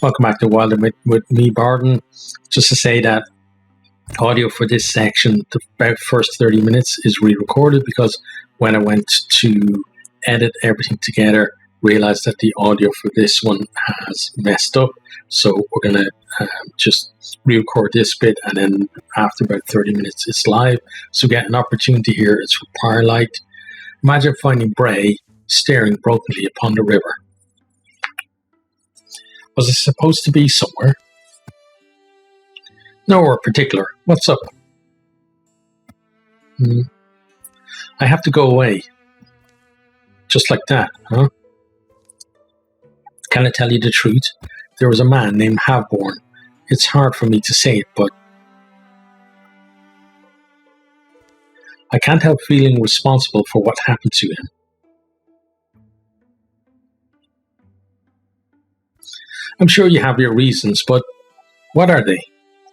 Welcome back to Wildermyth with me, Bardon. Just to say that audio for this section, the about first 30 minutes, is re-recorded because when I went to edit everything together, realized that the audio for this one has messed up. So we're going to just re-record this bit, and then after about 30 minutes, it's live. So get an opportunity here. It's for Firelight. Imagine finding Bray staring brokenly upon the river. Was it supposed to be somewhere? Nowhere particular. What's up? I have to go away. Just like that, huh? Can I tell you the truth? There was a man named Havborn. It's hard for me to say it, but I can't help feeling responsible for what happened to him. I'm sure you have your reasons, but what are they?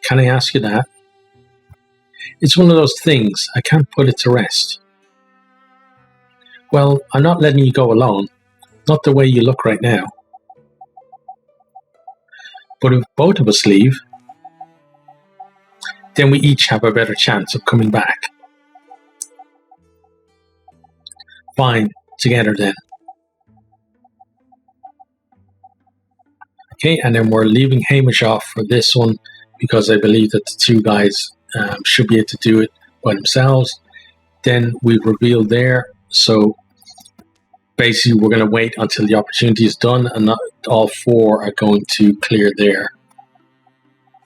Can I ask you that? It's one of those things, I can't put it to rest. Well, I'm not letting you go alone. Not the way you look right now. But if both of us leave, then we each have a better chance of coming back. Fine, together then. Okay, and then we're leaving Hamish off for this one because I believe that the two guys should be able to do it by themselves. Then we reveal there. So basically we're going to wait until the opportunity is done, and not all four are going to clear there.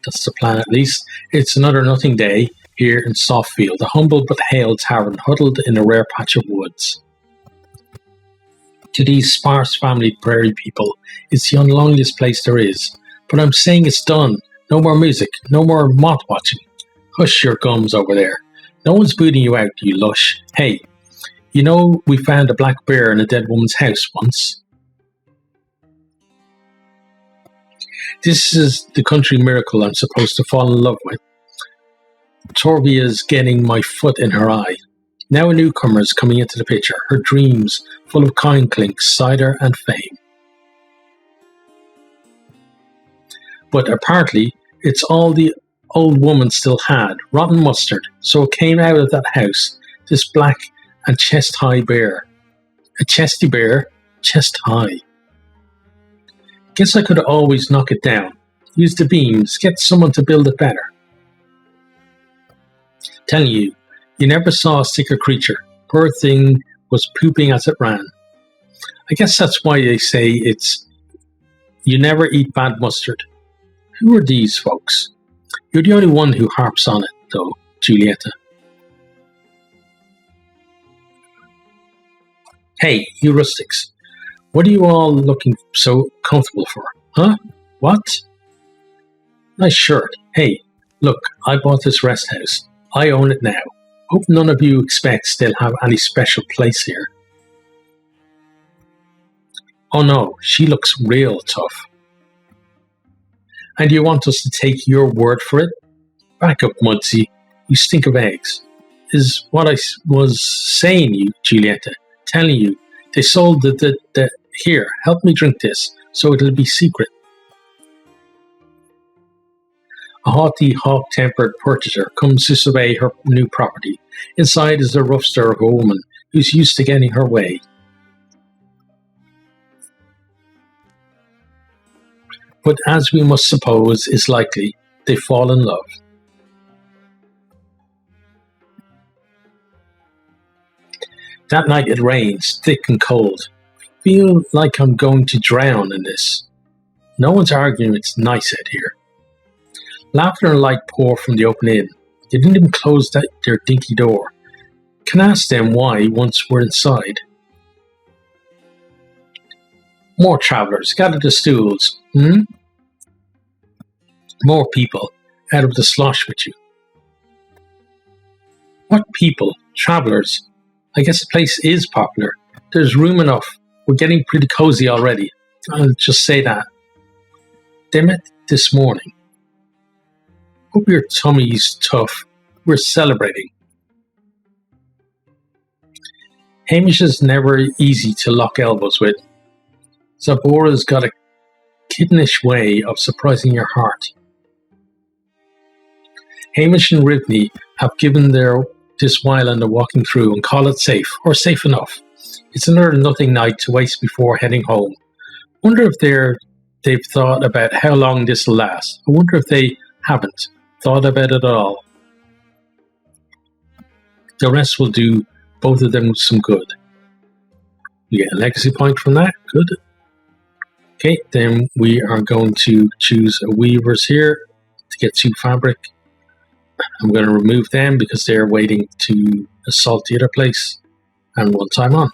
That's the plan at least. It's another nothing day here in Softfield, a humble but hale tavern huddled in a rare patch of woods. To these sparse family prairie people, it's the unloneliest place there is. But I'm saying it's done. No more music, no more moth watching. Hush your gums over there. No one's booting you out, you lush. Hey, you know we found a black bear in a dead woman's house once? This is the country miracle I'm supposed to fall in love with. Torvia's getting my foot in her eye. Now a newcomer is coming into the picture, her dreams full of coin clinks, cider and fame. But apparently, it's all the old woman still had, rotten mustard, so it came out of that house, this black and chest-high bear. A chesty bear, chest-high. Guess I could always knock it down, use the beams, get someone to build it better. Telling you, you never saw a sicker creature. Poor thing was pooping as it ran. I guess that's why they say it's you never eat bad mustard. Who are these folks? You're the only one who harps on it, though, Julieta. Hey, you rustics. What are you all looking so comfortable for? Huh? What? Nice shirt. Hey, look, I bought this rest house. I own it now. Hope none of you expects they'll have any special place here. Oh no, she looks real tough. And you want us to take your word for it? Back up, Mudsy. You stink of eggs. Is what I was saying you, Julieta. Telling you. They sold the here, help me drink this, so it'll be secret. A haughty, hawk-tempered purchaser comes to survey her new property. Inside is the rough stir of a woman who's used to getting her way. But as we must suppose is likely, they fall in love. That night it rains, thick and cold. Feel like I'm going to drown in this. No one's arguing it's nice out here. Laughter and light pour from the open inn. They didn't even close their dinky door. Can ask them why once we're inside. More travellers, gather the stools. More people, out of the slosh with you. What people? Travellers? I guess the place is popular. There's room enough. We're getting pretty cozy already. I'll just say that. They met this morning. Hope your tummy's tough. We're celebrating. Hamish is never easy to lock elbows with. Zabora's got a kittenish way of surprising your heart. Hamish and Rivney have given this while and they're walking through and call it safe, or safe enough. It's another nothing night to waste before heading home. Wonder if they've thought about how long this will last. I wonder if they haven't thought about it at all. The rest will do both of them some good. We get a legacy point from that. Good. Okay, then we are going to choose a weavers here to get 2 fabric. I'm going to remove them because they're waiting to assault the other place. And 1 time on.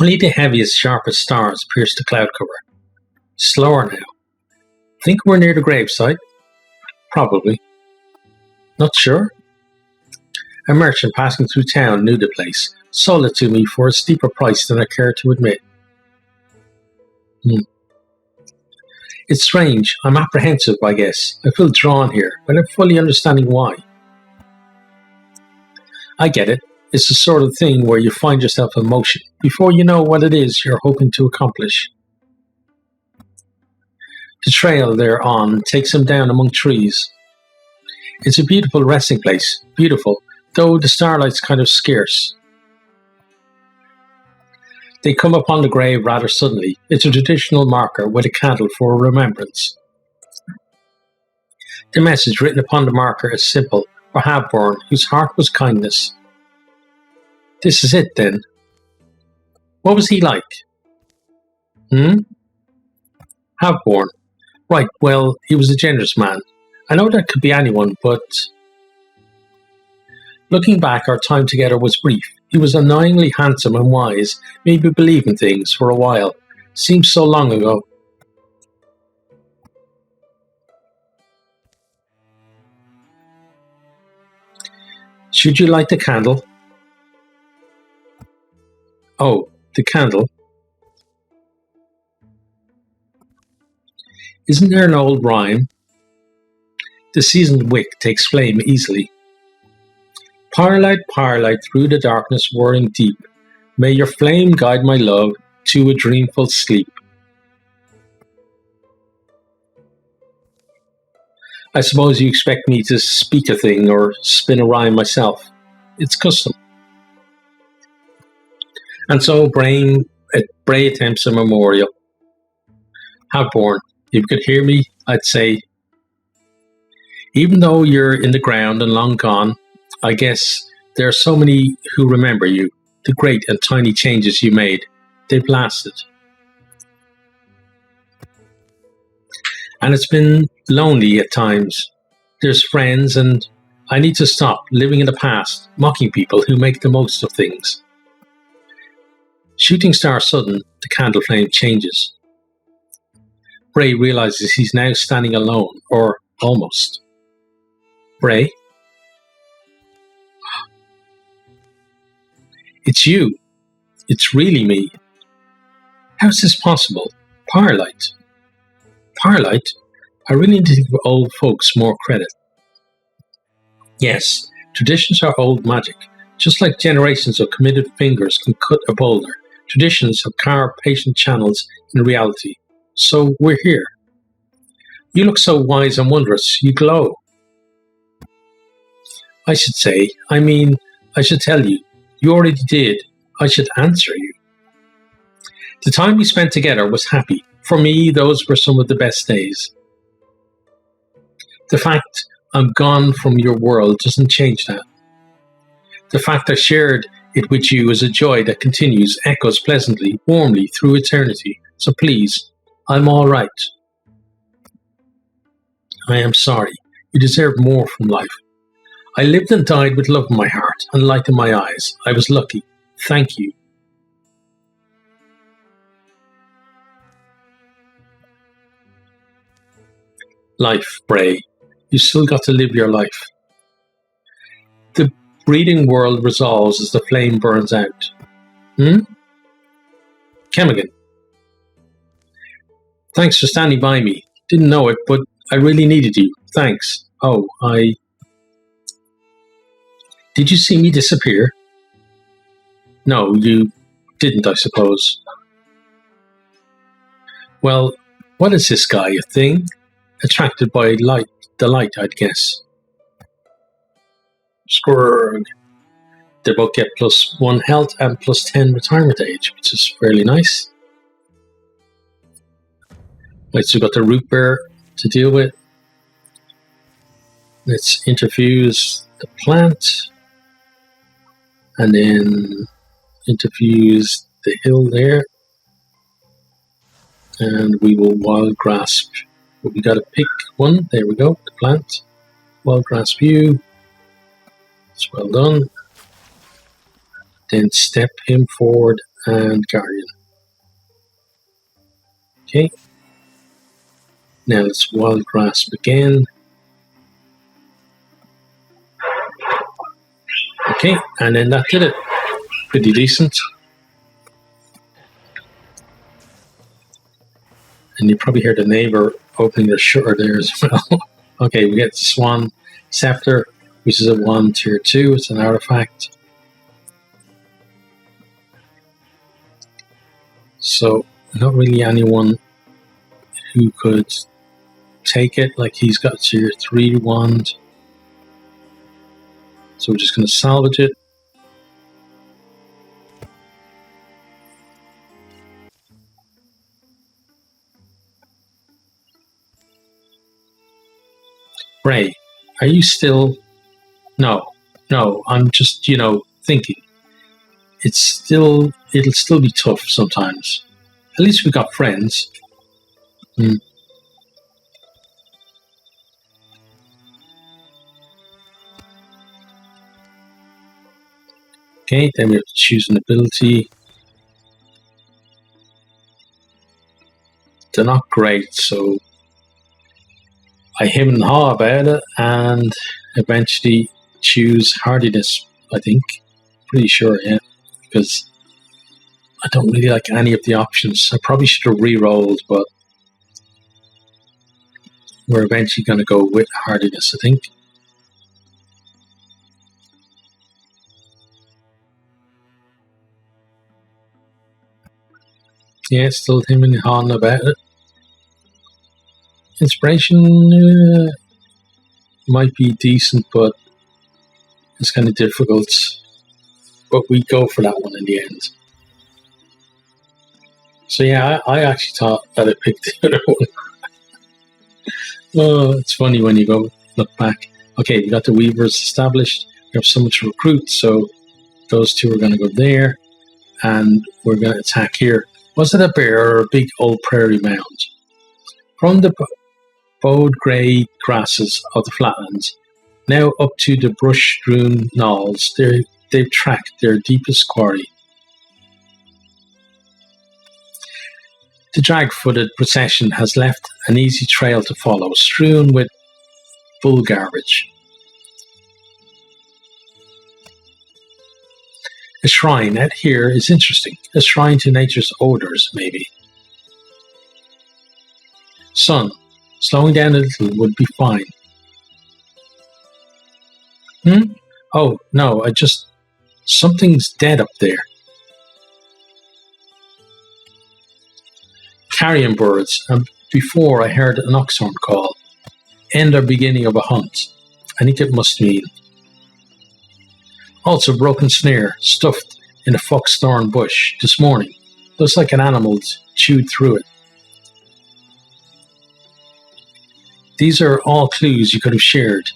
Only the heaviest, sharpest stars pierce the cloud cover. Slower now. Think we're near the gravesite? Probably. Not sure? A merchant passing through town knew the place, sold it to me for a steeper price than I care to admit. It's strange. I'm apprehensive, I guess. I feel drawn here, without fully understanding why. I get it. It's the sort of thing where you find yourself in motion before you know what it is you're hoping to accomplish. The trail they're on takes them down among trees. It's a beautiful resting place, beautiful, though the starlight's kind of scarce. They come upon the grave rather suddenly. It's a traditional marker with a candle for remembrance. The message written upon the marker is simple, for Havborn, whose heart was kindness. This is it, then. What was he like? Havborn. Right, well, he was a generous man. I know that could be anyone, but... Looking back, our time together was brief. He was annoyingly handsome and wise, made me believe in things for a while. Seems so long ago. Should you light the candle? Oh, the candle. Isn't there an old rhyme? The seasoned wick takes flame easily. Firelight, firelight, through the darkness whirring deep, may your flame guide my love to a dreamful sleep. I suppose you expect me to speak a thing or spin a rhyme myself. It's custom. And so Bray attempts a memorial. Havborn, if you could hear me, I'd say, even though you're in the ground and long gone, I guess there are so many who remember you, the great and tiny changes you made. They've lasted. And it's been lonely at times. There's friends, and I need to stop living in the past, mocking people who make the most of things. Shooting star sudden, the candle flame changes. Bray realizes he's now standing alone, or almost. Bray? It's you. It's really me. How is this possible? Firelight. Firelight? I really need to give old folks more credit. Yes, traditions are old magic. Just like generations of committed fingers can cut a boulder, traditions have carved patient channels in reality. So we're here. You look so wise and wondrous. You glow. I should tell you. You already did. I should answer you. The time we spent together was happy. For me, those were some of the best days. The fact I'm gone from your world doesn't change that. The fact I shared it with you is a joy that continues, echoes pleasantly, warmly through eternity. So please, I'm all right. I am sorry. You deserve more from life. I lived and died with love in my heart and light in my eyes. I was lucky. Thank you. Life, Bray. You still got to live your life. The breeding world resolves as the flame burns out. Chemigan. Thanks for standing by me. Didn't know it, but I really needed you. Thanks. Oh, Did you see me disappear? No, you didn't, I suppose. Well, what is this guy, a thing? Attracted by the light, I'd guess. Squirg. They both get +1 health and +10 retirement age, which is fairly nice. Right, so we've got the root bear to deal with. Let's interfuse the plant. And then interfuse the hill there. And we will wild grasp. But we got to pick one. There we go, the plant. Wild grasp you. It's well done. Then step him forward and guardian. Okay. Now let's wild grasp again. Okay, and then that did it. Pretty decent. And you probably heard the neighbor opening the shutter there as well. Okay, we get Swan Scepter, which is a 1 tier 2. It's an artifact. So, not really anyone who could take it. Like, he's got tier 3 wand. So we're just going to salvage it. Ray, are you still... No, I'm just, thinking. It'll still be tough sometimes. At least we got friends. Okay, then we have to choose an ability. They're not great, so I hem and haw about it and eventually choose hardiness, I think. Pretty sure, yeah. Because I don't really like any of the options. I probably should have re-rolled, but we're eventually going to go with hardiness, I think. Yeah, still him and hawing about it. Inspiration might be decent, but it's kind of difficult. But we go for that one in the end. So yeah, I actually thought that I picked the other one. Oh, it's funny when you go look back. Okay, we got the Weavers established. We have someone to recruit, so those two are going to go there. And we're going to attack here. Was it a bear or a big old prairie mound? From the bowed grey grasses of the flatlands, now up to the brush-strewn knolls, they've tracked their deepest quarry. The drag-footed procession has left an easy trail to follow, strewn with bull garbage. A shrine out here is interesting. A shrine to nature's odors, maybe. Sun, slowing down a little would be fine. Oh, no, something's dead up there. Carrion birds, and before I heard an oxhorn call. End or beginning of a hunt. I think it must mean. Also, broken snare, stuffed in a foxthorn bush this morning. Looks like an animal chewed through it. These are all clues you could have shared.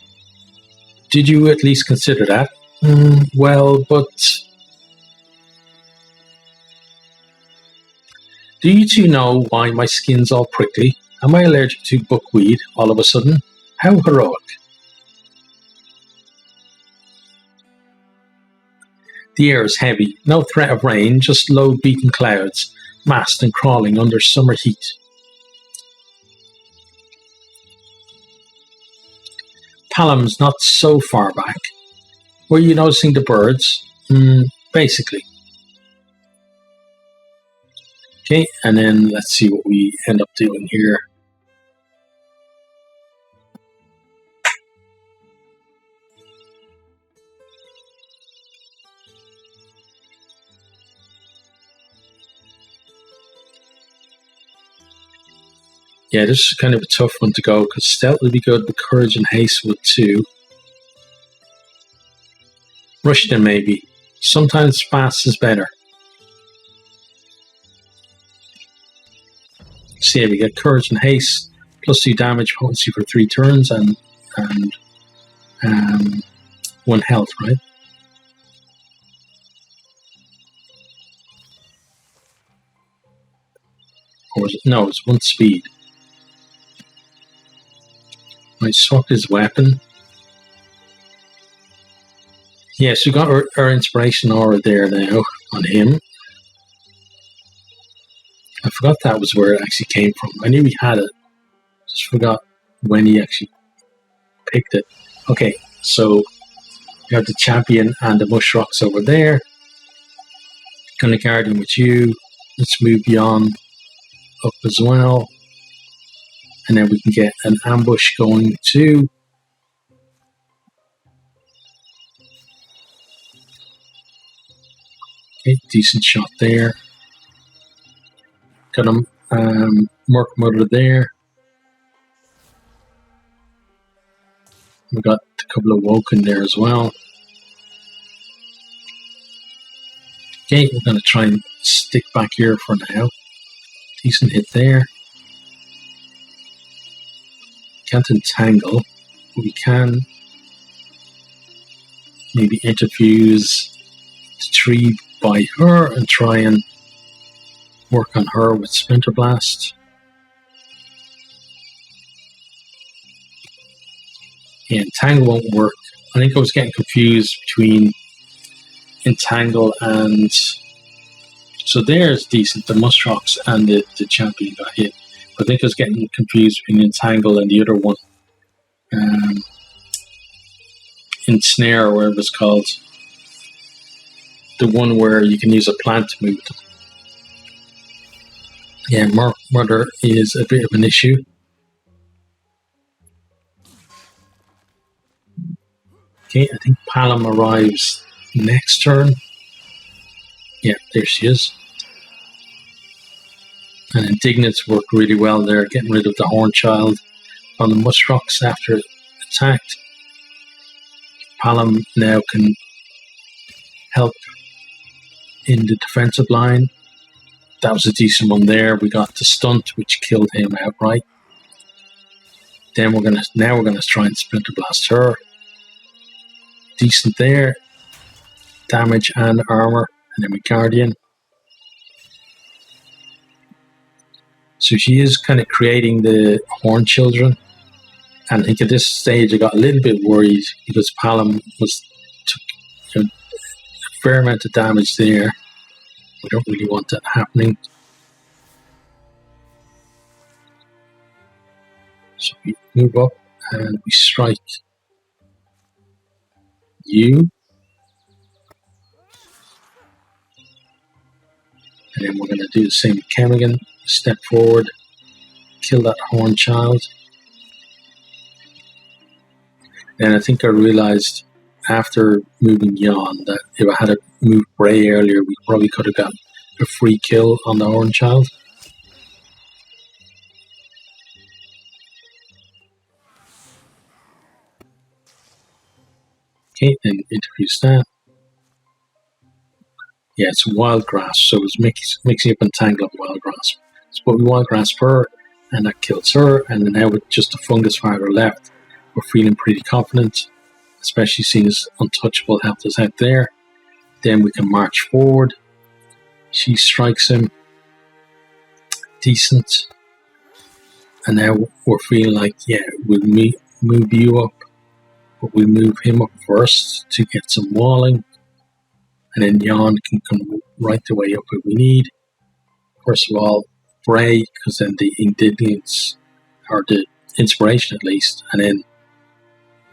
Did you at least consider that? Well, but... Do you two know why my skin's all prickly? Am I allergic to buckweed all of a sudden? How heroic. The air is heavy, no threat of rain, just low beaten clouds, massed and crawling under summer heat. Palam's not so far back. Were you noticing the birds? Basically. Okay, and then let's see what we end up doing here. Yeah, this is kind of a tough one to go because stealth would be good, but courage and haste would too. Rush them maybe. Sometimes fast is better. So yeah, we get courage and haste, plus 2 damage potency for 3 turns, and 1 health, right? Or was it? No, it's 1 speed. I swap his weapon. Yes, we got our inspiration aura there now on him. I forgot that was where it actually came from. I knew he had it. Just forgot when he actually picked it. Okay, so we have the champion and the mush rocks over there. Gonna guardian with you. Let's move beyond up as well. And then we can get an ambush going too. Okay, decent shot there. Got a Merc Mother there. We got a couple of Woken there as well. Okay, we're going to try and stick back here for now. Decent hit there. Can't entangle, but we can maybe interfuse the tree by her and try and work on her with Splinter Blast. Yeah, entangle won't work. I think I was getting confused between entangle and... So there's decent, the Mushrocks and the champion got hit. But I think I was getting confused between entangle and the other one. Ensnare, or whatever it's called. The one where you can use a plant to move them. Yeah, Murder is a bit of an issue. Okay, I think Palom arrives next turn. Yeah, there she is. And Indignance worked really well there, getting rid of the Horn Child on the Mushrocks after it attacked. Palom now can help in the defensive line. That was a decent one there. We got the stunt, which killed him outright. Then we're gonna try and Splinter Blast her. Decent there. Damage and armor, and then we Guardian. So she is kind of creating the Horn Children. And I think at this stage I got a little bit worried because Palom took a fair amount of damage there. We don't really want that happening. So we move up and we strike you. And then we're going to do the same with Chemigan. Step forward, kill that Horn Child. And I think I realized after moving Yon that if I had moved Bray earlier, we probably could have got a free kill on the Horn Child. Okay, then introduce that. Yeah, it's Wild Grass, so it's mixing up Entangle of Wild Grass. So put Wild Grass for her, and that kills her, and then now with just the Fungus Fighter left, we're feeling pretty confident, especially seeing as Untouchable helped us out there. Then we can march forward. She strikes him. Decent. And now we're feeling like, yeah, we'll move you up, but we move him up first to get some walling. And then Yon can come right the way up if we need. First of all, Bray, because then the Indignance, or the Inspiration at least, and then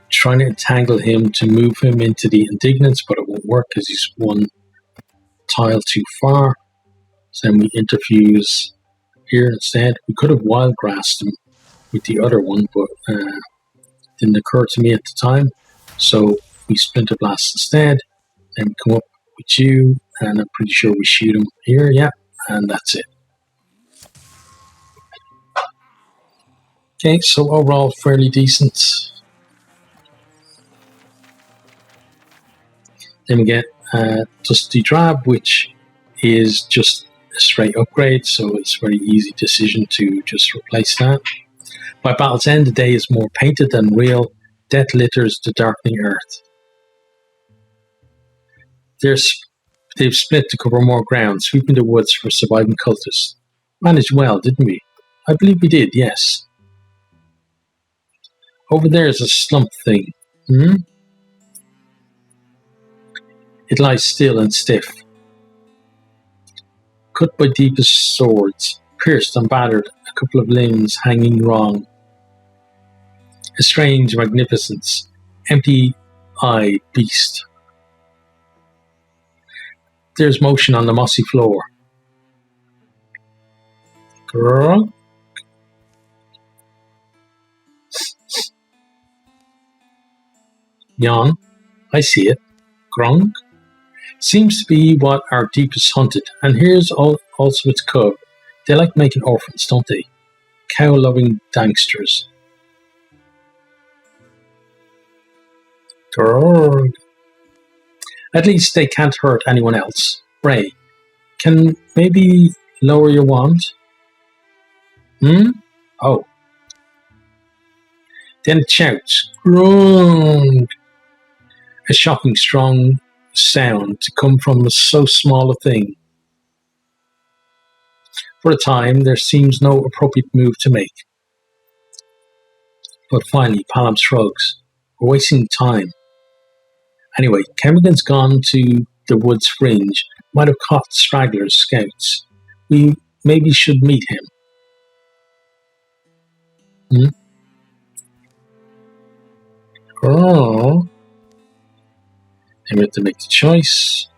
trying to entangle him to move him into the Indignance, but it won't work because he's one tile too far. So then we interfuse here instead. We could have wild grassed him with the other one, but didn't occur to me at the time. So we Splinter Blast instead. Then we come up with you, and I'm pretty sure we shoot him here, yeah, and that's it. Okay, so overall fairly decent. Then we get Dusty Drab, which is just a straight upgrade, so it's a very easy decision to just replace that. By battle's end, the day is more painted than real. Death litters the darkening earth. They've split to cover more ground, sweeping the woods for surviving cultists. Managed well, didn't we? I believe we did, yes. Over there is a slump thing. It lies still and stiff. Cut by deepest swords, pierced and battered, a couple of limbs hanging wrong. A strange magnificence, empty-eyed beast. There's motion on the mossy floor. Grunk. Yawn. I see it. Grunk. Seems to be what our deepest hunted. And here's also its cub. They like making orphans, don't they? Cow-loving danksters. Grunk. At least they can't hurt anyone else. Ray, can maybe lower your wand? Oh. Then it shouts, Grunk! A shocking strong sound to come from so small a thing. For a time, there seems no appropriate move to make. But finally, Palam shrugs. We're wasting time. Anyway, Kemrigan's gone to the wood's fringe. Might have caught stragglers, scouts. We maybe should meet him. Oh. And we have to make the choice.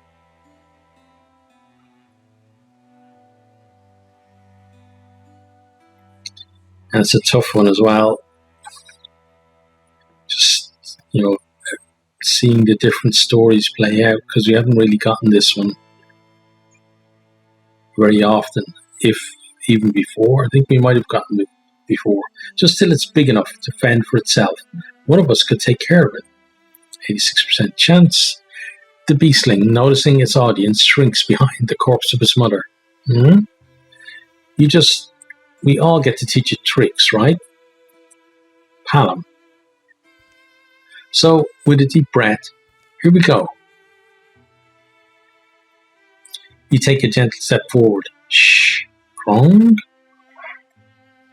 And it's a tough one as well. Just, seeing the different stories play out, because we haven't really gotten this one very often, if even before. I think we might have gotten it before. Just till it's big enough to fend for itself. One of us could take care of it. 86% chance. The beastling, noticing its audience, shrinks behind the corpse of his mother. We all get to teach it tricks, right? Palam. So, with a deep breath, here we go. You take a gentle step forward. Shh. Grong.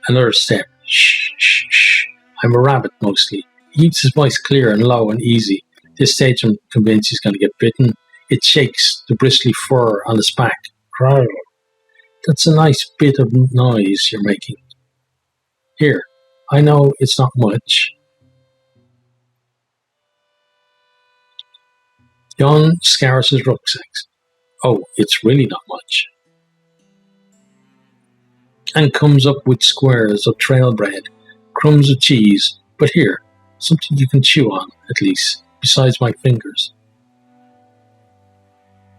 Another step. Shh, shh, shh. I'm a rabbit, mostly. He keeps his voice clear and low and easy. This stage I'm convinced he's going to get bitten. It shakes the bristly fur on his back. Growl. That's a nice bit of noise you're making. Here, I know it's not much. Jon scours his rucksack. Oh, it's really not much. And comes up with squares of trail bread, crumbs of cheese, but here, something you can chew on, at least, besides my fingers.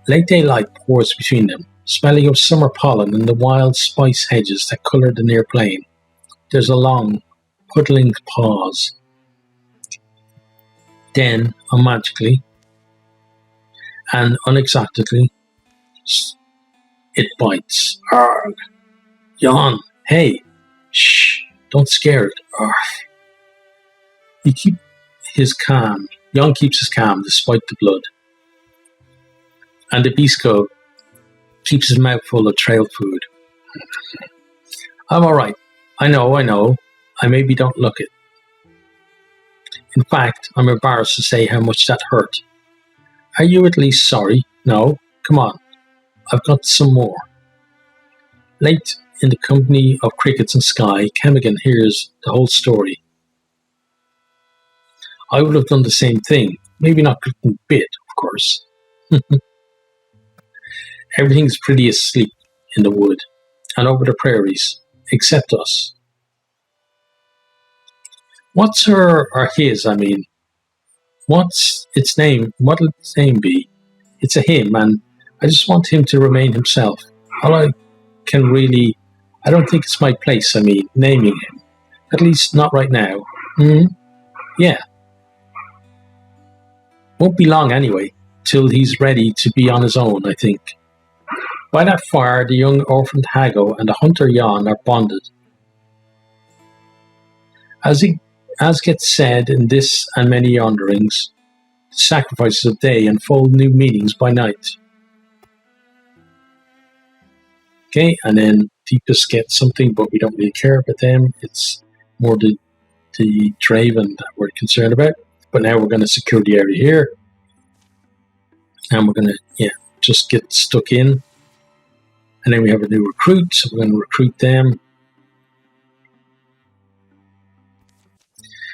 Late daylight pours between them, smelling of summer pollen and the wild spice hedges that colour the near plain. There's a long, puddling pause. Then, unmagically, and unexpectedly, it bites. Arrgh! Jon, hey! Shh! Don't scare it. Arrgh! Jon keeps his calm despite the blood. And the beast cub keeps his mouth full of trail food. I'm alright. I know. I maybe don't look it. In fact, I'm embarrassed to say how much that hurt. Are you at least sorry? No? Come on. I've got some more. Late in the company of crickets and sky, Kemrigan hears the whole story. I would have done the same thing. Maybe not a bit, of course. Everything's pretty asleep in the wood and over the prairies, except us. What's her, or his, I mean? What's its name? What'll its name be? It's a him, and I just want him to remain himself. I don't think it's my place, naming him. At least not right now. Hmm? Yeah. Won't be long anyway, till he's ready to be on his own, I think. By that fire, the young orphaned Hago and the hunter Jan are bonded. As gets said in this and many yanderings, sacrifices of day unfold new meanings by night. Okay, and then Deepest gets something, but we don't really care about them. It's more the Draven that we're concerned about. But now we're going to secure the area here. And we're going to, just get stuck in. And then we have a new recruit, so we're going to recruit them.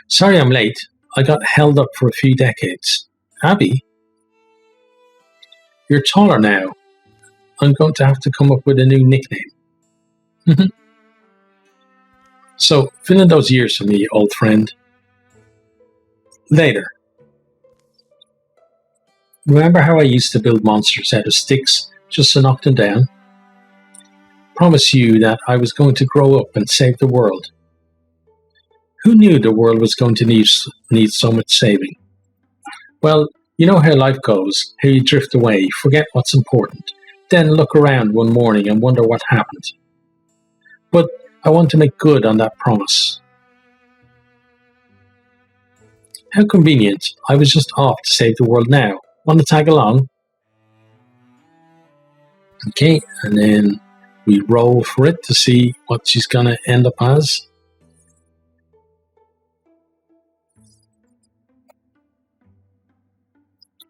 Sorry I'm late. I got held up for a few decades. Abby? You're taller now. I'm going to have to come up with a new nickname. So, fill in those years for me, old friend. Later. Remember how I used to build monsters out of sticks just to knock them down? Promise you that I was going to grow up and save the world. Who knew the world was going to need so much saving? Well, you know how life goes, how you drift away, forget what's important, then look around one morning and wonder what happened. But I want to make good on that promise. How convenient. I was just off to save the world now. Want to tag along? Okay, and then we roll for it to see what she's going to end up as.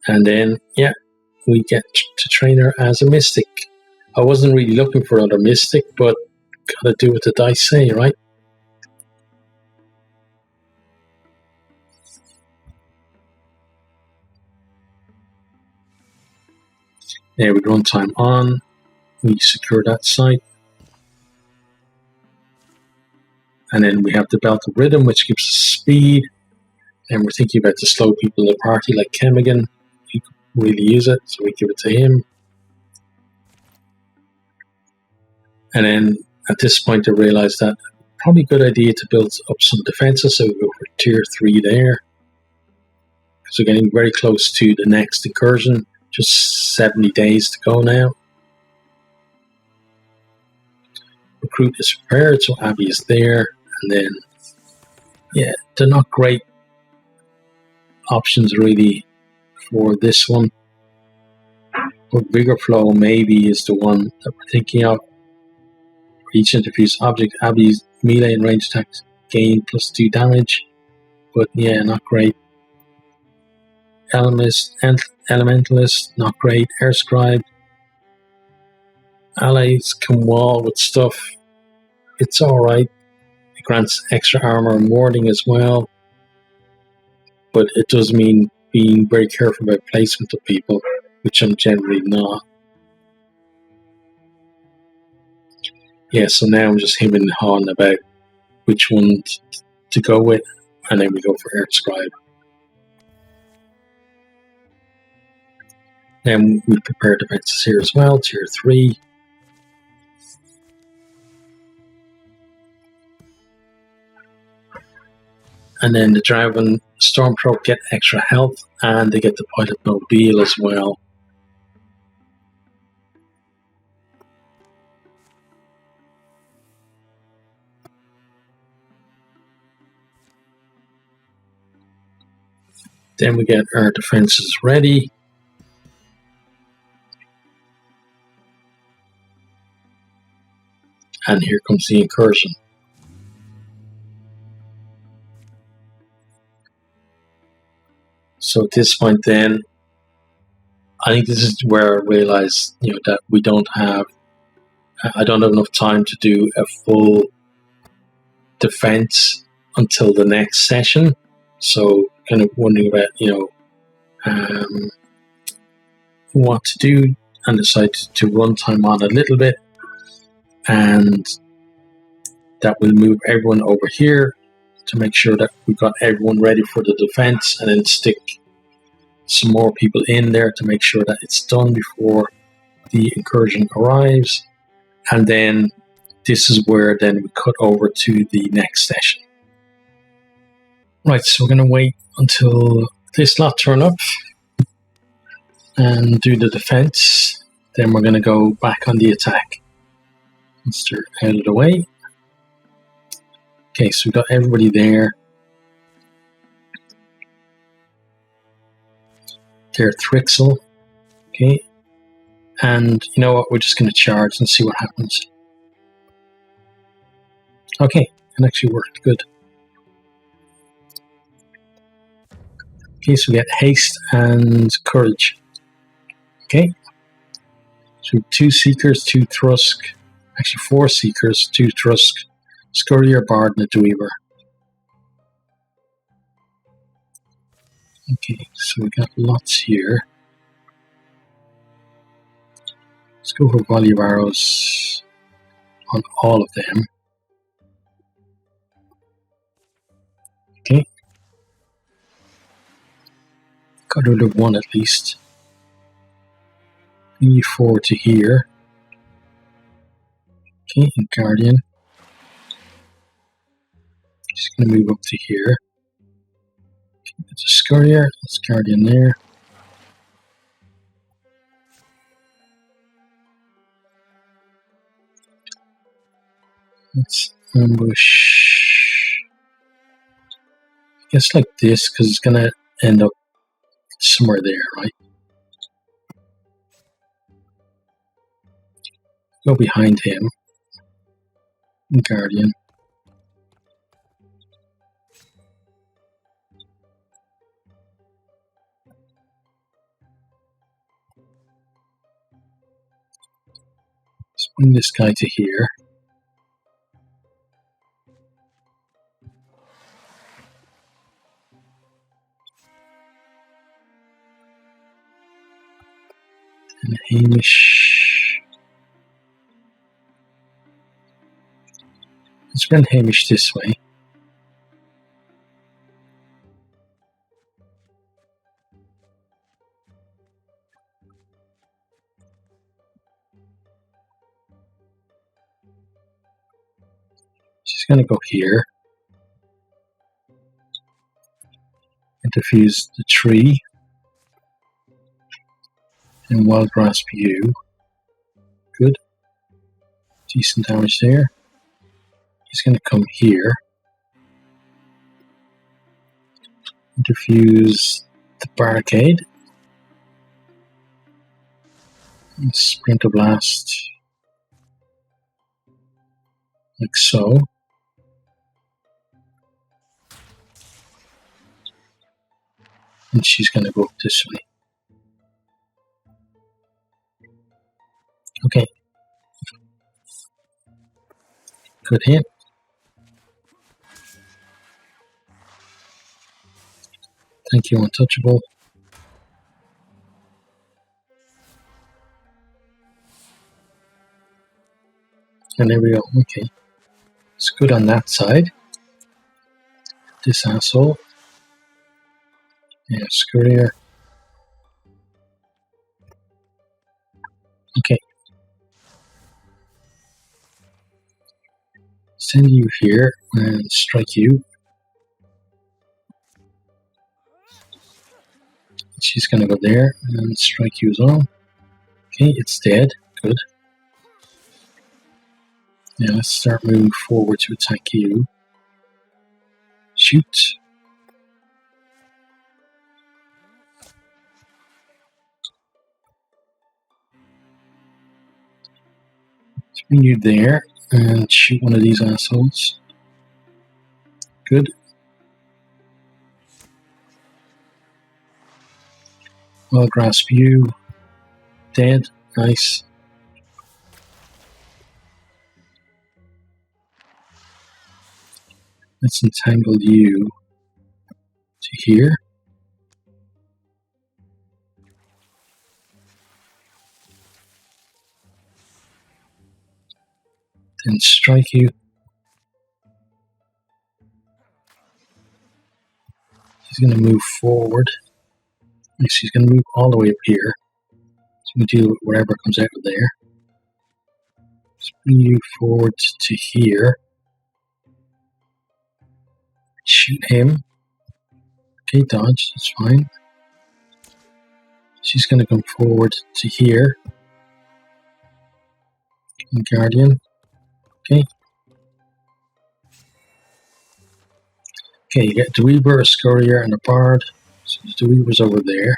And then, we get to train her as a mystic. I wasn't really looking for another mystic, but gotta do what the dice say, right? There we run time on. We secure that site. And then we have the belt of rhythm, which gives us speed. And we're thinking about to slow people in the party like Kemigan. He could really use it, so we give it to him. And then at this point, I realized that probably a good idea to build up some defenses, so we go for tier 3 there. Because we're getting very close to the next incursion. Just 70 days to go now. Recruit is prepared, so Abby is there. And then, they're not great options really for this one. But Vigor Flow maybe is the one that we're thinking of. For each interfuse object, Abby's melee and range attacks gain +2 damage. But not great. Elementalist, not great. Air Scribe. Allies can wall with stuff. It's alright. It grants extra armor and warding as well. But it does mean being very careful about placement of people, which I'm generally not. So now I'm just hemming and hawing about which one to go with, and then we go for Air Scribe. Then we prepare defenses here as well, tier 3. And then the Dragon Stormtroop get extra health, and they get the Pilot Mobile as well. Then we get our defenses ready. And here comes the incursion. So at this point then, I think this is where I realized, that I don't have enough time to do a full defense until the next session. So kind of wondering about, what to do, and decided to run time on a little bit. And that will move everyone over here to make sure that we've got everyone ready for the defense, and then stick some more people in there to make sure that it's done before the incursion arrives. And then this is where then we cut over to the next session. Right, so we're going to wait until this lot turn up and do the defense. Then we're going to go back on the attack. Once they're out of the way. Okay, so we've got everybody there. They're Thrixel. Okay. And you know what? We're just going to charge and see what happens. Okay, it actually worked good. Okay, so we get haste and courage. Okay. So 2 seekers, 2 thrusk. Actually 4 seekers, 2 thrusk. Scurrier, Bardon, and Dweaver. Okay, so we got lots here. Let's go for volley of arrows on all of them. Okay. Got rid of 1 at least. Bring you forward to here. Okay, and Guardian. Just going to move up to here. Okay, it's a Scurrier. That's Guardian there. Let's ambush. I guess like this, because it's going to end up somewhere there, right? Go behind him. Guardian. Let's bring this guy to here. And Hamish. Let's bring Hamish this way. She's going to go here. And defuse the tree. And wild grasp you. Good. Decent damage there. He's going to come here. Defuse the barricade. And Splinter Blast. Like so. And she's going to go up this way. Okay. Good hit. Thank you, Untouchable. And there we go. Okay. It's good on that side. This asshole. Yeah, Scurrier. Okay. Send you here and strike you. She's gonna go there and strike you as well. Okay, it's dead. Good. Now let's start moving forward to attack you. Shoot. Let's bring you there and shoot one of these assholes. Good. Well, grasp you. Dead. Nice. Let's entangle you to here. Then strike you. He's going to move forward. Next, he's going to move all the way up here. So we deal with whatever comes out of there. Let's bring you forward to here. Shoot him. Okay, dodge, that's fine. She's going to come forward to here. And Guardian. Okay. Okay, you get Dweeber, a Scurrier, and a Bard. So the Dweeber's over there.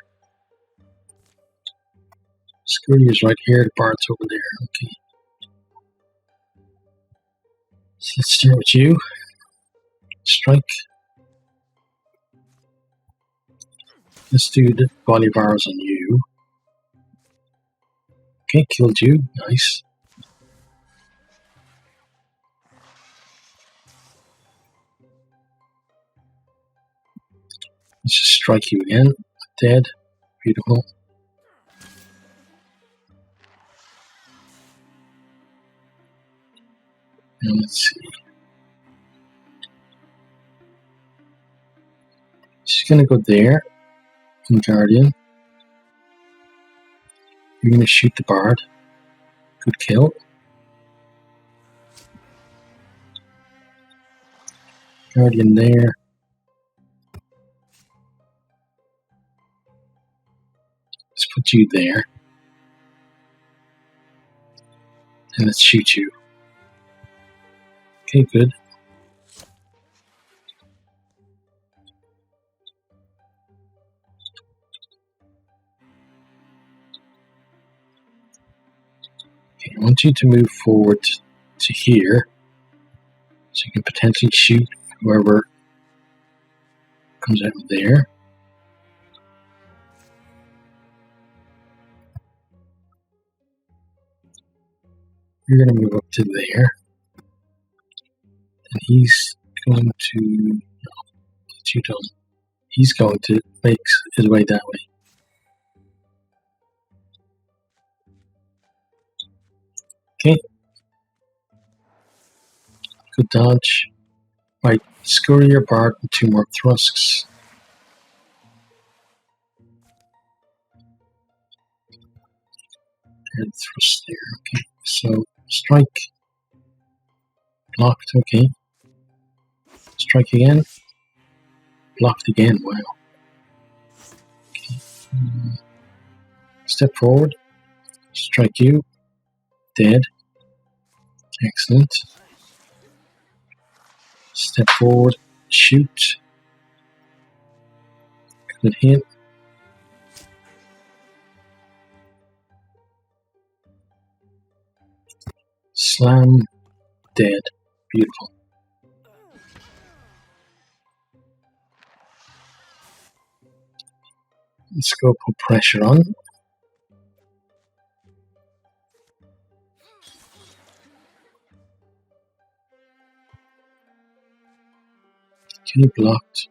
Scurrier's right here, the Bard's over there. Okay. So let's start with you. Strike. Let's do the Bolivars on you. Okay, killed you. Nice. Let's just strike you again. Dead. Beautiful. And let's see. She's going to go there. In Guardian. You're going to shoot the Bard. Good kill. Guardian there. Let's put you there. And let's shoot you. Okay, good. Okay, I want you to move forward to here. So you can potentially shoot whoever comes out of there. You're going to move up to there. And he's going to... No, you don't. He's going to make his way that way. Okay. Good dodge. Right, Scurrier, Bard, and 2 more Thrusks. And thrust there. Okay, so strike. Blocked, okay. Strike again. Blocked again, wow. Okay. Step forward. Strike you. Dead. Excellent. Step forward. Shoot. Good hit. Slam. Dead. Beautiful. Let's go put pressure on. Okay, blocked.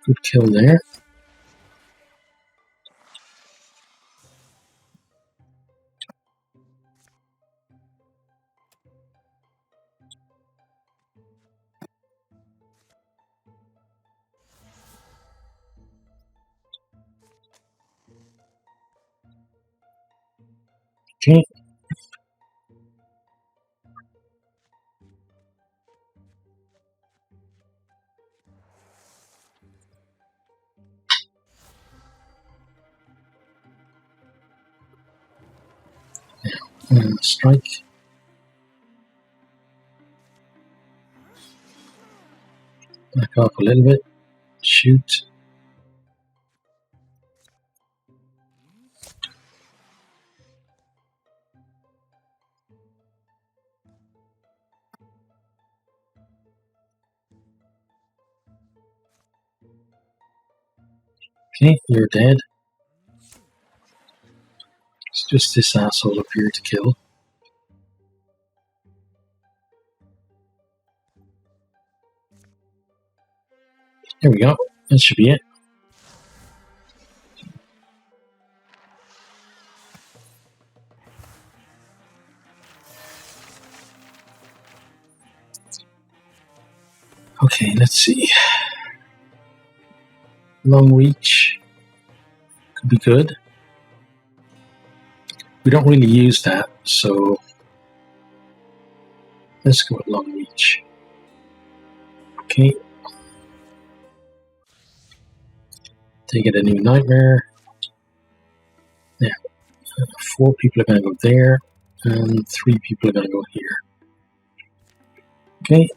Good kill there. Okay. Strike. Back off a little bit. Shoot. Okay, you're dead. It's just this asshole up here to kill. There we go. That should be it. Okay, let's see. Long reach could be good. We don't really use that, so let's go with long reach. much. Okay. They get a new nightmare. Yeah. 4 people are going to go there, and 3 people are going to go here. Okay.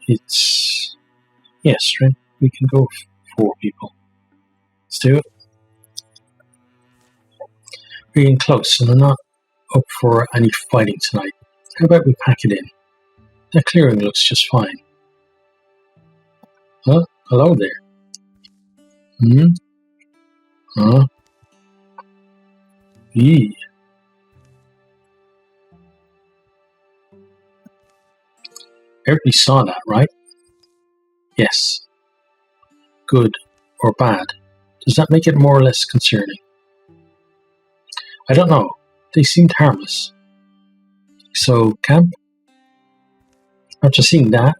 It's yes, right? We can go 4 people. Let's do it. We're getting close, and I'm not up for any fighting tonight. How about we pack it in? That clearing looks just fine. Huh? Hello there. Huh? Yee. Everybody saw that, right? Yes. Good or bad? Does that make it more or less concerning? I don't know. They seemed harmless. So, camp? After seeing that,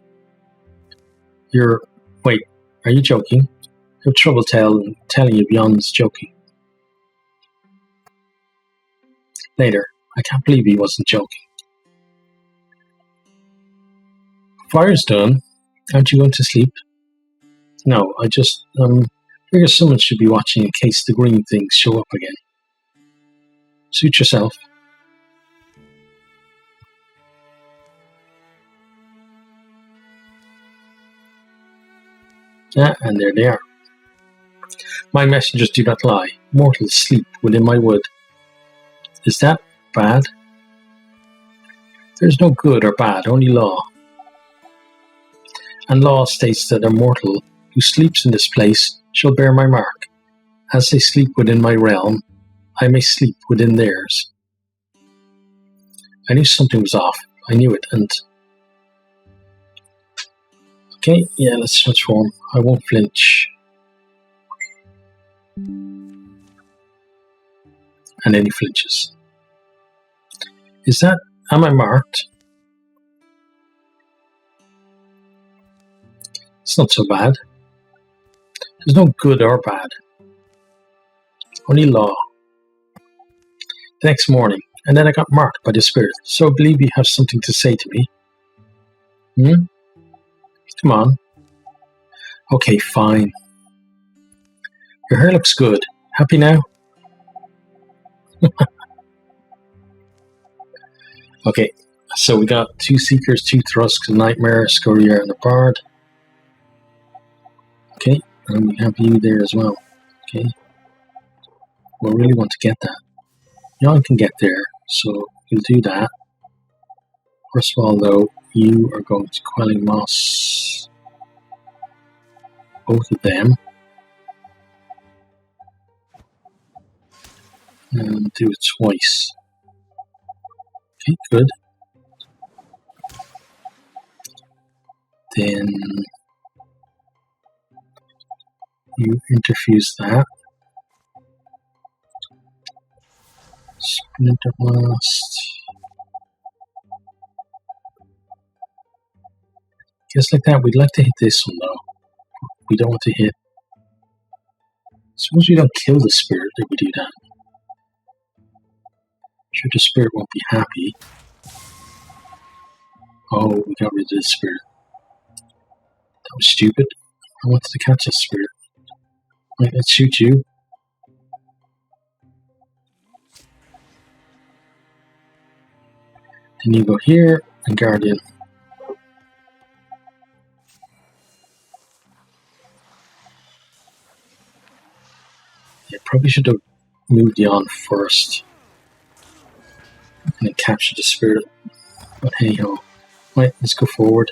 wait, are you joking? I have trouble telling you Beyond's joking. Later, I can't believe he wasn't joking. Fire's done. Aren't you going to sleep? No, I just, figure someone should be watching in case the green things show up again. Suit yourself. Ah, and there they are. My messengers do not lie. Mortals sleep within my wood. Is that bad? There's no good or bad, only law. And law states that a mortal who sleeps in this place shall bear my mark. As they sleep within my realm, I may sleep within theirs. I knew something was off. I knew it, and... Okay, yeah, let's transform. I won't flinch. And then he flinches. Is that... Am I marked? It's not so bad. There's no good or bad. Only law. The next morning, and then I got marked by the spirit, so I believe you have something to say to me. Come on. Okay, fine. Your hair looks good. Happy now? Okay, so we got 2 Seekers, 2 Thrusks, a Nightmare, a Scurrier, and a Bard. Okay, and we have you there as well. Okay. We really want to get that. Jan can get there, so we'll do that. First of all, though, you are going to Quelling Moss. Both of them. And do it twice. Okay, good. Then you interfuse that. Splinter Blast. Just like that, we'd like to hit this one though. We don't want to hit. Suppose we don't kill the spirit if we do that. Sure, the spirit won't be happy. Oh, we got rid of the spirit. That was stupid. I wanted to catch a spirit. Right, let's shoot you. Then you go here and Guardian. Yeah, probably should have moved you on first. And then capture the spirit. But hey ho. Right, let's go forward.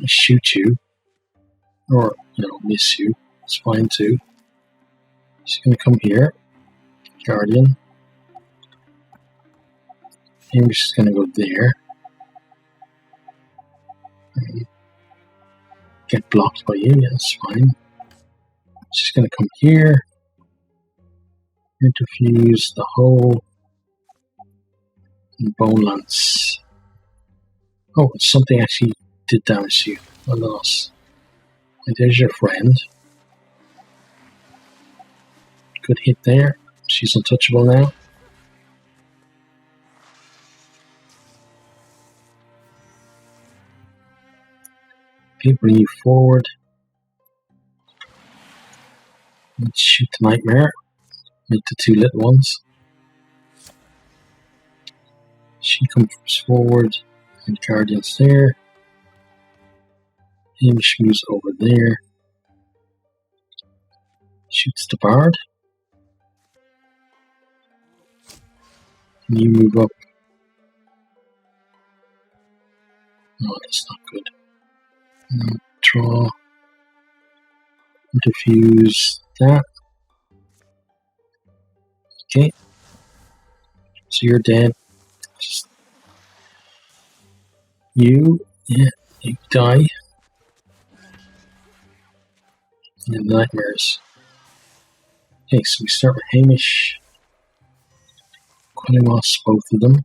I'll shoot you. Or, miss you. It's fine too. She's gonna come here. Guardian. And she's gonna go there. And get blocked by you, yeah, that's fine. She's gonna come here. Interfuse the hole. And Bone Lance. Oh, something actually did damage to you. A loss. And there's your friend. Good hit there. She's untouchable now. Okay, bring you forward. Let's shoot the nightmare. Make the two little ones. She comes forward. And Guardian's there. Hamish moves over there. Shoots the Bard. Can you move up? No, that's not good. Draw. Diffuse that. Okay. So you're dead. Just you die. And nightmares. Okay, so we start with Hamish. Quillimos, both of them.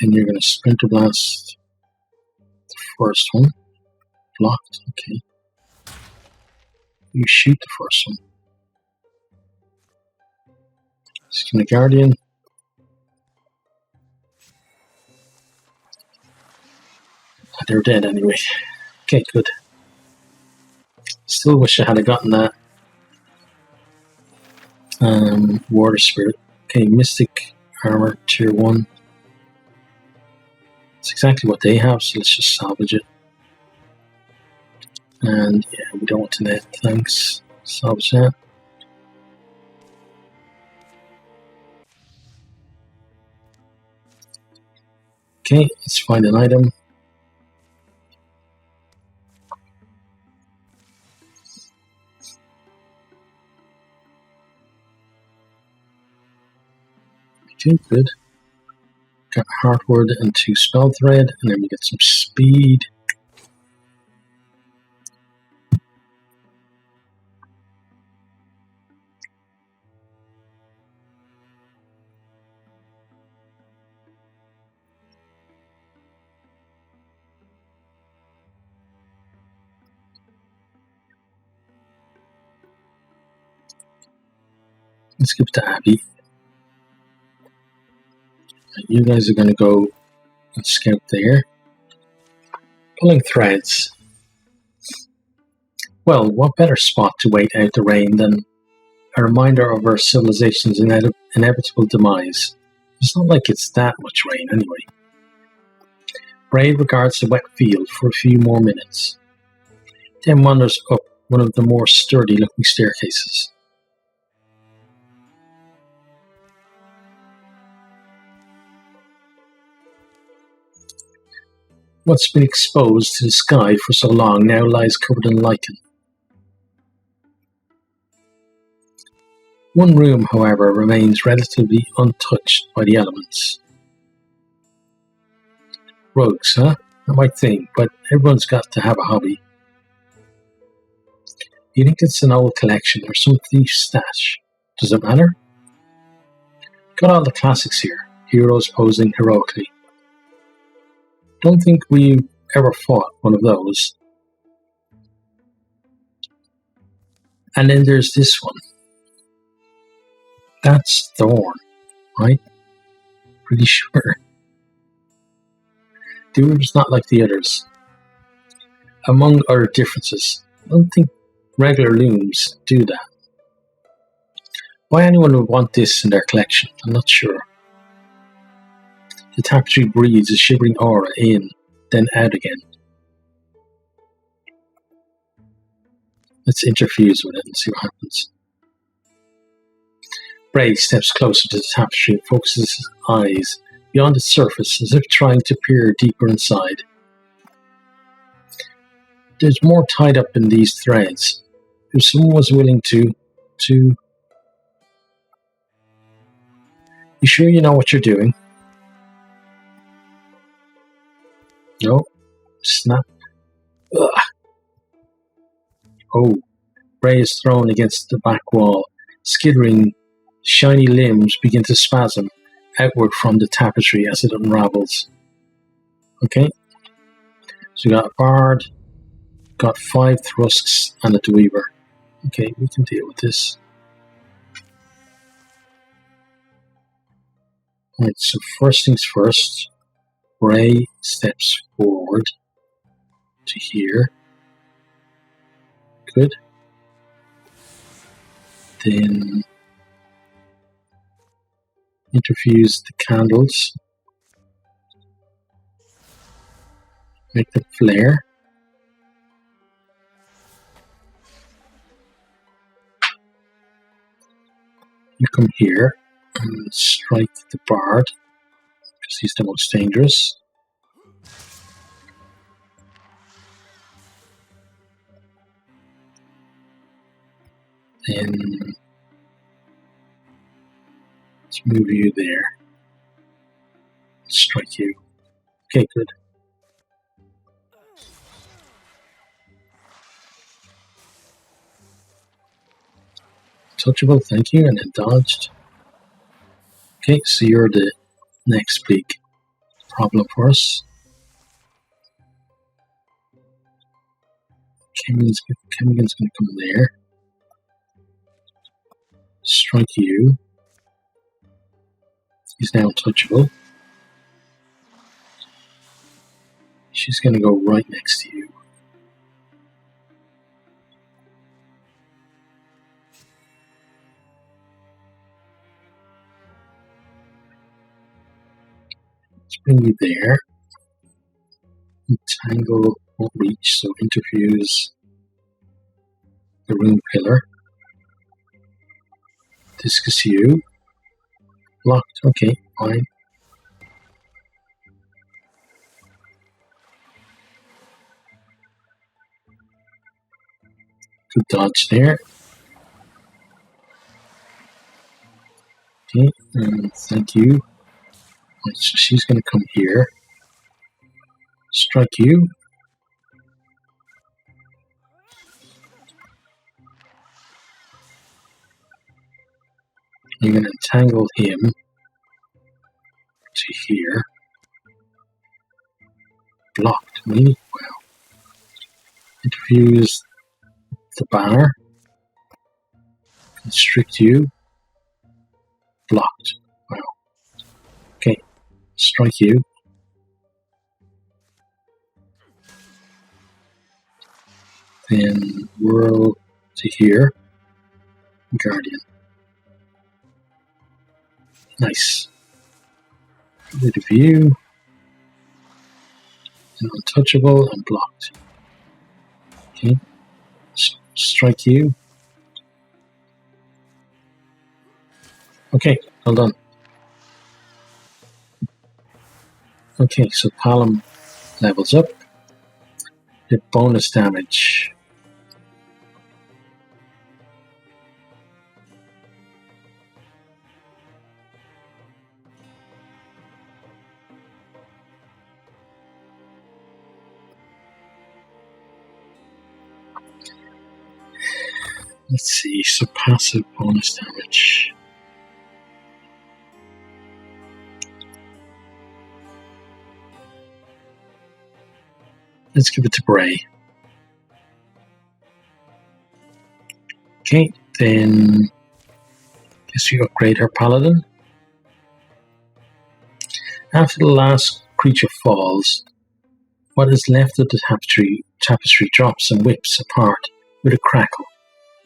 Then you're going to Splinter Blast the first one. Blocked, okay. You shoot the first one. He's going to Guardian. They're dead anyway. Okay, good. Still wish I had gotten that Water Spirit. Okay, Mystic Armor Tier 1. It's exactly what they have, so let's just salvage it. And yeah, we don't want to net, thanks. Salvage that. Okay, let's find an item. Okay, good. Got Heartward and 2 Spell Thread, and then we get some speed. Let's give it to Abby. You guys are going to go and scout there. Pulling threads. Well, what better spot to wait out the rain than a reminder of our civilization's inevitable demise? It's not like it's that much rain anyway. Braid regards the wet field for a few more minutes, then wanders up one of the more sturdy-looking staircases. What's been exposed to the sky for so long now lies covered in lichen. One room, however, remains relatively untouched by the elements. Rugs, huh? I might think, but everyone's got to have a hobby. You think it's an old collection or some thief's stash? Does it matter? Got all the classics here, heroes posing heroically. Don't think we ever fought one of those. And then there's this one. That's Thorn, right? Pretty sure. Dude's not like the others. Among other differences, I don't think regular looms do that. Why anyone would want this in their collection, I'm not sure. The tapestry breathes a shivering aura in, then out again. Let's interfuse with it and see what happens. Bray steps closer to the tapestry and focuses his eyes beyond its surface as if trying to peer deeper inside. There's more tied up in these threads. If someone was willing to... You sure you know what you're doing? No. Snap. Ugh. Oh. Ray is thrown against the back wall. Skittering, shiny limbs begin to spasm outward from the tapestry as it unravels. Okay, so we got a bard, got 5 thrusts and a dweaver. Okay, we can deal with this. Alright, so first things first, Ray steps forward to here. Good. Then interfuse the candles. Make them flare. You come here and strike the bard, because he's the most dangerous. Then let's move you there. Strike you. Okay, good. Touchable, thank you, and then dodged. Okay, so you're the next big problem for us. Kemigan's going to come there. Strike you. He's now untouchable. She's going to go right next to you. Let's bring you there. Entangle won't reach, so interfuse the rune pillar. Discus you. Blocked. Okay, fine. Good dodge there. Okay, thank you. Right, so she's going to come here. Strike you. You're going to entangle him to here. Blocked me. Wow. Interfuse the banner. Constrict you. Blocked. Wow. Okay. Strike you. Then whirl to here. Guardian. Nice. Rid of you. And untouchable and blocked. Okay. Strike you. Okay, well done. Okay, so column levels up. Get bonus damage. Let's see, so passive bonus damage. Let's give it to Bray. Okay, then guess we upgrade her paladin. After the last creature falls, what is left of the tapestry drops and whips apart with a crackle.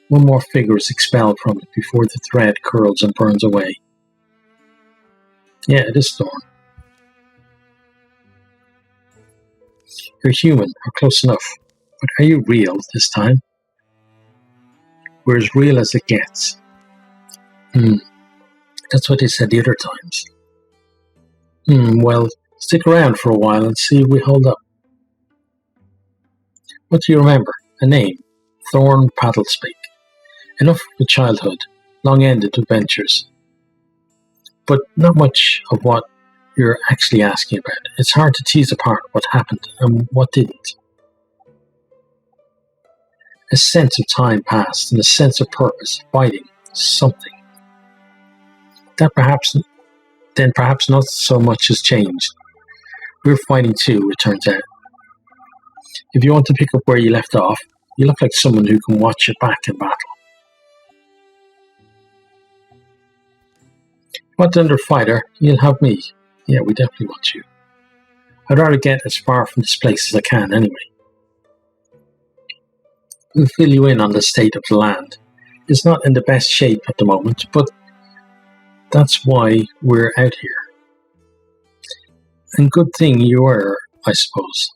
One more figure is expelled from it before the thread curls and burns away. Yeah, it is Thorn. You're human, or close enough. But are you real this time? We're as real as it gets. That's what they said the other times. Well, stick around for a while and see if we hold up. What do you remember? A name. Thorn Paddlespike. Enough with childhood, long-ended adventures. But not much of what you're actually asking about. It's hard to tease apart what happened and what didn't. A sense of time passed and a sense of purpose, fighting something. That perhaps not so much has changed. We're fighting too, it turns out. If you want to pick up where you left off, you look like someone who can watch your back in battle. Want another fighter? You'll have me. Yeah, we definitely want you. I'd rather get as far from this place as I can anyway. We'll fill you in on the state of the land. It's not in the best shape at the moment, but that's why we're out here. And good thing you were, I suppose.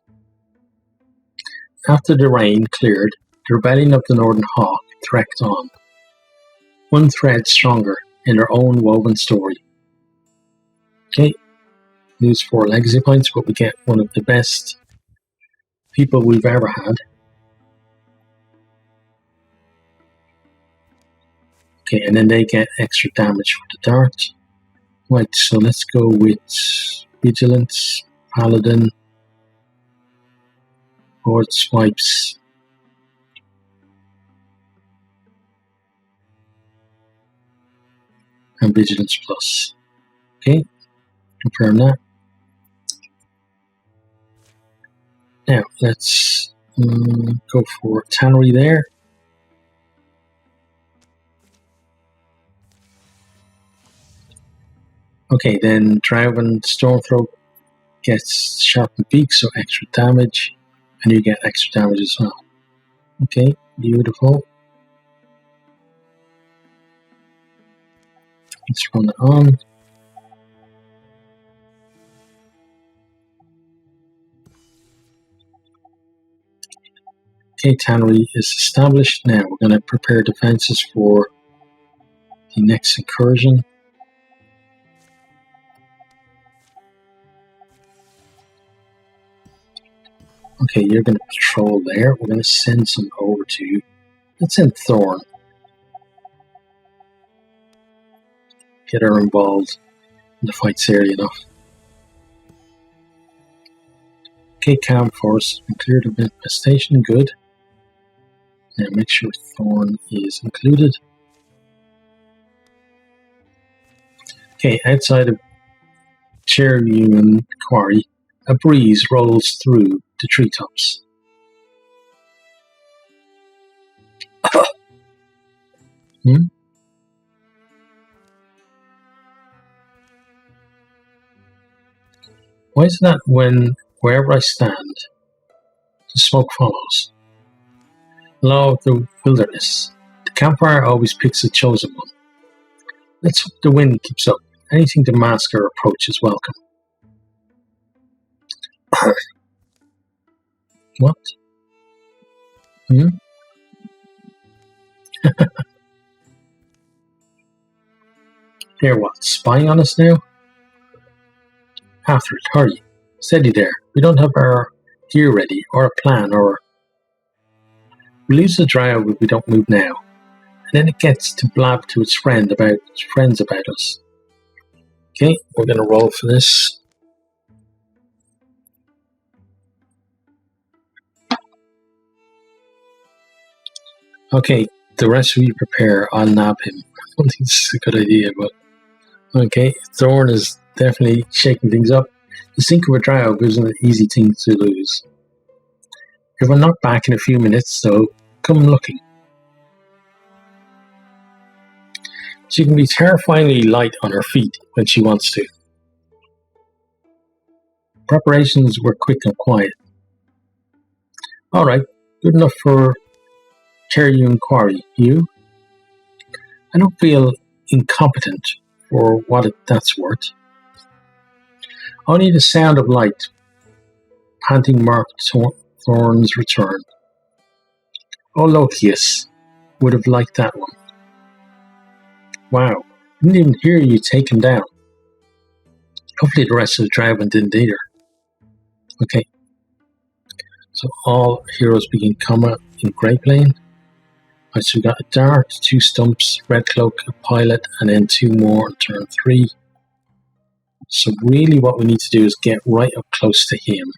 After the rain cleared, the rebellion of the Northern Hawk trekked on, one thread stronger in their own woven story. Okay, lose 4 legacy points, but we get one of the best people we've ever had. Okay, and then they get extra damage for the dart. Right, so let's go with Vigilance, Paladin, Horde Swipes. And Vigilance Plus. Okay, confirm that. Now, let's go for Tannery there. Okay, then Draven Stormthroat gets Sharpened Beak, so extra damage. And you get extra damage as well. Okay, beautiful. Let's run it on. Okay, Tannery is established. Now we're going to prepare defenses for the next incursion. Okay, you're going to patrol there. We're going to send some over to you. Let's send Thorn. Get her involved in the fight's early enough. Okay, Calm Force. Cleared of infestation. Good. Now make sure Thorn is included. Okay, outside of Cherryun Quarry, a breeze rolls through the treetops. Why is that when wherever I stand, the smoke follows? Law of the wilderness. The campfire always picks a chosen one. Let's hope the wind keeps up. Anything to mask our approach is welcome. What? They're what, spying on us now? After it, hurry. Steady there. We don't have our gear ready, or a plan, or... We lose the drow if we don't move now. And then it gets to blab to its friends about us. Okay, we're going to roll for this. Okay, the rest of you prepare. I'll nab him. I don't think this is a good idea, but... Okay, Thorn is definitely shaking things up. The sink of a drow isn't an easy thing to lose. If we're not back in a few minutes, so come looking. She can be terrifyingly light on her feet when she wants to. Preparations were quick and quiet. Alright, good enough for Cherryun Quarry. You? I don't feel incompetent for what that's worth. Only the sound of light panting marked Thorn's return. Oh, Lokius would have liked that one. Wow, didn't even hear you take him down. Hopefully the rest of the Draven didn't either. Okay. So all heroes begin combat in Grey Plane. Right, so we got a dart, 2 stumps, red cloak, a pilot, and then 2 more on turn 3. So really what we need to do is get right up close to him.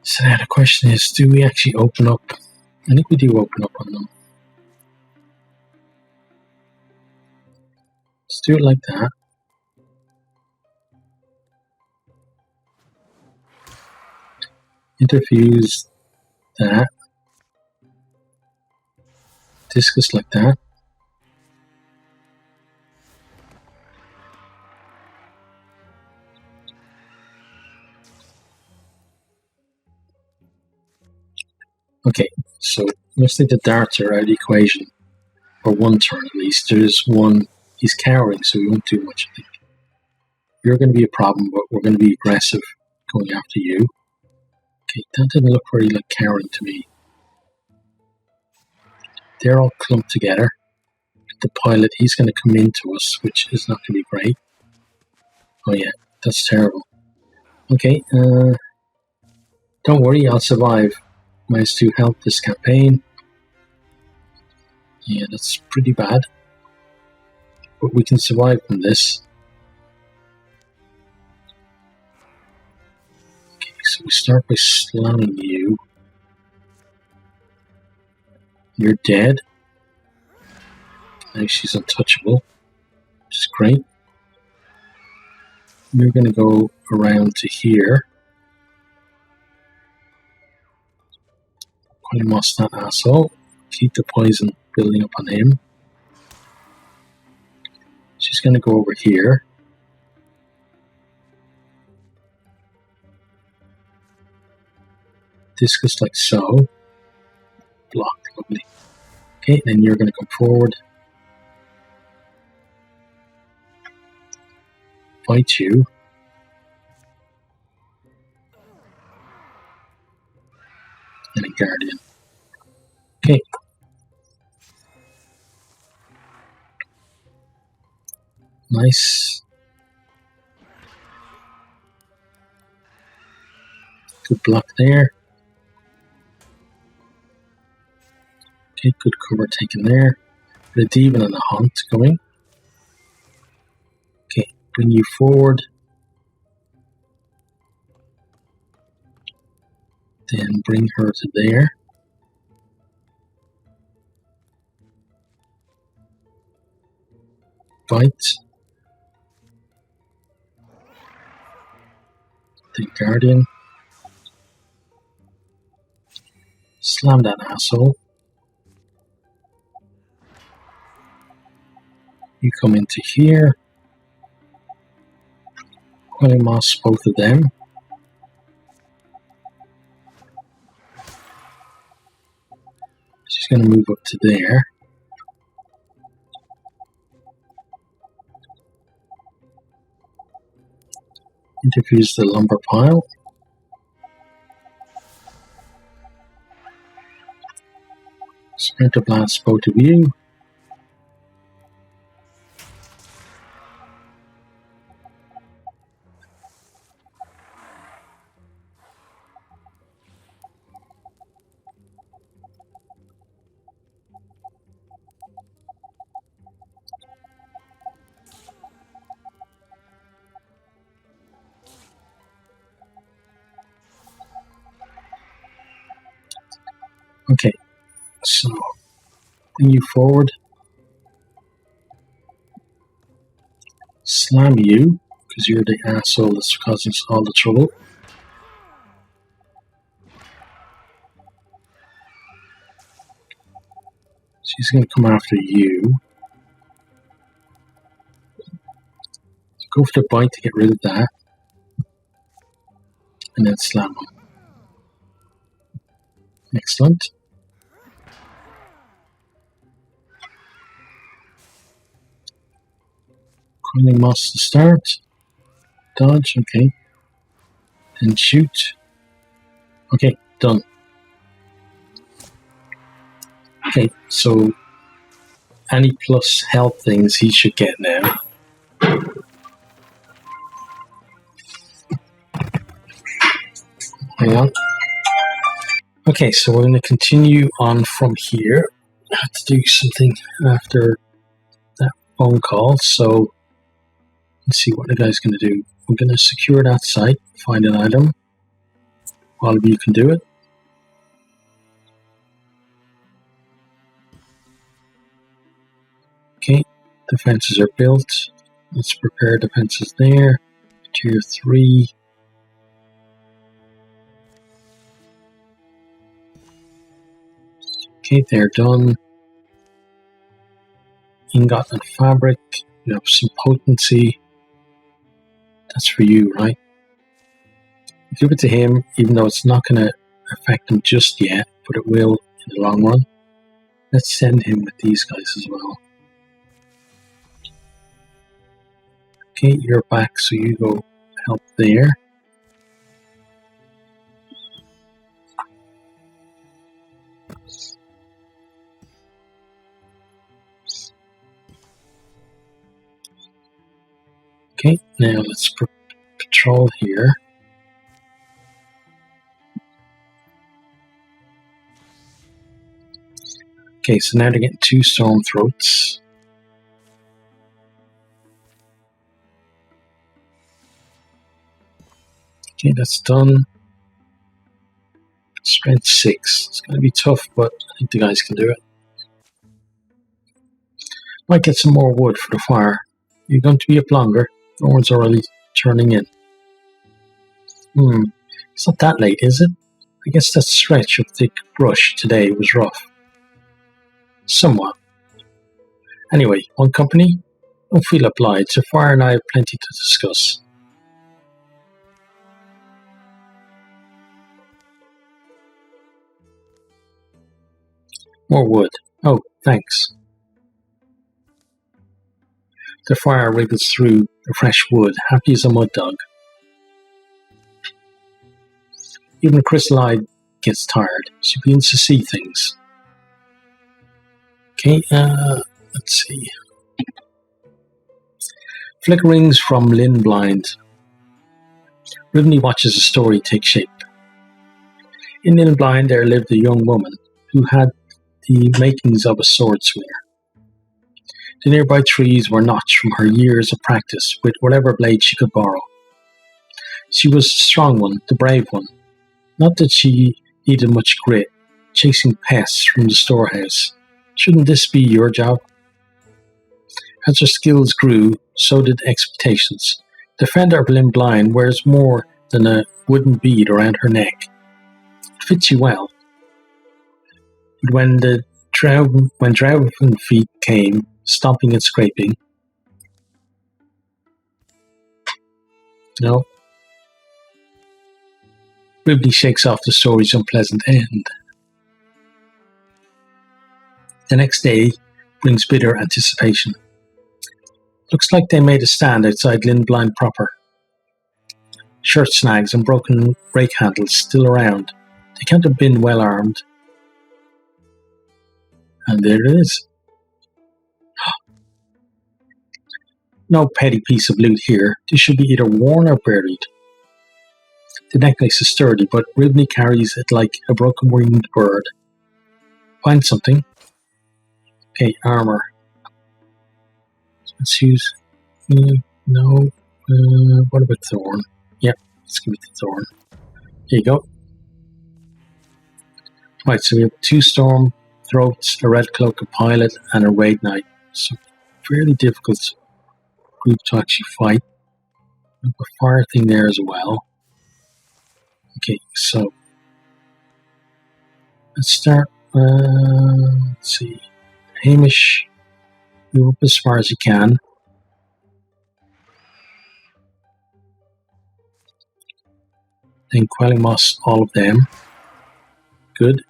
So now the question is, do we actually open up? I think we do open up on them. Let's do it like that. Interfuse that. Discus like that. Okay, so let's take the darts are out of the equation for one turn at least. There's one, he's cowering, so we won't do much, I think. You're going to be a problem, but we're going to be aggressive going after you. Okay, that didn't look very like cowering to me. They're all clumped together. The pilot, he's going to come into us, which is not going to be great. Oh yeah, that's terrible. Okay, don't worry, I'll survive. -2 health this campaign. Yeah, that's pretty bad. But we can survive from this. Okay, so we start by slamming you. You're dead. Now she's untouchable, which is great. We're going to go around to here. Moss that asshole. Keep the poison building up on him. She's going to go over here. Discus like so. Block, lovely. Okay, then you're going to come forward. Fight you. And a guardian. Okay. Nice. Good block there. Okay, good cover taken there. The demon and the hunt going. Okay, bring you forward. Then bring her to there. Bite. The guardian. Slam that asshole. You come into here. Moss both of them. She's going to move up to there. Interfuse the lumber pile. Splinter blast both of you. Okay, so bring you forward. Slam you, because you're the asshole that's causing all the trouble. She's going to come after you. Go for the bite to get rid of that. And then slam them. Excellent. Coiling moss to start. Dodge, okay. Then shoot. Okay, done. Okay, so any plus health things he should get now. Hang on. Okay, so we're going to continue on from here. I have to do something after that phone call, so let's see what the guy's going to do. We're going to secure that site, find an item. All of you can do it. Okay, defenses are built. Let's prepare defenses there. Tier 3. Okay, they're done. Ingot and fabric. You have some potency. That's for you, right? Give it to him, even though it's not going to affect him just yet, but it will in the long run. Let's send him with these guys as well. Okay, you're back, so you go help there. Okay, now let's patrol here. Okay, so now they're getting 2 storm throats. Okay, that's done. Strength 6. It's going to be tough, but I think the guys can do it. Might get some more wood for the fire. You're going to be up longer. No one's already turning in. It's not that late, is it? I guess that stretch of thick brush today was rough. Somewhat. Anyway, one company? Don't feel obliged. Fire and I have plenty to discuss. More wood. Oh, thanks. The fire wriggles through the fresh wood, happy as a mud dog. Even Chrysalide gets tired. She begins to see things. Okay, let's see. Flickerings from Lynn Blind. Rivney watches a story take shape. In Lynn Blind there lived a young woman who had the makings of a swordswinger. The nearby trees were notched from her years of practice with whatever blade she could borrow. She was the strong one, the brave one. Not that she needed much grit, chasing pests from the storehouse. Shouldn't this be your job? As her skills grew, so did expectations. The Defender of Lynn Blind wears more than a wooden bead around her neck. It fits you well. But when Drowven feet came, stomping and scraping, no. Rivney shakes off the story's unpleasant end. The next day brings bitter anticipation. Looks like they made a stand outside Lynn Blind proper. Shirt snags and broken rake handles still around. They can't have been well armed. And there it is. No petty piece of loot here. This should be either worn or buried. The necklace is sturdy, but Rivney carries it like a broken-winged bird. Find something. Okay, armor. Let's use... no. What about thorn? Yep, let's give it the thorn. There you go. Right, so we have 2 storm throats, a red cloak, a pilot, and a raid knight. So fairly difficult group to actually fight. We have a fire thing there as well. Okay, so let's start. Let's see. Hamish, move up as far as you can. Then Quelling Moss, all of them. Good.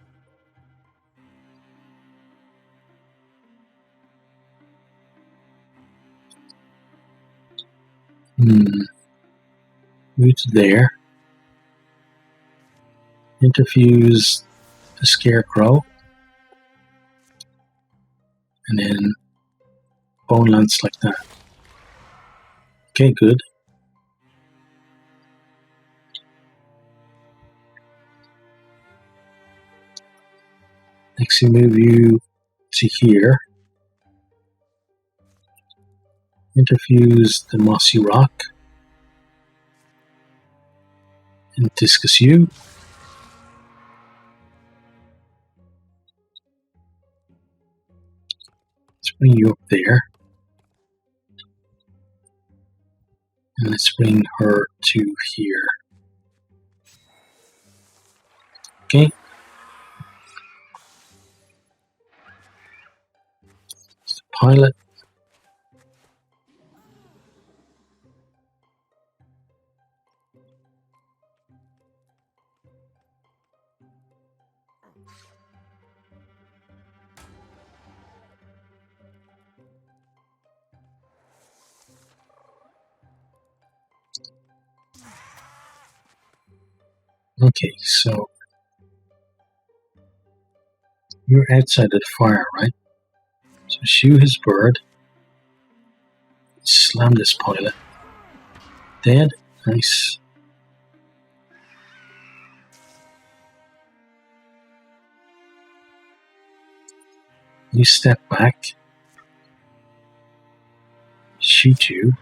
Move to there. Interfuse the Scarecrow. And then Bone Lance like that. Okay, good. Next we move you to here. Interfuse the Mossy Rock. And Discus you. Bring you up there. And let's bring her to here. Okay. It's the pilot. Okay, so you're outside of the fire, right? So shoot his bird. Slam this pilot. Dead. Nice. You step back. Shoot you.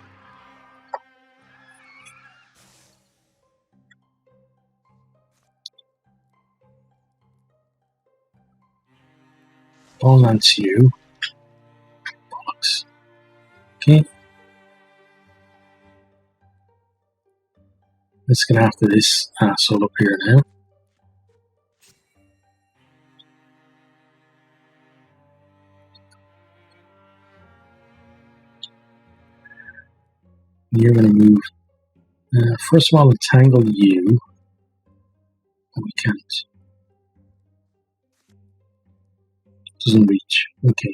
Ball lands you. Bollocks. Okay. Let's get after this asshole up here now. You're going to move. First of all, entangle you. Oh, we can't. Doesn't reach. Okay.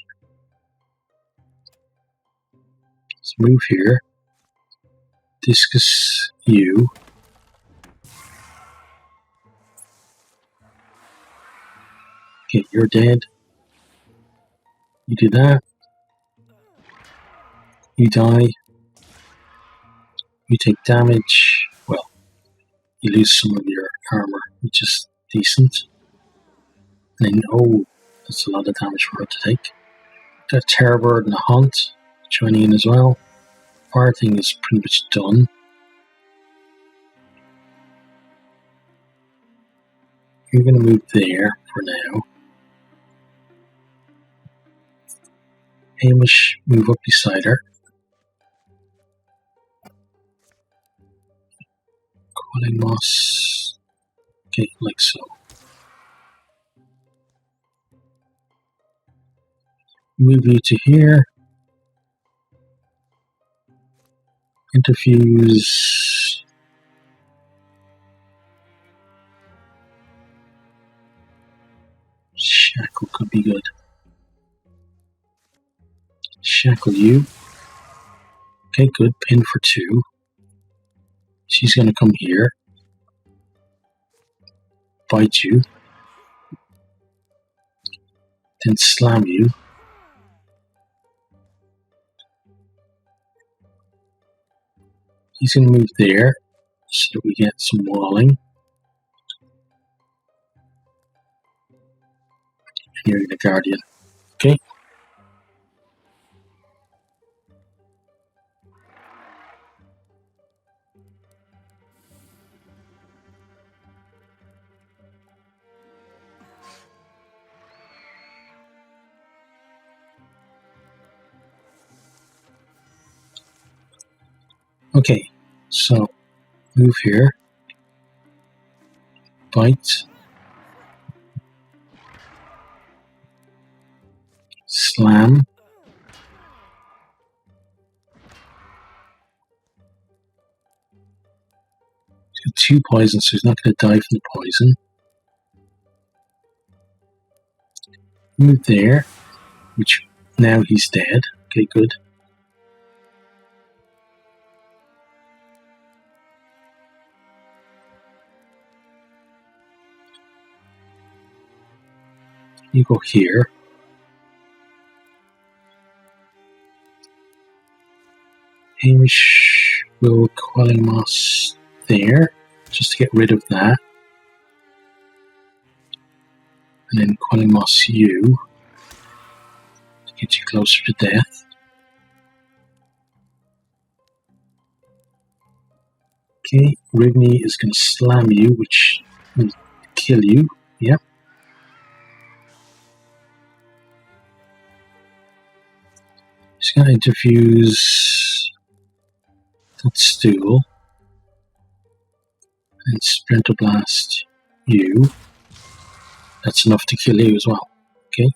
Let's move here. Discus you. Okay, you're dead. You do that. You die. You take damage. Well, you lose some of your armor, which is decent. And then, oh, that's a lot of damage for her to take. Got Terrorbird and a Hunt joining in as well. Fire thing is pretty much done. You're going to move there for now. Hamish, move up beside her. Quelling Moss. Okay, like so. Move you to here. Interfuse. Shackle could be good. Shackle you. Okay, good. Pin for 2. She's going to come here. Bite you. Then slam you. He's going to move there so that we get some walling. And you're the Guardian. Okay. Okay, so move here. Bite. Slam. He's got 2 poisons, so he's not going to die from the poison. Move there, which now he's dead. Okay, good. You go here. Hamish will Quelling Moss there, just to get rid of that. And then Quelling Moss you, to get you closer to death. Okay, Rigney is going to slam you, which will kill you. Yep. going to interfuse that stool and Splinter Blast you. That's enough to kill you as well. Okay.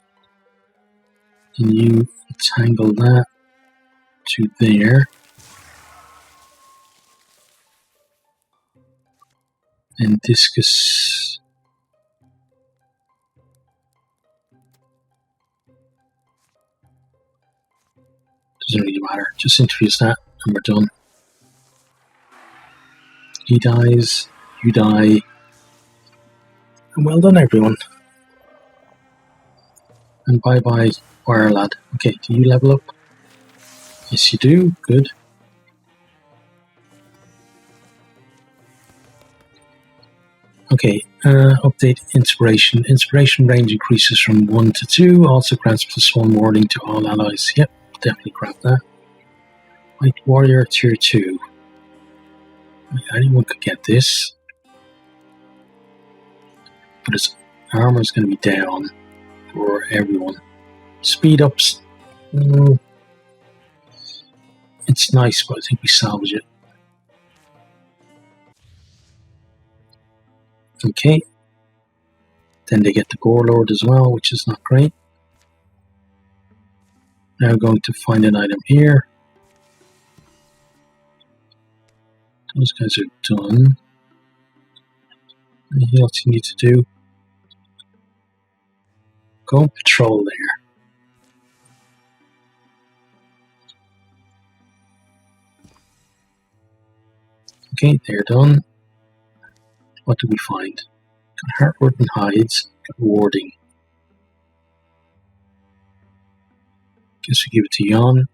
And you entangle that to there. And Discus. Doesn't really matter. Just interfuse that and we're done. He dies. You die. And well done, everyone. And bye bye, Wire Lad. Okay, do you level up? Yes, you do. Good. Okay, update inspiration. Inspiration range increases from 1 to 2. Also grants +1 warding to all allies. Yep, definitely grab that. White Warrior Tier 2. Anyone could get this. But his armor is going to be down for everyone. Speed ups. It's nice, but I think we salvage it. Okay. Then they get the Gore Lord as well, which is not great. Now going to find an item here. Those guys are done. Anything else you need to do? Go patrol there. Okay, they're done. What do we find? Got Heartwood and Hides. Got Warding. Guess we give it to Jan,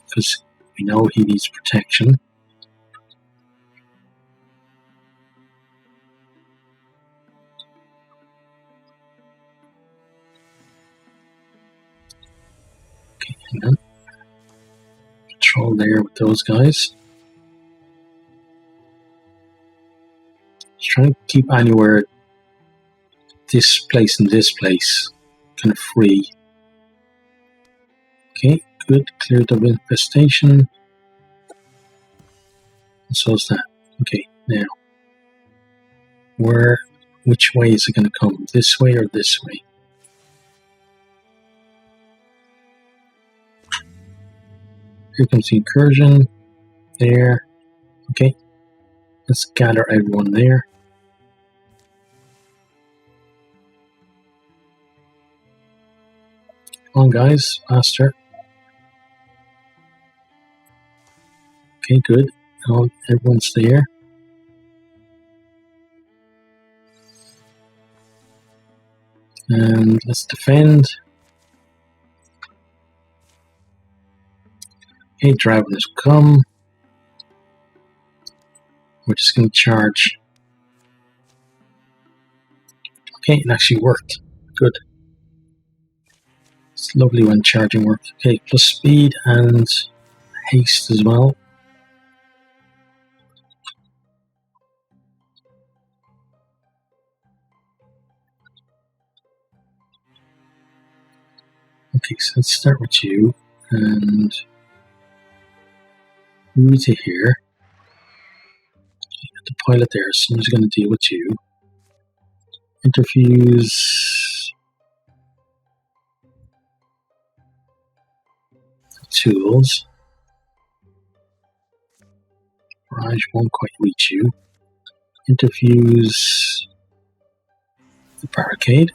because we know he needs protection. Okay, hang on. Patrol there with those guys. Just trying to keep anywhere this place and this place kind of free. Okay, good. Cleared of infestation. And so is that. Okay, now. Which way is it going to come? This way or this way? Here comes the incursion. There. Okay. Let's gather everyone there. Come on, guys. Faster. Okay, good. Now everyone's there. And let's defend. Okay, Draveners come. We're just going to charge. Okay, it actually worked. Good. It's lovely when charging works. Okay, plus speed and haste as well. Okay, so let's start with you and move to here. The pilot there, someone's going to deal with you. Interfuse tools. Barrage won't quite reach you. Interfuse the barricade.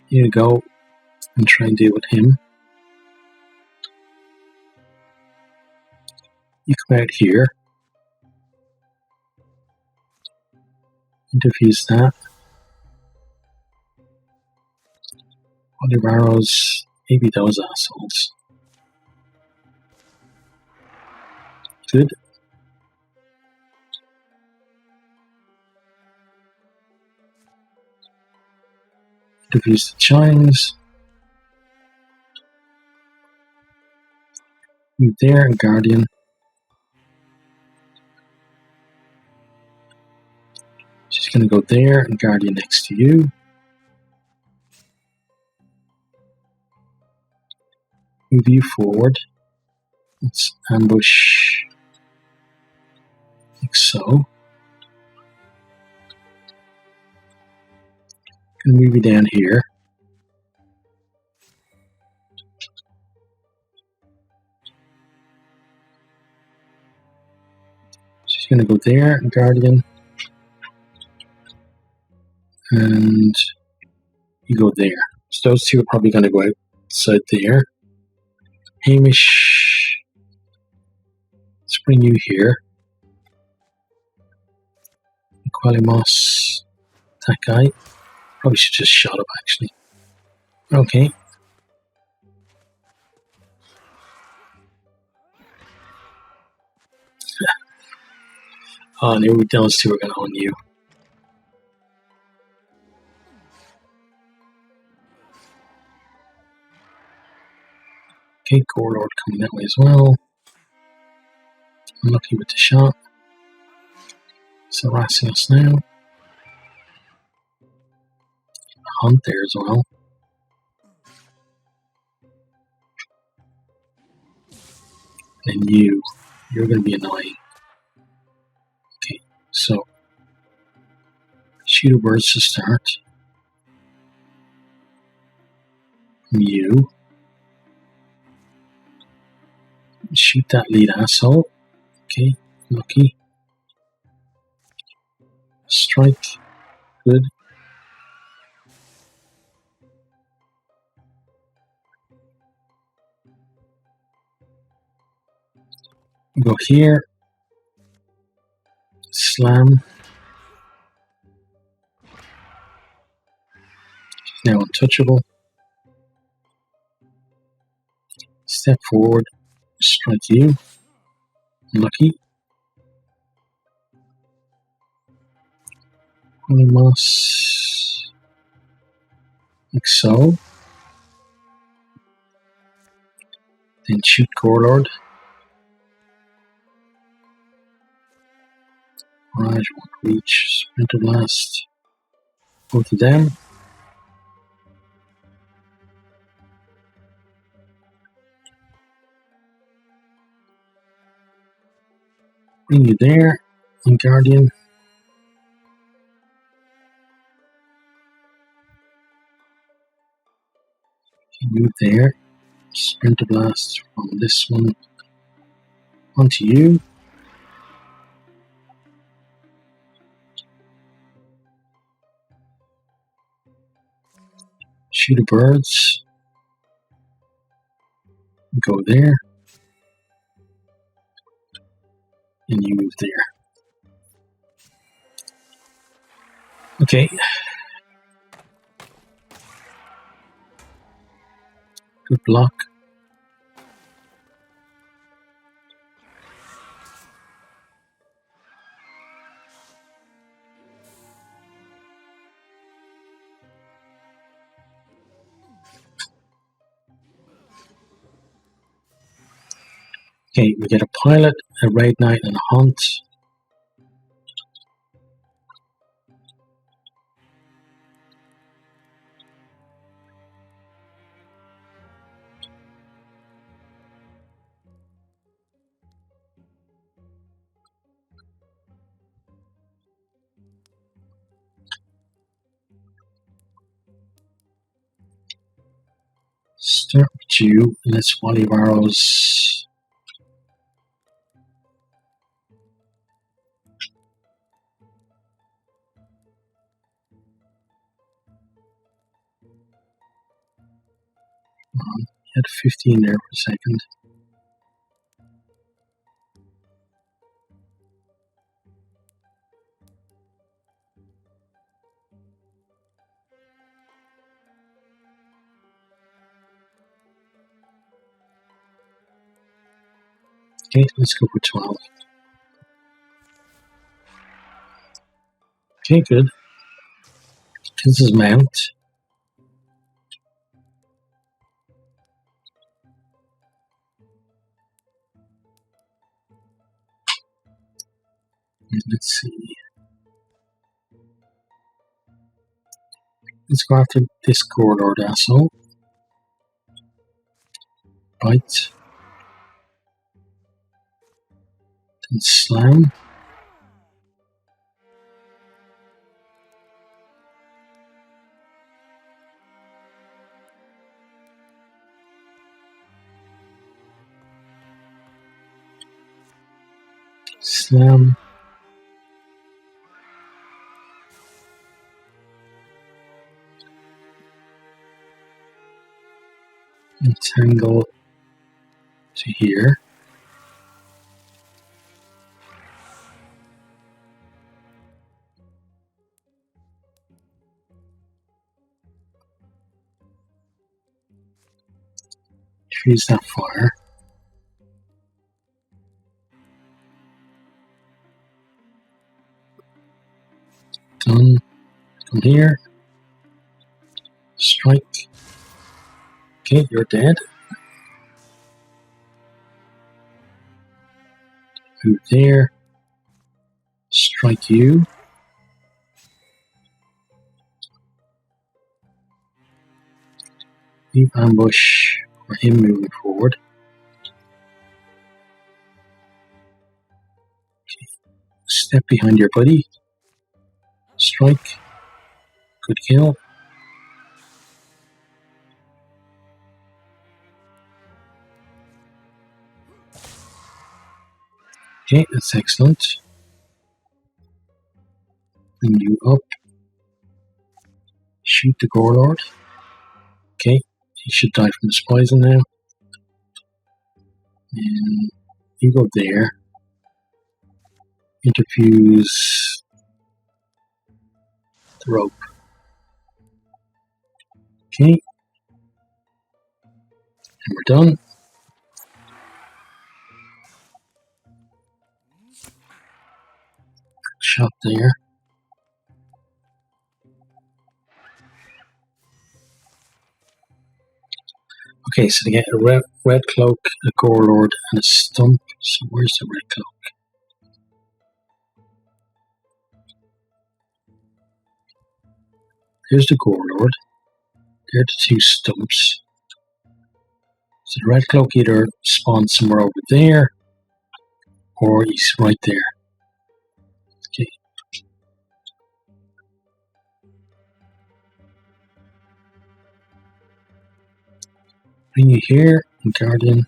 Here you go, and try and deal with him. You come out here. Interfuse that. Olive arrows, maybe those assholes. Good. Interfuse the chimes. Move there, Guardian. She's going to go there and Guardian next to you. Move you forward. Let's ambush like so. Going to move you down here. She's going to go there and Guardian. And you go there. So those two are probably going to go outside there. Hamish, let's bring you here. Qualimos, that guy. Probably should just shut up actually. Okay. Oh, I knew those two were going to own you. Okay, Gorlord coming that way as well. Unlucky with the shot. It's harassing us now. Hunt there as well. And you're going to be annoying. Okay, so shoot a birds to start. You shoot that lead asshole. Okay, lucky. Strike. Good. Go here. Slam. She's now untouchable. Step forward. Strike you. Lucky. Moss. Like so. Then shoot Gorlord. Raj won't reach. Sprinter Blast. Both of them. Bring you there. And Guardian. Move there. Sprinter Blast from this one onto you. Shoot the birds. Go there. And you move there. Okay. Good block. Okay, we get a pilot, a raid knight, and a hunt. Start with you. Let's volley of arrows. Had 15 there for a second. Okay, let's go for 12. Okay, good. This is mount. Let's see. Let's go after this Warlord asshole. Bite. Then slam. Slam. Entangle to here. Freeze that fire. Done. Come here. Strike. Okay, you're dead. Move there. Strike you. Leave ambush for him moving forward. Okay. Step behind your buddy. Strike. Good kill. Okay, that's excellent. Bring you up. Shoot the Warlord. Okay, he should die from his poison now. And you go there. Interfuse the rope. Okay. And we're done. Good shot there. Okay, so they get a red cloak, a Warlord, and a stump. So where's the red cloak? Here's the Warlord. There are the two stumps. So the red cloak either spawns somewhere over there, or he's right there. Okay. Bring you here, and Guardian.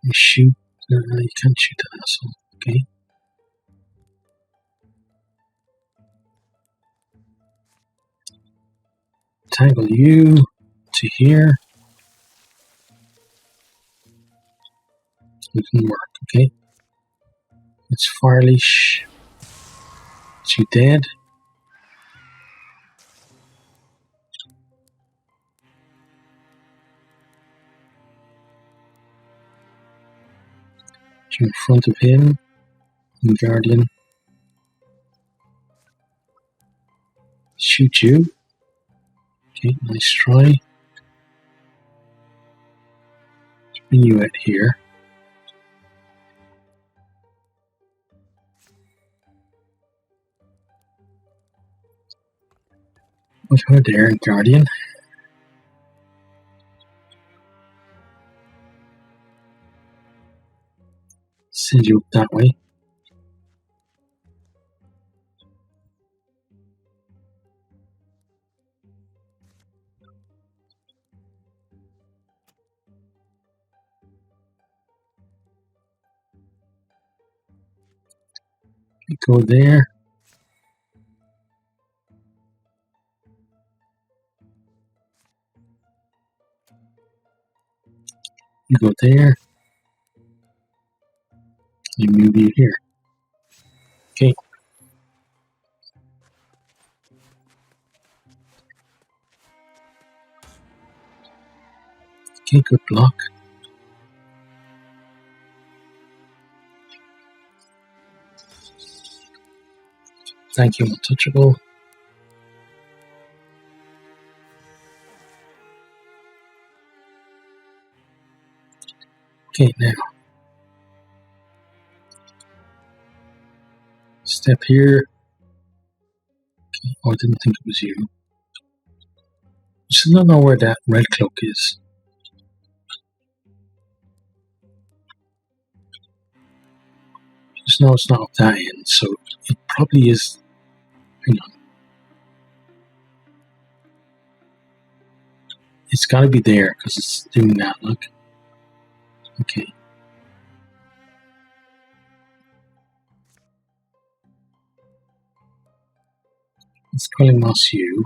You shoot. You can't shoot that asshole. Okay. Tangle you to here. It didn't work. Okay. It's fire leash. It's you dead. You're in front of him. And Guardian. Shoot you. Okay, nice try. Let's bring you out here. Put her there, Guardian. Send you up that way. You go there. You go there. You move you here. Okay. Okay, good block. Thank you, Untouchable. Okay, now Step here. Okay. Oh, I didn't think it was you. I still don't know where that red cloak is. Just know it's not up that end, so it probably is. Hang on. It's got to be there because it's doing that. Look. Okay. It's calling us you.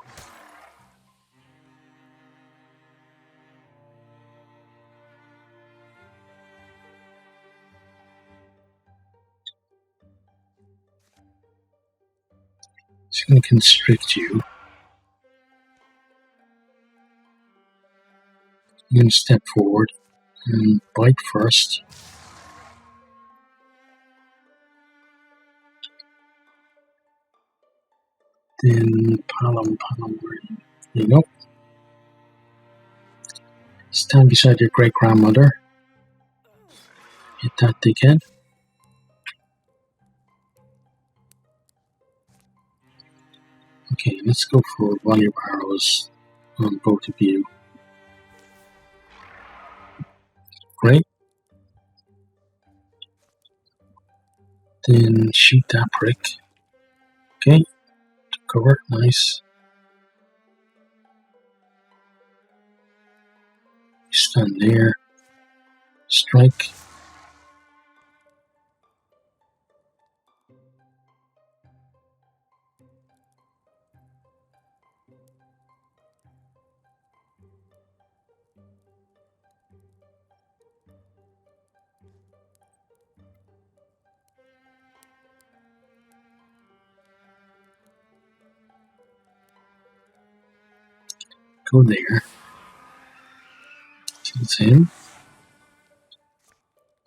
It's going to constrict you. I'm going to step forward and bite first. Then palm, there you go. Stand beside your great grandmother. Hit that dickhead. Okay, let's go for volume arrows on both of you. Great. Then shoot that prick. Okay, cover, nice. Stand there. Strike. Go there. Kills him.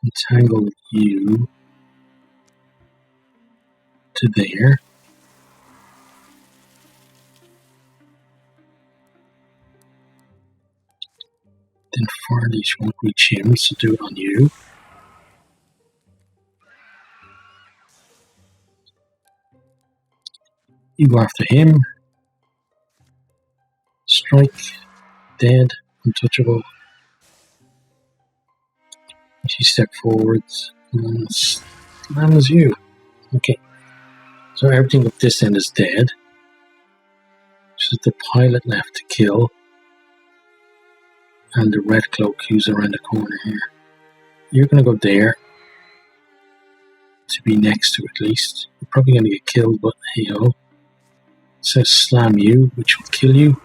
Entangle you to there. Then Farleash won't reach him, so do it on you. You go after him. Strike. Dead. Untouchable. You step forward. And slam as you. Okay. So everything up this end is dead. Just the pilot left to kill. And the red cloak who's around the corner here. You're going to go there. To be next to at least. You're probably going to get killed, but hey ho. It says slam you, which will kill you.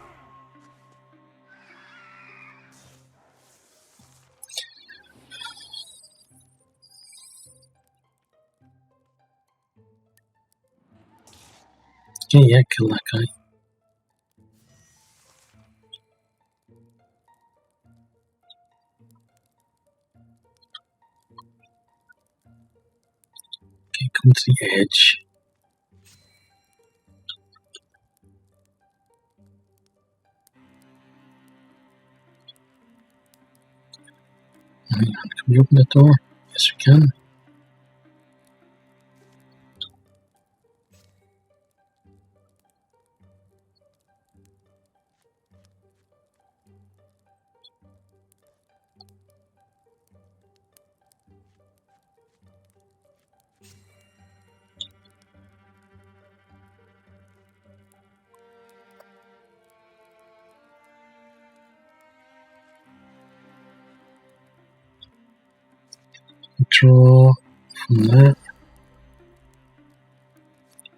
Okay, yeah, kill that guy. Okay, come to the edge. Hang on, can we open the door? Yes, we can. Draw from that.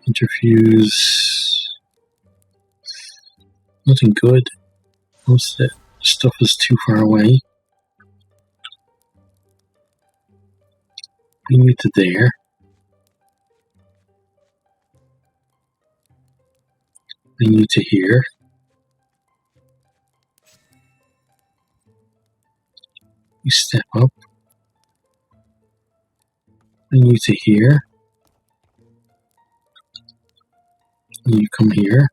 Interfuse. Nothing good. Most of the stuff is too far away. Bring you to there. Bring you to here. You step up. Bring you to here. And you come here.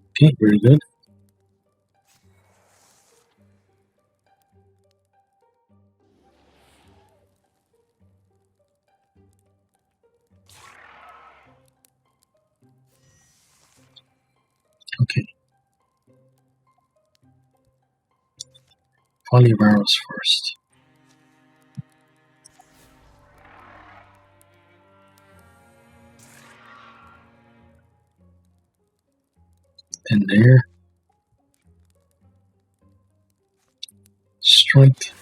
Okay, very good. Volley of arrows first. Then there. Strike.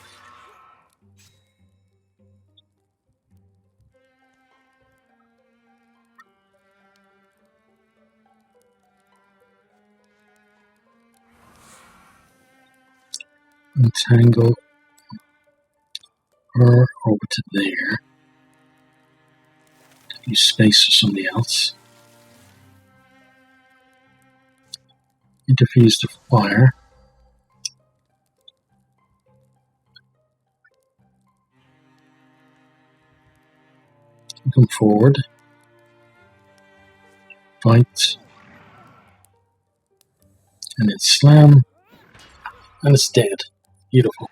Entangle her over to there. Use space for somebody else. Interfuse the fire. Come forward. Fight. And then slam. And it's dead. Beautiful.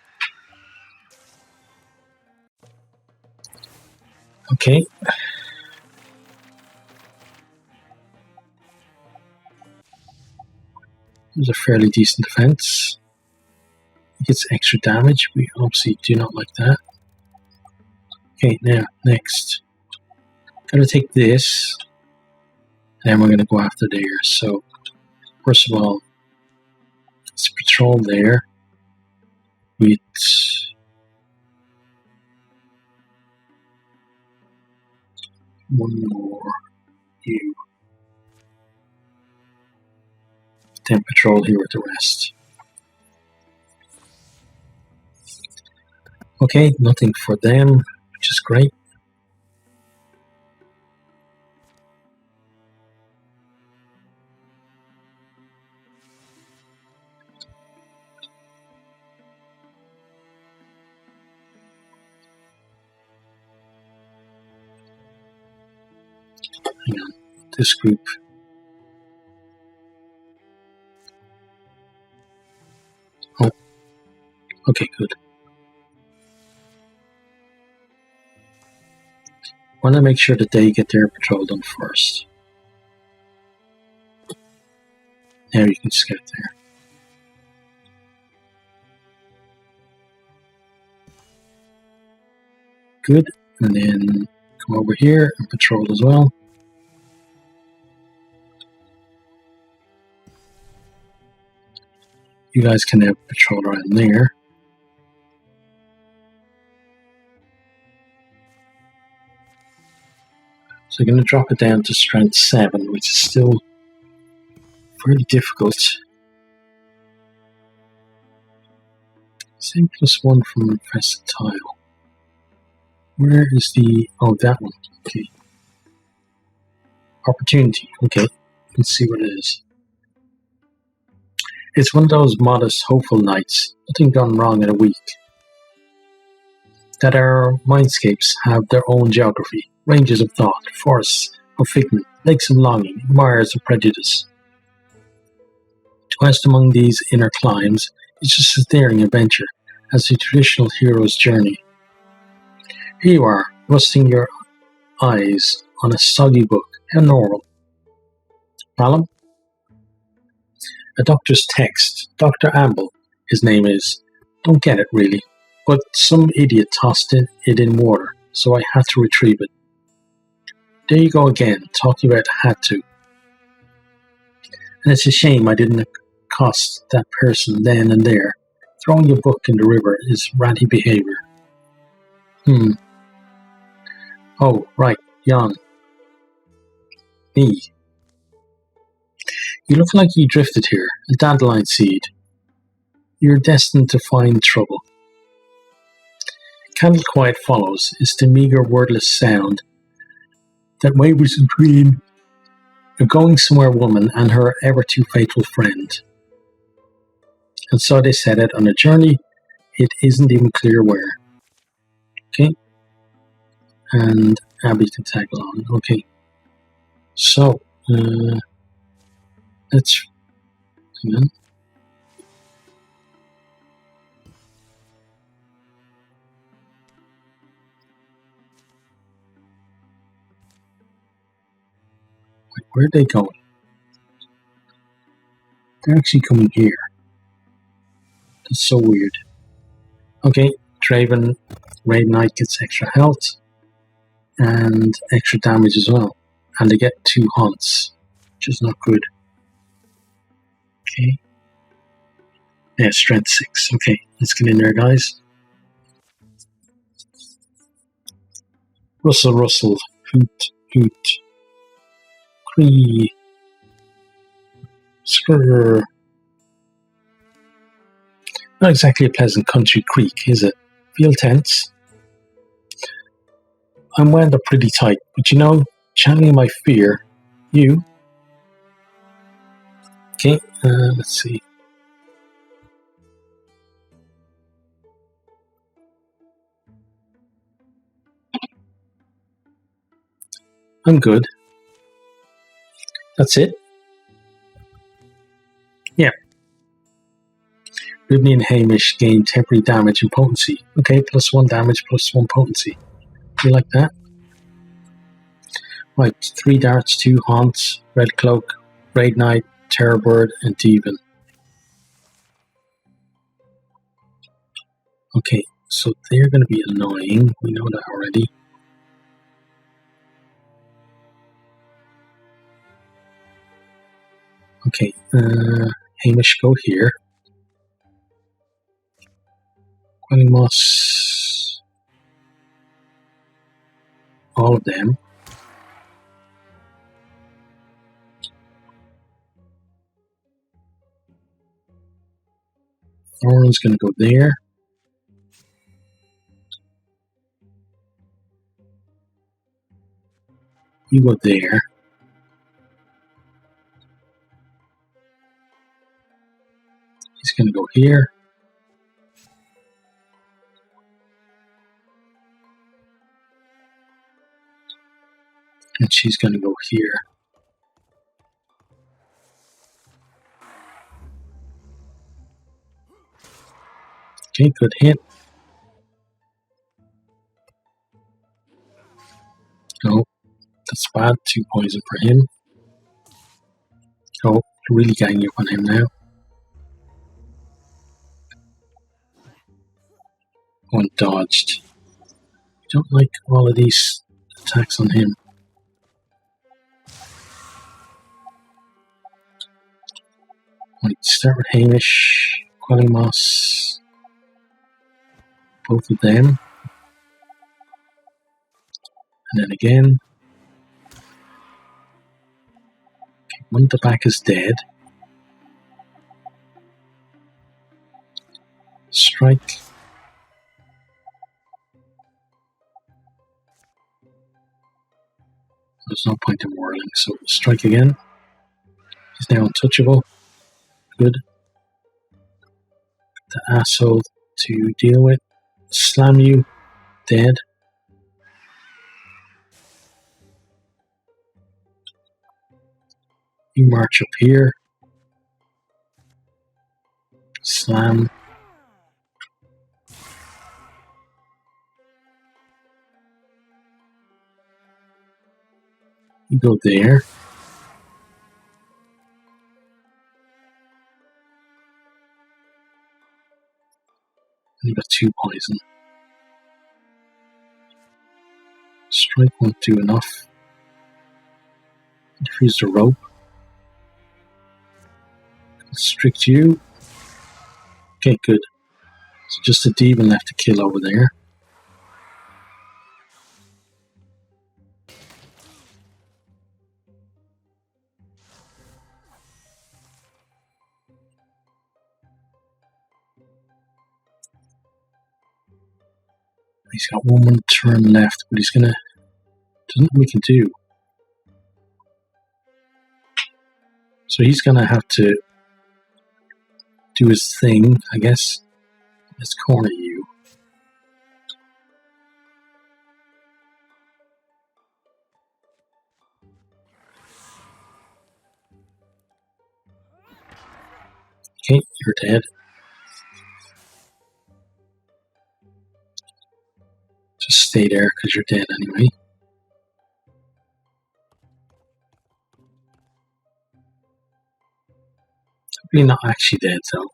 Okay. There's a fairly decent defense. It gets extra damage. We obviously do not like that. Okay, now, next. Gotta take this. And then we're gonna go after there. So, first of all, let's patrol there with one more you. Then patrol here with the rest. Okay, nothing for them, which is great. Hang on, this group. Oh, okay, good. Want to make sure that they get their patrol done first. Now you can just get there. Good, and then come over here and patrol as well. You guys can now patrol around there. So I'm going to drop it down to strength 7, which is still fairly difficult. Same +1 from infested tile. Where is the... oh, that one. Okay. Opportunity. Okay. Let's see what it is. It's one of those modest, hopeful nights. Nothing gone wrong in a week. That our mindscapes have their own geography. Ranges of thought, forests of figment, lakes of longing, mires of prejudice. To quest among these inner climes is just a daring adventure, as the traditional hero's journey. Here you are, resting your eyes on a soggy book. How normal. Malum? A doctor's text. Dr. Amble, his name is. Don't get it, really. But some idiot tossed it in water, so I had to retrieve it. There you go again, talking about had to. And it's a shame I didn't accost that person then and there. Throwing your book in the river is ratty behaviour. Oh, right, Jan. Me. You look like you drifted here, a dandelion seed. You're destined to find trouble. Candle quiet follows is the meagre wordless sound that wavers between a going-somewhere woman and her ever-too faithful friend. And so they set out on a journey, it isn't even clear where. Okay? And Abby can tag along. Okay. So, let's... hang on. Where are they going? They're actually coming here. That's so weird. Okay, Draven Raid Knight gets extra health and extra damage as well. And they get 2 haunts, which is not good. Okay. Yeah, strength 6. Okay, let's get in there, guys. Rustle, rustle, hoot, hoot, cree, skrrr. Not exactly a pleasant country creek, is it? Feel tense. I'm wound up pretty tight, but you know, channeling my fear, you. Okay, let's see. I'm good. That's it. Yeah. Ribney and Hamish gain temporary damage and potency. Okay, +1 damage, +1 potency. You like that? Right, 3 darts, 2 haunts, red cloak, raid knight, terror bird, and Devon. Okay, so they're going to be annoying. We know that already. Okay, Hamish, go here. Quelling Moss. All of them. Thorn's going to go there. You go there. He's going to go here. And she's going to go here. Okay, good hit. Oh, that's bad. 2 poison for him. Oh, really ganging up on him now. One dodged. Don't like all of these attacks on him. Right, start with Hamish, Quelling Moss, both of them. And then again. Okay, one at the back is dead. Strike. There's no point in whirling, so strike again. He's now untouchable. Good. The asshole to deal with. Slam you. Dead. You march up here. Slam. You go there. And you got 2 poison. Strike won't do enough. Defuse the rope. Constrict you. Okay, good. So just a demon left to kill over there. He's got 1 more turn left, but he's gonna. There's nothing we can do. So he's gonna have to do his thing, I guess. Let's corner you. Okay, you're dead. Just stay there because you're dead anyway. Probably not actually dead though.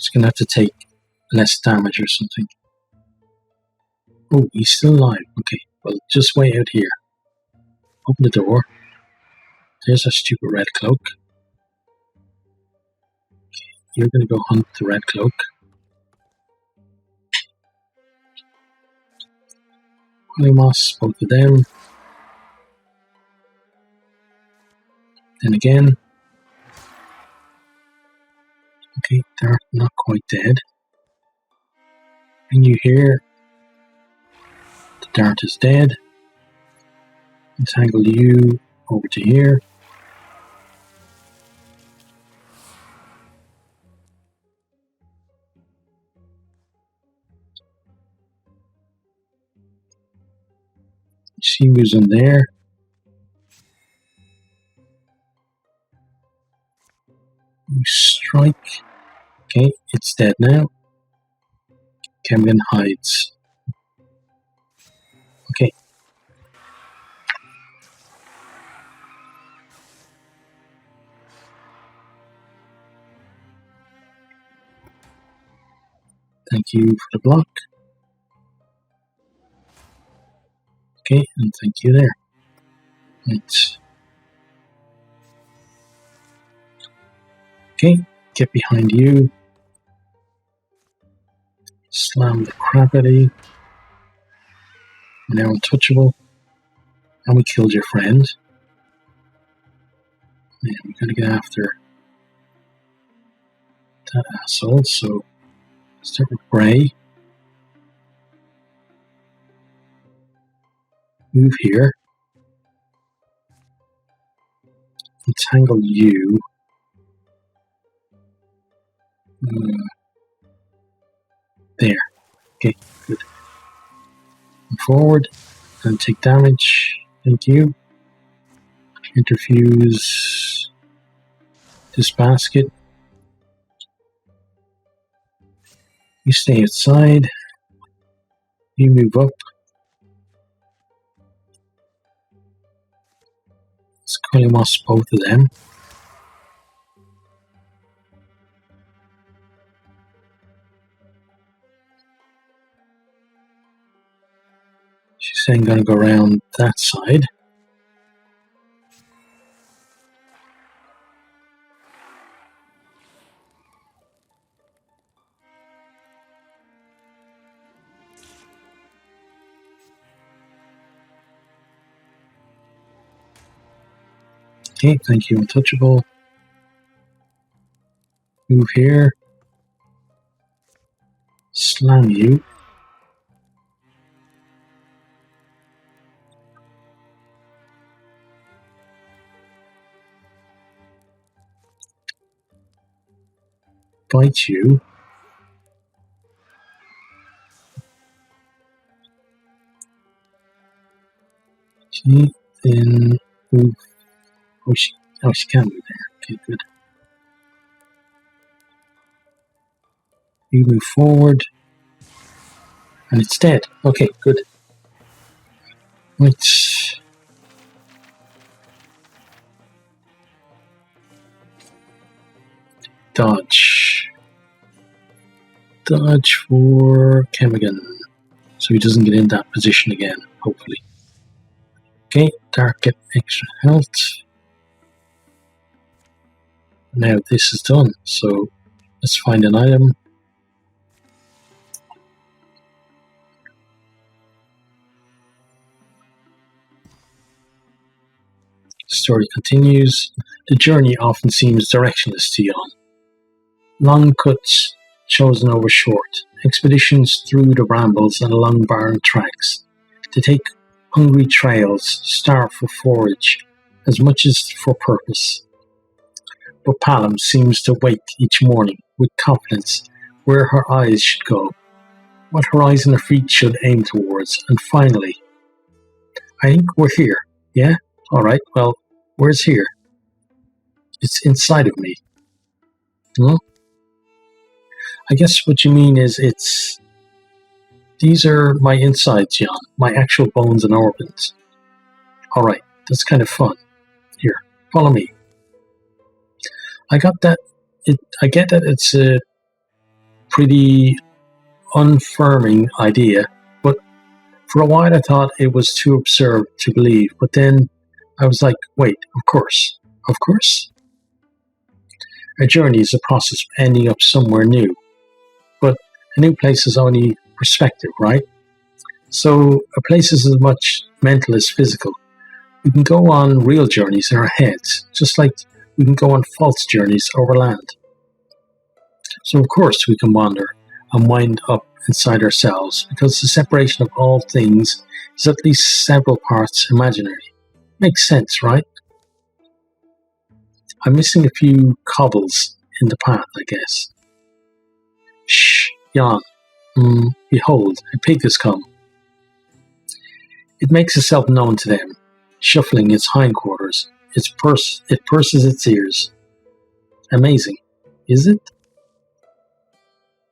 It's going to have to take less damage or something. Oh, he's still alive. Okay, well, just wait out here. Open the door. There's a stupid red cloak. Okay, you're going to go hunt the red cloak. Polymoss, both of them. Then again. Okay, they're not quite dead. Bring you here. The dart is dead. Entangle you over to here. See who's in there. You strike. Okay, it's dead now. Camden hides. Okay. Thank you for the block. Okay, and thank you there. Right. Okay, get behind you. Slam the crap out of you. Now untouchable. And we killed your friend. Yeah, we gotta get after that asshole, so start with Gray. Move here. Entangle you. There. Okay, good. Move forward and take damage. Thank you. Interfuse this basket. You stay outside. You move up. Let's Polymoss both of them. She's then going to go around that side. Okay, thank you, untouchable. Move here. Slam you. Bite you. Okay, then move. Oh, she can't move there. Okay, good. You move forward. And it's dead. Okay, good. Right. Dodge. Dodge for Kemigan. So he doesn't get in that position again, hopefully. Okay, Dark get extra health. Now this is done, so let's find an item. The story continues. The journey often seems directionless to Jan. Long cuts chosen over short, expeditions through the brambles and along barren tracks, to take hungry trails, starve for forage, as much as for purpose. But Palom seems to wake each morning with confidence where her eyes should go, what horizon her feet should aim towards, and finally, I think we're here, yeah? Alright, well, where's here? It's inside of me. No? I guess what you mean is these are my insides, Jan, my actual bones and organs. Alright, that's kind of fun. Here, follow me. I get that it's pretty unfirming idea, but for a while I thought it was too absurd to believe. But then I was like, wait, of course. A journey is a process of ending up somewhere new. But a new place is only perspective, right? So a place is as much mental as physical. We can go on real journeys in our heads, just like we can go on false journeys over land. So of course we can wander and wind up inside ourselves, because the separation of all things is at least several parts imaginary. Makes sense, right? I'm missing a few cobbles in the path, I guess. Shh, Jan. Behold, a pig has come. It makes itself known to them, shuffling its hindquarters. It purses its ears. Amazing, is it?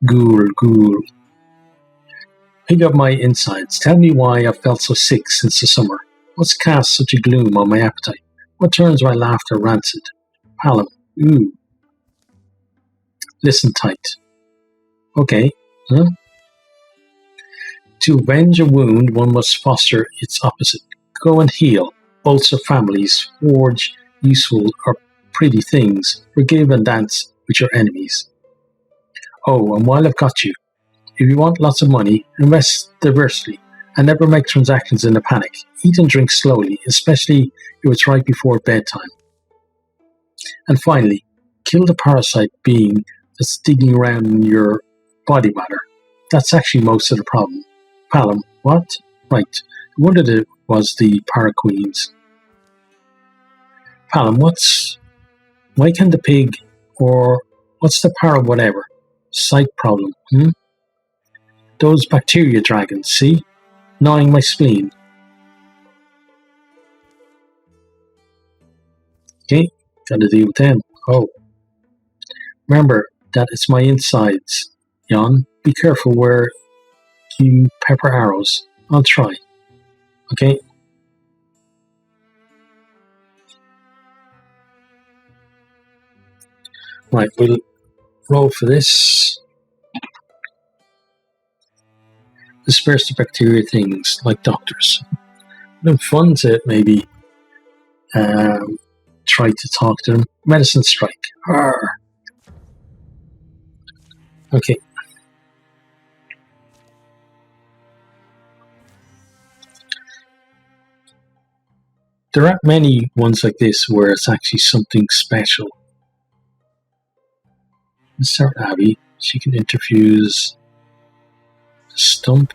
Ghoul. Pig of my insides, tell me why I've felt so sick since the summer. What's cast such a gloom on my appetite? What turns my laughter rancid? Hallam, listen tight. Okay, To avenge a wound, one must foster its opposite. Go and heal, bolster families, forge useful or pretty things, forgive and dance with your enemies. Oh, and while I've got you, if you want lots of money, invest diversely and never make transactions in a panic. Eat and drink slowly, especially if it's right before bedtime. And finally, kill the parasite being that's digging around in your body matter. That's actually most of the problem. Hallam, what? Right. I wondered it was the paraqueens. Hallam, why can't the pig, or what's the para whatever? Sight problem, Those bacteria dragons, see? Gnawing my spleen. Okay, gotta deal with them. Oh. Remember that it's my insides, Jan. Be careful where you pepper arrows. I'll try. Okay? Right, we'll roll for this. Disperse the bacteria things, like doctors. It's been fun to maybe try to talk to them. Medicine strike. Arr. Okay. There aren't many ones like this where it's actually something special. Let's start Abby. She can interfuse the stump.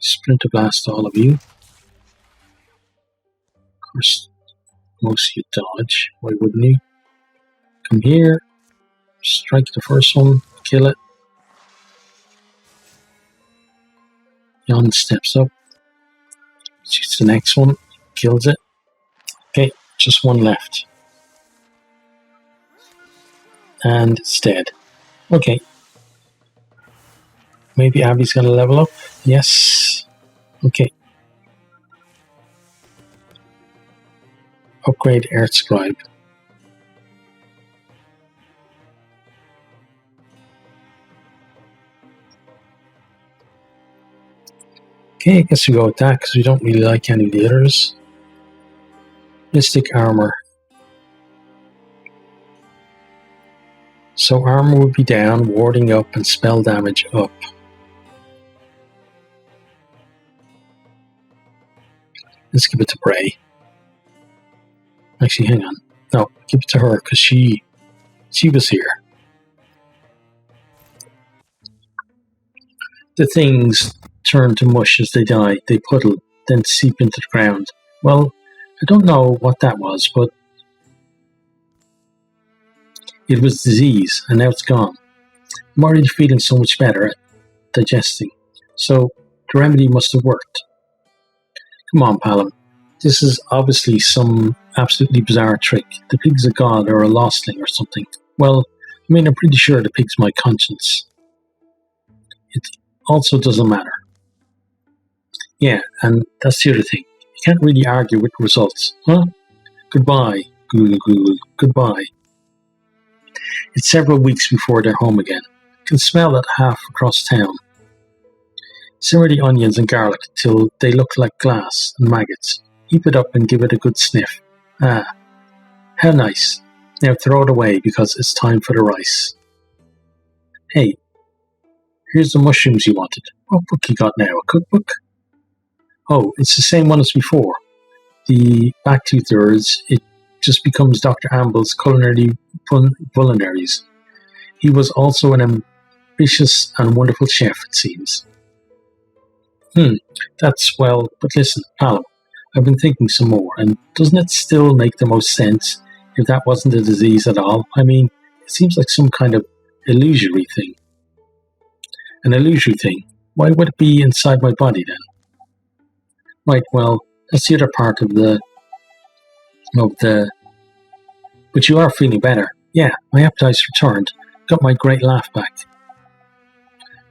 Splinter blast all of you. Of course, most of you dodge. Why wouldn't you? Come here. Strike the first one. Kill it. Jan steps up. Shoots the next one. Kills it. Okay, just one left. And it's dead. Okay. Maybe Abby's gonna level up. Yes. Okay. Upgrade Earth Scribe. Okay, I guess we go with that because we don't really like any of the others. Mystic Armor. So armor would be down, warding up, and spell damage up. Let's give it to Bray. Actually, hang on. No, give it to her because she was here. The things turn to mush as they die. They puddle, then seep into the ground. Well, I don't know what that was, but it was disease, and now it's gone. I'm already feeling so much better at digesting, so the remedy must have worked. Come on, Hallam. This is obviously some absolutely bizarre trick. The pig's a god or a lostling or something. Well, I mean, I'm pretty sure the pig's my conscience. It also doesn't matter. Yeah, and that's the other thing. You can't really argue with results, huh? Goodbye, ghoul. Goodbye. It's several weeks before they're home again. Can smell it half across town. Simmer the onions and garlic till they look like glass and maggots. Heap it up and give it a good sniff. Ah, how nice. Now throw it away because it's time for the rice. Hey, here's the mushrooms you wanted. What book you got now? A cookbook? Oh, it's the same one as before. The back 2/3, it just becomes Dr. Amble's culinary vulnerinaries. He was also an ambitious and wonderful chef, it seems. That's well, but listen, Paolo, I've been thinking some more, and doesn't it still make the most sense if that wasn't a disease at all? I mean, it seems like some kind of illusory thing. An illusory thing? Why would it be inside my body then? Right, well, that's the other part of the... But you are feeling better. Yeah, my appetite's returned. Got my great laugh back.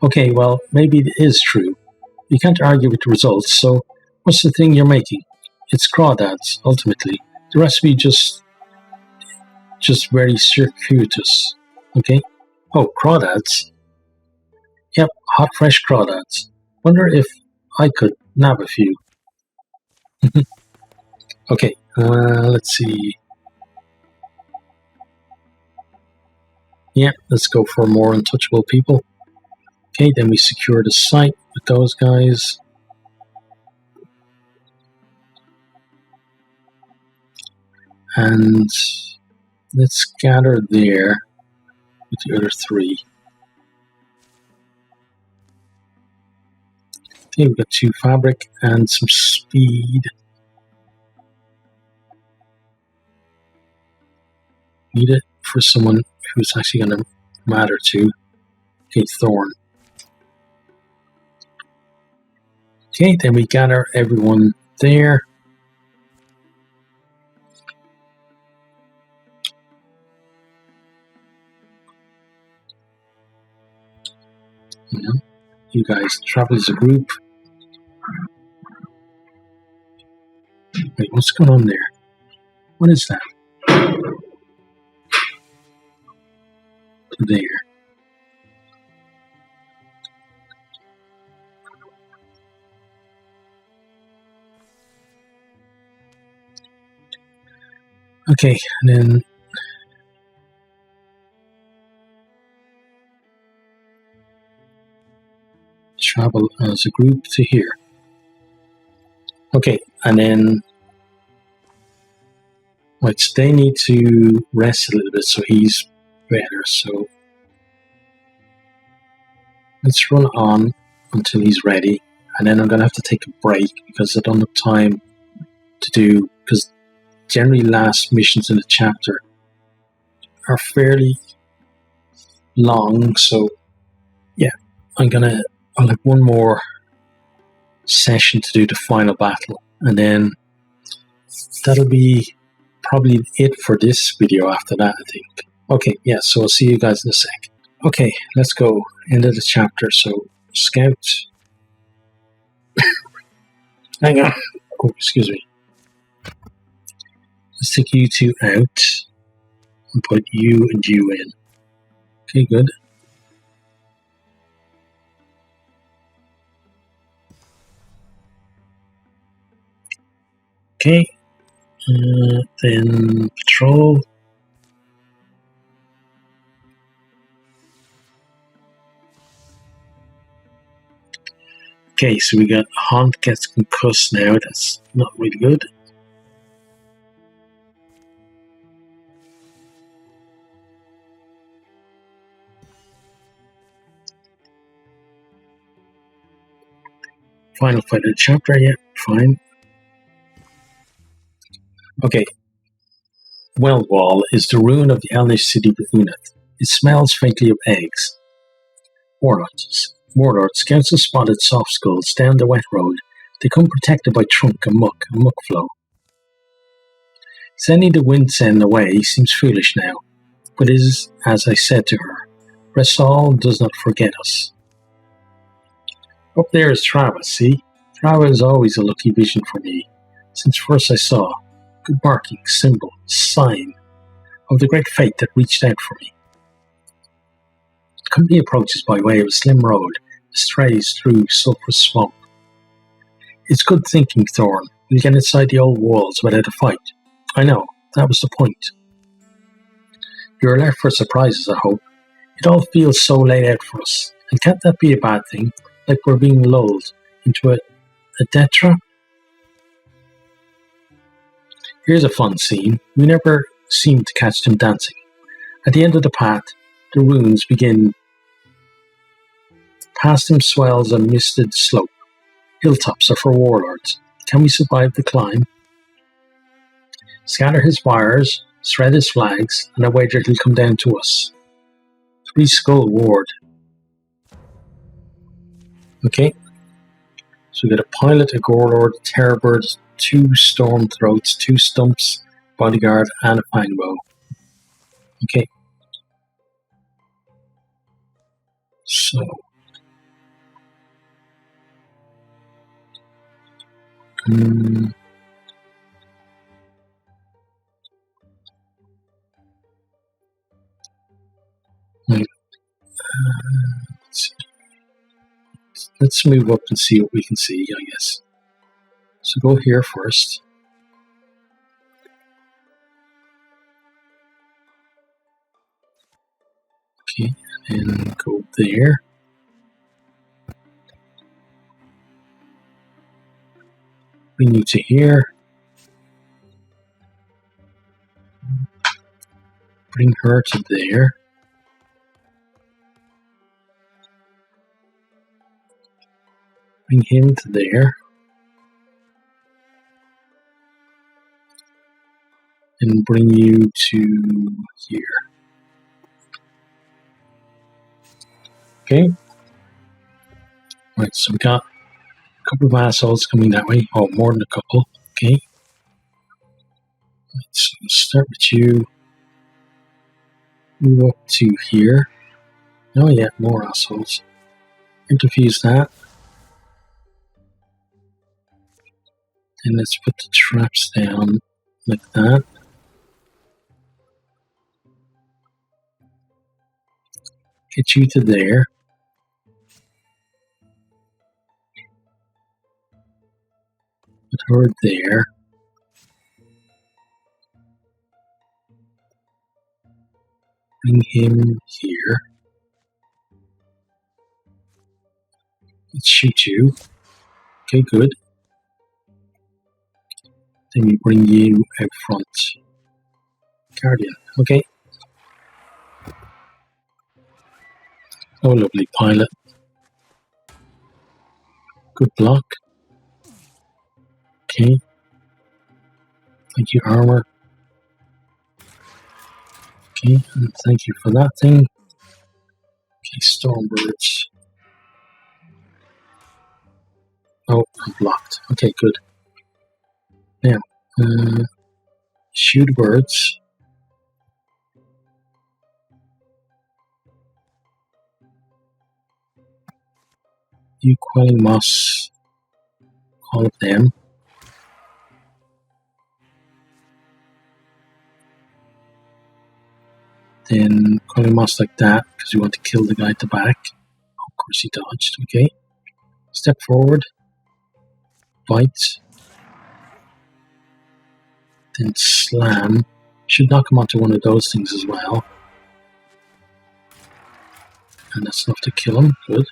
Okay, well, maybe it is true. You can't argue with the results, so what's the thing you're making? It's crawdads, ultimately. The recipe just very circuitous. Okay? Oh, crawdads? Yep, hot fresh crawdads. Wonder if I could nab a few. Okay, let's see. Yeah, let's go for more untouchable people. Okay, then we secure the site with those guys. And let's gather there with the other three. Okay, we've got 2 fabric and some speed. Need it for someone who's actually going to matter to. Okay, Thorn. Okay, then we gather everyone there. You guys travel as a group. Wait, what's going on there? What is that? There. Okay, and then travel as a group to here. Okay, and then right, so they need to rest a little bit, so he's better. So let's run on until he's ready, and then I'm gonna have to take a break because I don't have time to do, because generally last missions in the chapter are fairly long, so yeah, I'll have one more session to do the final battle, and then that'll be probably it for this video after that, I think. Okay, yeah, so I'll see you guys in a sec. Okay, let's go. End of the chapter. So, Scout. Hang on. Oh, excuse me. Let's take you two out and put you and you in. Okay, good. Okay. Then patrol. Okay, so we got Hunt gets concussed now. That's not really good. Final fight of the chapter, yeah, fine. Okay. Weldwall is the ruin of the Elnish city of Unith. It smells faintly of eggs. Warlords, scouts have spotted soft skulls down the wet road. They come protected by trunk and muck flow. Sending the Windsend away seems foolish now, but it is as I said to her. Resal does not forget us. Up there is Trava, see? Trava is always a lucky vision for me. Since first I saw, good marking, symbol, sign of the great fate that reached out for me. The company approaches by way of a slim road, strays through sulphurous smoke. It's good thinking, Thorn. We'll get inside the old walls without a fight. I know, that was the point. You're left for surprises, I hope. It all feels so laid out for us. And can't that be a bad thing? Like we're being lulled into a death trap? Here's a fun scene. We never seem to catch them dancing. At the end of the path, the ruins begin. Past them swells a misted slope. Hilltops are for warlords. Can we survive the climb? Scatter his wires, shred his flags, and I wager he'll come down to us. 3 Skull Ward. Okay. So we got a pilot, a warlord, a terrorbird, 2 storm throats, 2 stumps, bodyguard, and a fangbow. Okay. So. Right. Let's move up and see what we can see, I guess. So go here first. Okay, and go there. Bring you to here. Bring her to there. Bring him to there. And bring you to here. Okay. Right, so we got a couple of assholes coming that way. Oh, more than a couple. Okay. Let's start with you. Move up to here. Oh yeah, more assholes. Interfuse that. And let's put the traps down like that. Get you to there. Put her there. Bring him here. Let's shoot you. Okay, good. Then we bring you out front. Guardian. Okay. Oh, lovely pilot. Good block. Okay. Thank you, armor. Okay, and thank you for that thing. Okay, Stormbirds. Oh, I'm blocked. Okay, good. Now, shoot birds. You quelling moss. All of them. Then quelling moss like that, because we want to kill the guy at the back. Of course he dodged, okay. Step forward. Bite. Then slam. Should knock him onto one of those things as well. And that's enough to kill him. Good.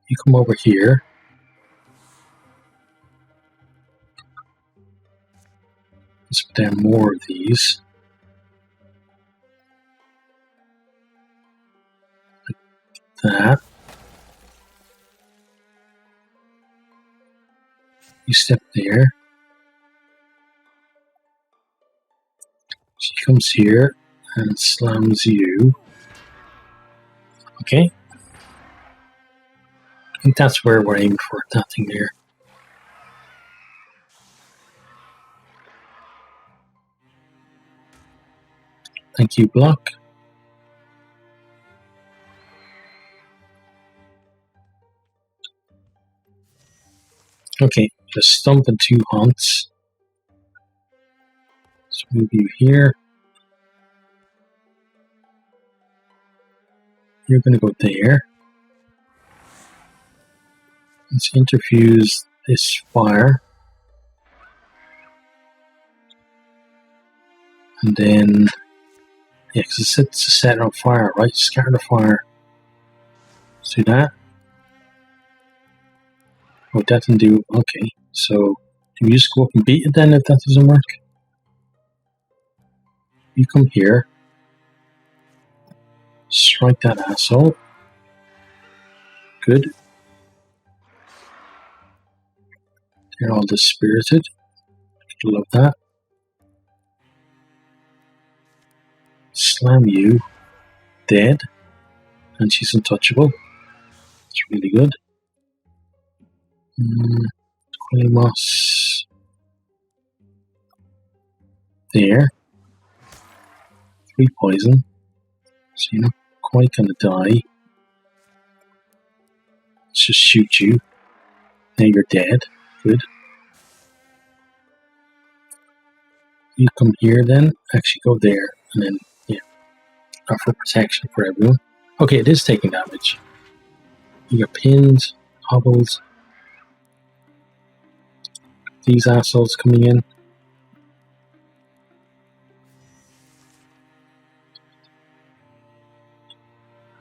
You come over here. Let's put down more of these. Like that. You step there. She comes here and slams you. Okay. I think that's where we're aiming for, that thing there. Thank you, block. Okay, just stump and 2 haunts. Let's move you here. You're going to go there. Let's interfuse this fire. And then, yeah, because it's to set it on fire, right? Scatter the fire. Let's do that. Oh, that didn't do. Okay, so do we just go up and beat it then if that doesn't work? You come here. Strike that asshole. Good. They're all dispirited. Love that. Slam you. Dead. And she's untouchable. It's really good. Moss. There. 3 poison. So you're not quite gonna die. Let's just shoot you. Now you're dead. Good. You come here then. Actually go there. And then, yeah. Offer protection for everyone. Okay, it is taking damage. You got pinned, hobbled. These assholes coming in.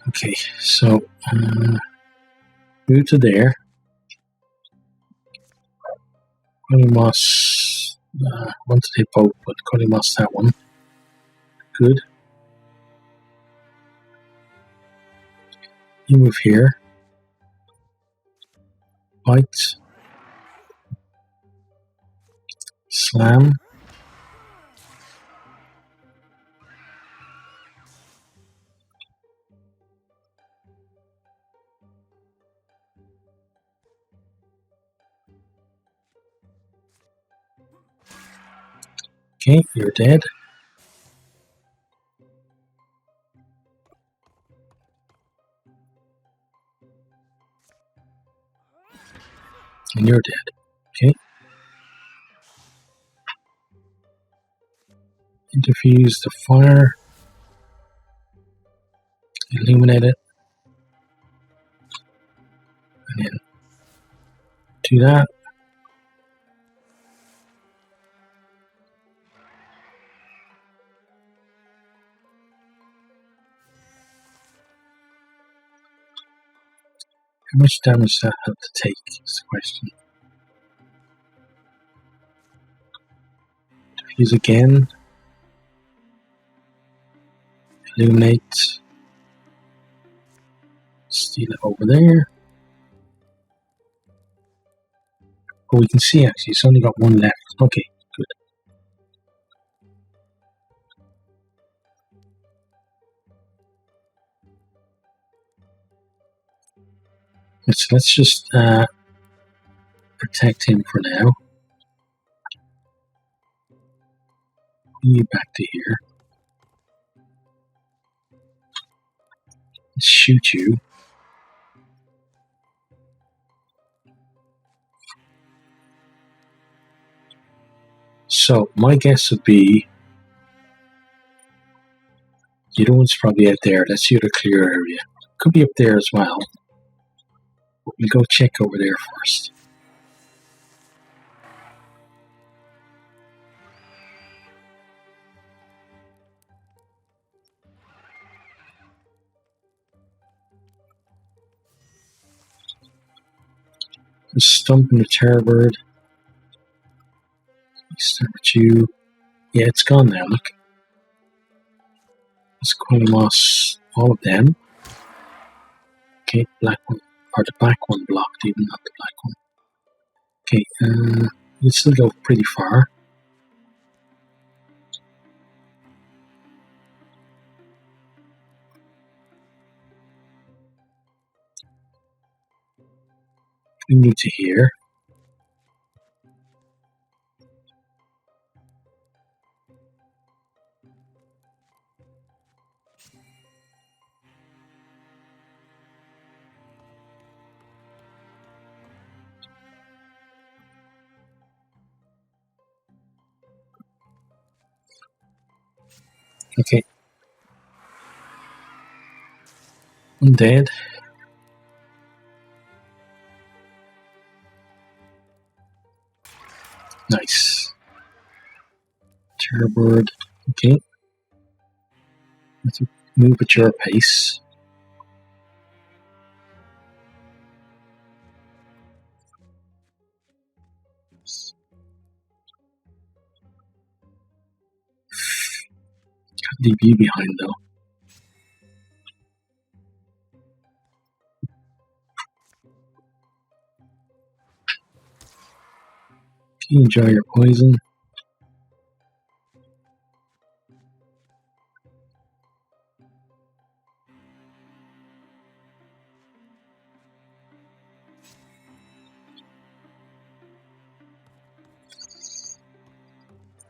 Okay, so move to there. Moss. Want to hit both, but Moss that one. Good. You move here. Bite. Slam. Okay, you're dead. And you're dead. Okay. Interfuse the fire. Illuminate it. And then do that. How much damage does that have to take is the question. Diffuse again. Illuminate. Steal it over there. Oh, we can see actually, it's only got one left. Okay, good. Let's just protect him for now. Bring you back to here. Let's shoot you. So my guess would be the other one's probably out there. That's the other clear area. Could be up there as well. But we'll go check over there first. Just stumping the terror bird. Start with you. Yeah, it's gone now, look. Let's moss all of them. Okay, black one. Or the black one blocked, even not the black one. Okay, you still go pretty far. We move to here. Okay. Undead. Nice. Terrorbird. Okay. Let's move at your pace. Can't leave you behind though. Okay, enjoy your poison.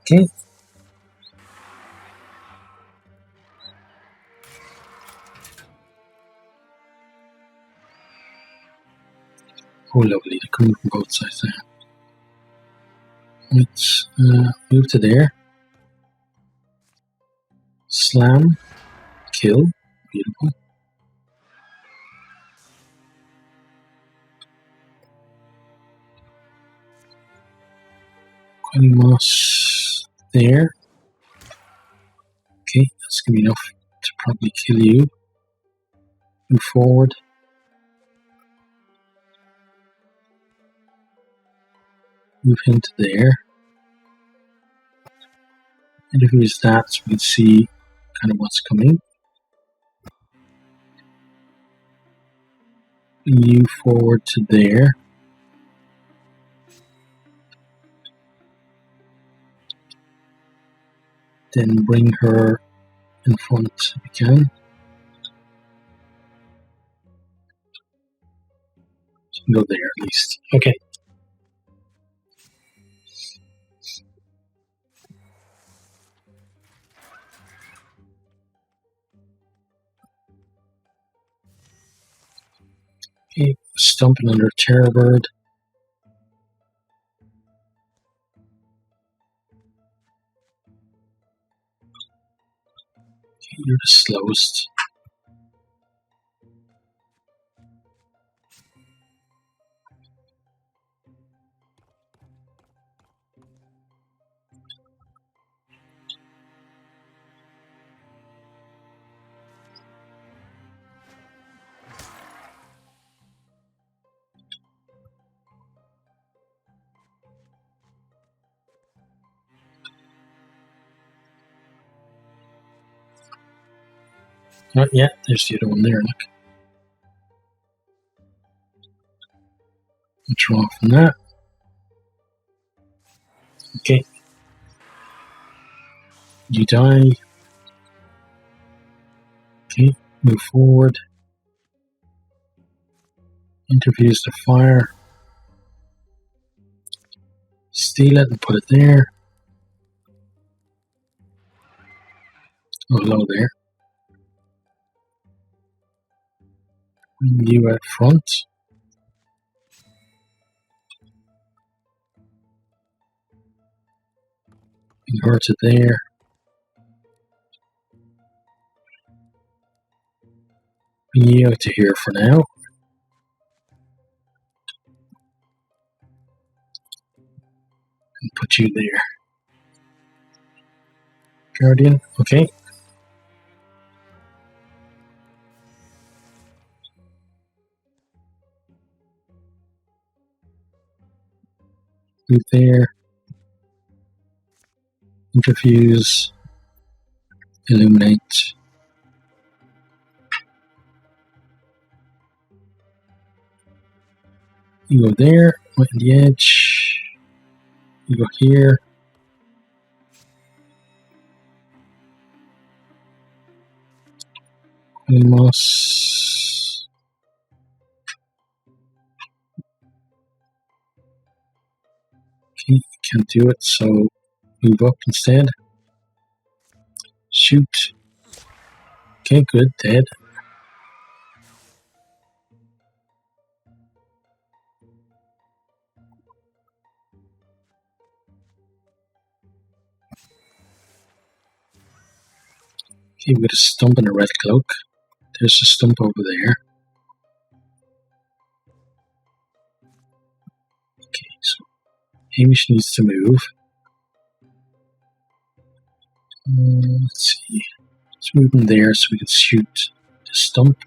Okay. Oh, lovely. They come from both sides there. Let's move to there. Slam. Kill. Beautiful. Quilly Moss there. Okay, that's going to be enough to probably kill you. Move forward. Move him to there. And if we use that, so we can see kind of what's coming. You forward to there. Then bring her in front if you can. So you can go there at least. Okay. Okay, stomping under Terrorbird. Okay, you're the slowest. Not yet. There's the other one there. Look. Draw from that. Okay. You die. Okay. Move forward. Interviews the fire. Steal it and put it there. Oh, hello there. Bring you out front. Bring her to there. Bring you out to here for now. And put you there. Guardian, okay. Move there. Interfuse. Illuminate. You go there, right on the edge. You go here. Moss. Okay, can't do it, so move up instead. Shoot. Okay, good, dead. Okay, we got a stump and a red cloak. There's a stump over there. Okay, so Hamish needs to move. Let's see. Let's move him there so we can shoot the stump.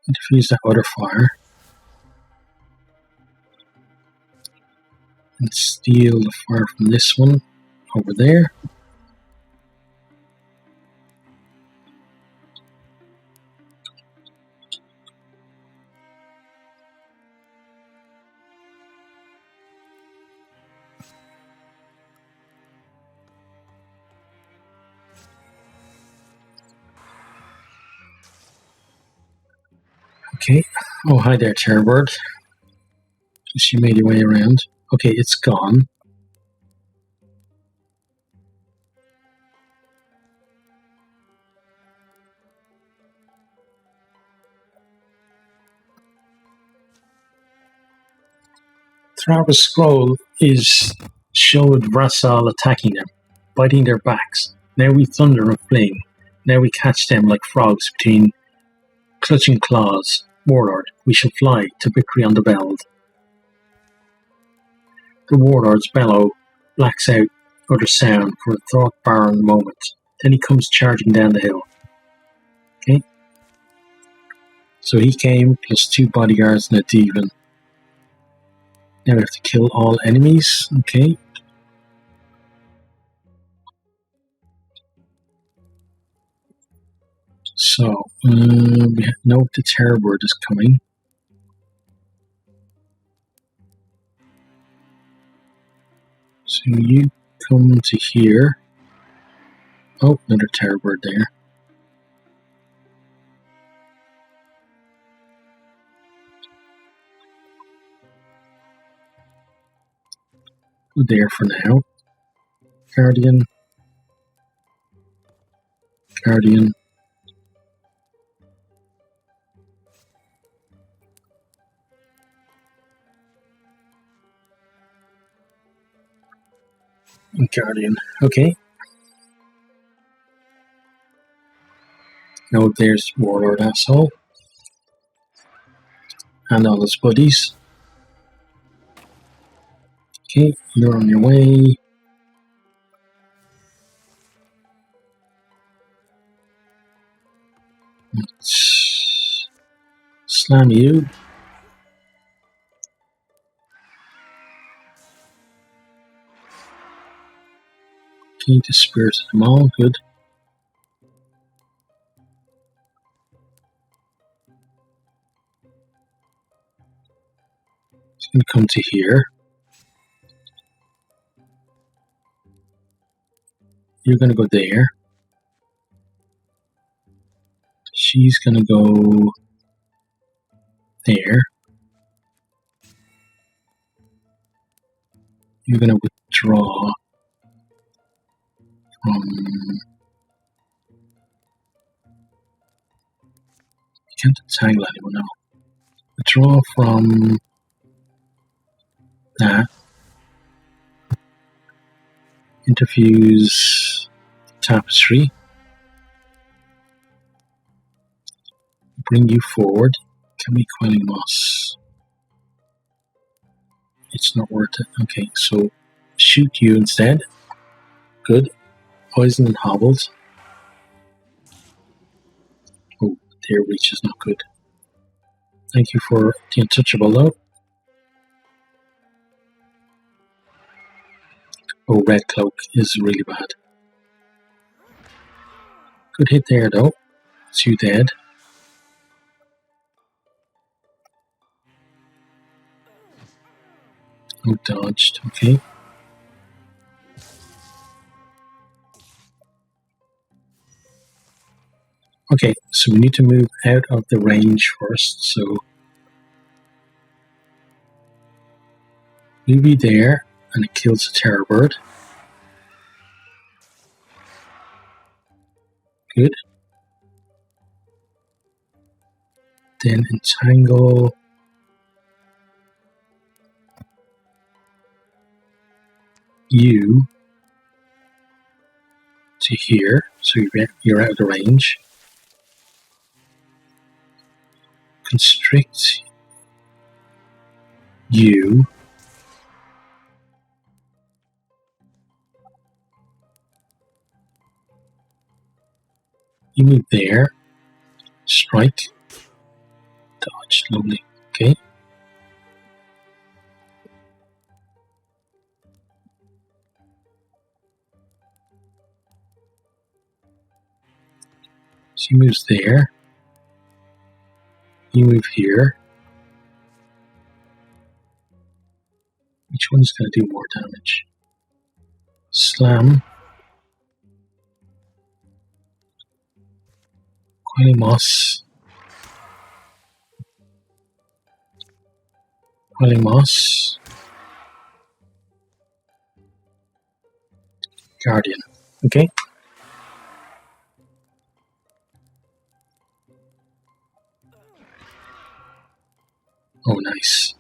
And defuse that other fire. And steal the fire from this one over there. Okay. Oh, hi there, Terrorbird. Just you made your way around. Okay, it's gone. Travis scroll is showed Vrasal attacking them, biting their backs. Now we thunder and fling. Now we catch them like frogs between clutching claws. Warlord, we shall fly to victory on the veld. The warlord's bellow blacks out other sound for a thought-barren moment. Then he comes charging down the hill. Okay. So he came, plus 2 bodyguards and a demon. Now we have to kill all enemies. Okay. So, we know the Terrorbird is coming. So you come to here. Oh, another Terrorbird there. Go there for now. Guardian. Guardian. And Guardian. Okay. Now there's Warlord asshole. And all his buddies. Okay, you're on your way. Let's slam you. Okay, dispirited them all. Good. He's going to come to here. You're going to go there. She's going to go there. You're going to withdraw from... You can't entangle anyone now. Withdraw from that. Interfuse tapestry. Bring you forward. Can we coiling moss? It's not worth it. Okay, so shoot you instead. Good. Poison and hobbled. Oh, their reach is not good. Thank you for the untouchable though. Oh, red cloak is really bad. Good hit there though. It's you dead. Oh, dodged. Okay. Okay, so we need to move out of the range first, so you'll be there, and it kills the Terrorbird. Good. Then entangle you to here, so you're out of the range. Constrict you move there, strike, dodge, lovely, okay. She moves there, you move here. Which one's going to do more damage? Slam. Moss. Guardian. Okay. Oh, nice.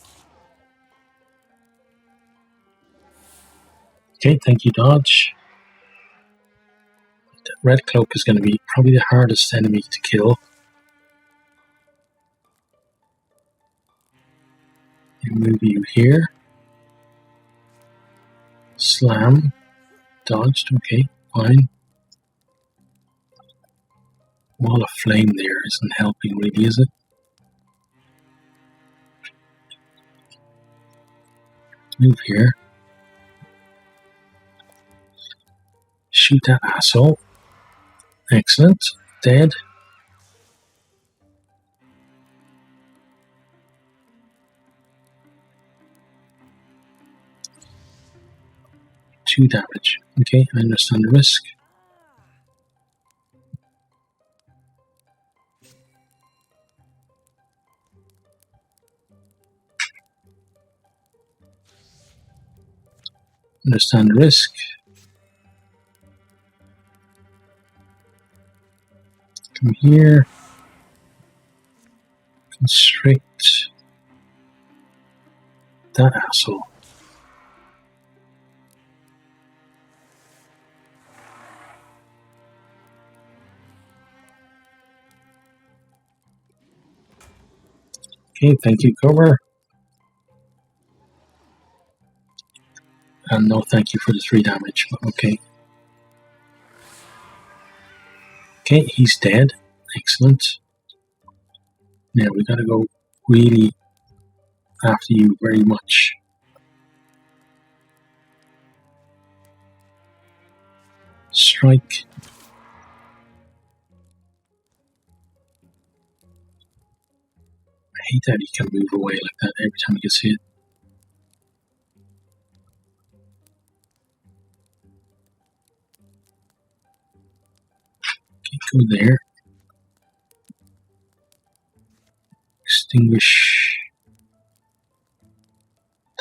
Okay, thank you, dodge. That red cloak is going to be probably the hardest enemy to kill. You move you here. Slam. Dodged. Okay, fine. Wall of flame there isn't helping really, is it? Move here. Shoot that asshole. Excellent. Dead. Two damage. Okay, I understand the risk. Understand the risk. Come here. Constrict that asshole. Okay, thank you, cover. And no thank you for the 3 damage, but okay. Okay, he's dead. Excellent. Now we gotta go really after you very much. Strike. I hate that he can move away like that every time he gets hit. Okay, go there. Extinguish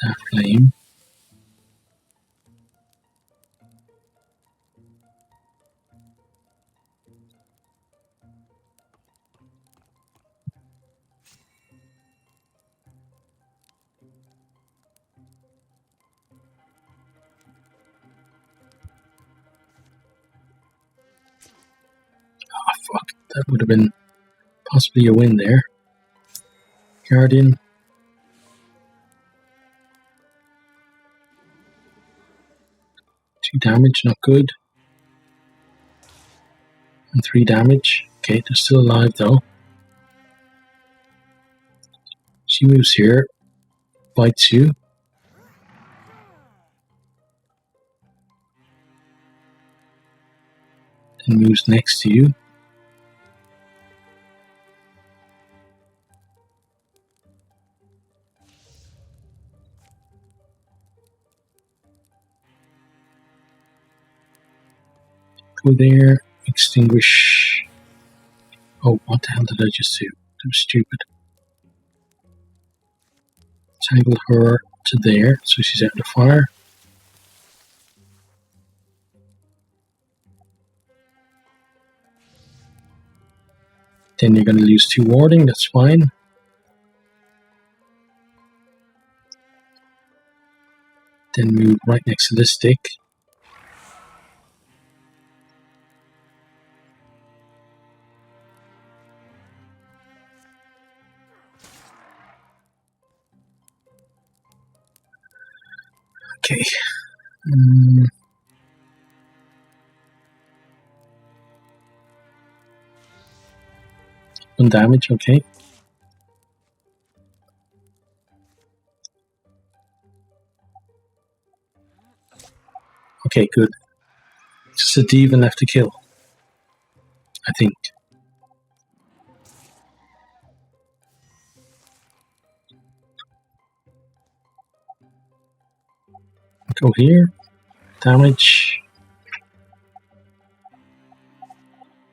that flame. Oh fuck, that would have been possibly a win there. Guardian. Two damage, not good. And 3 damage. Okay, they're still alive though. She moves here, bites you. Then moves next to you. Go there, extinguish. Oh, what the hell did I just do? That was stupid. Tangle her to there, so she's out of the fire. Then you're going to lose 2 warding, that's fine. Then move right next to this stick. Okay. 1 damage, okay. Okay, good. Just a diva left to kill, I think. Go here. Damage.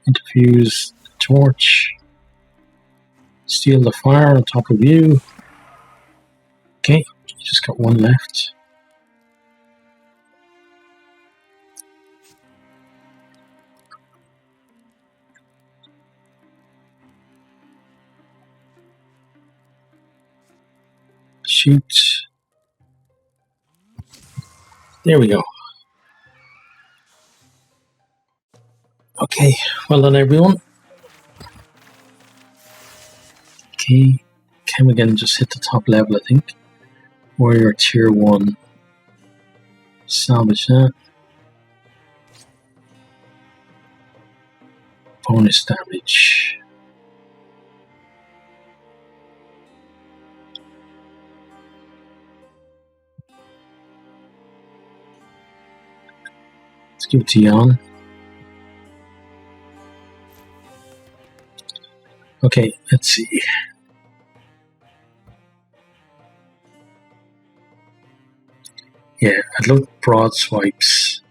Interfuse the torch. Steal the fire on top of you. Okay, you just got 1 left. Shoot. There we go. Okay, well done everyone. Okay, Chemigan just hit the top level, I think. Warrior tier 1. Salvage that. Bonus damage. Let's give it to Jan. Okay, let's see. Yeah, I'd love broad swipes.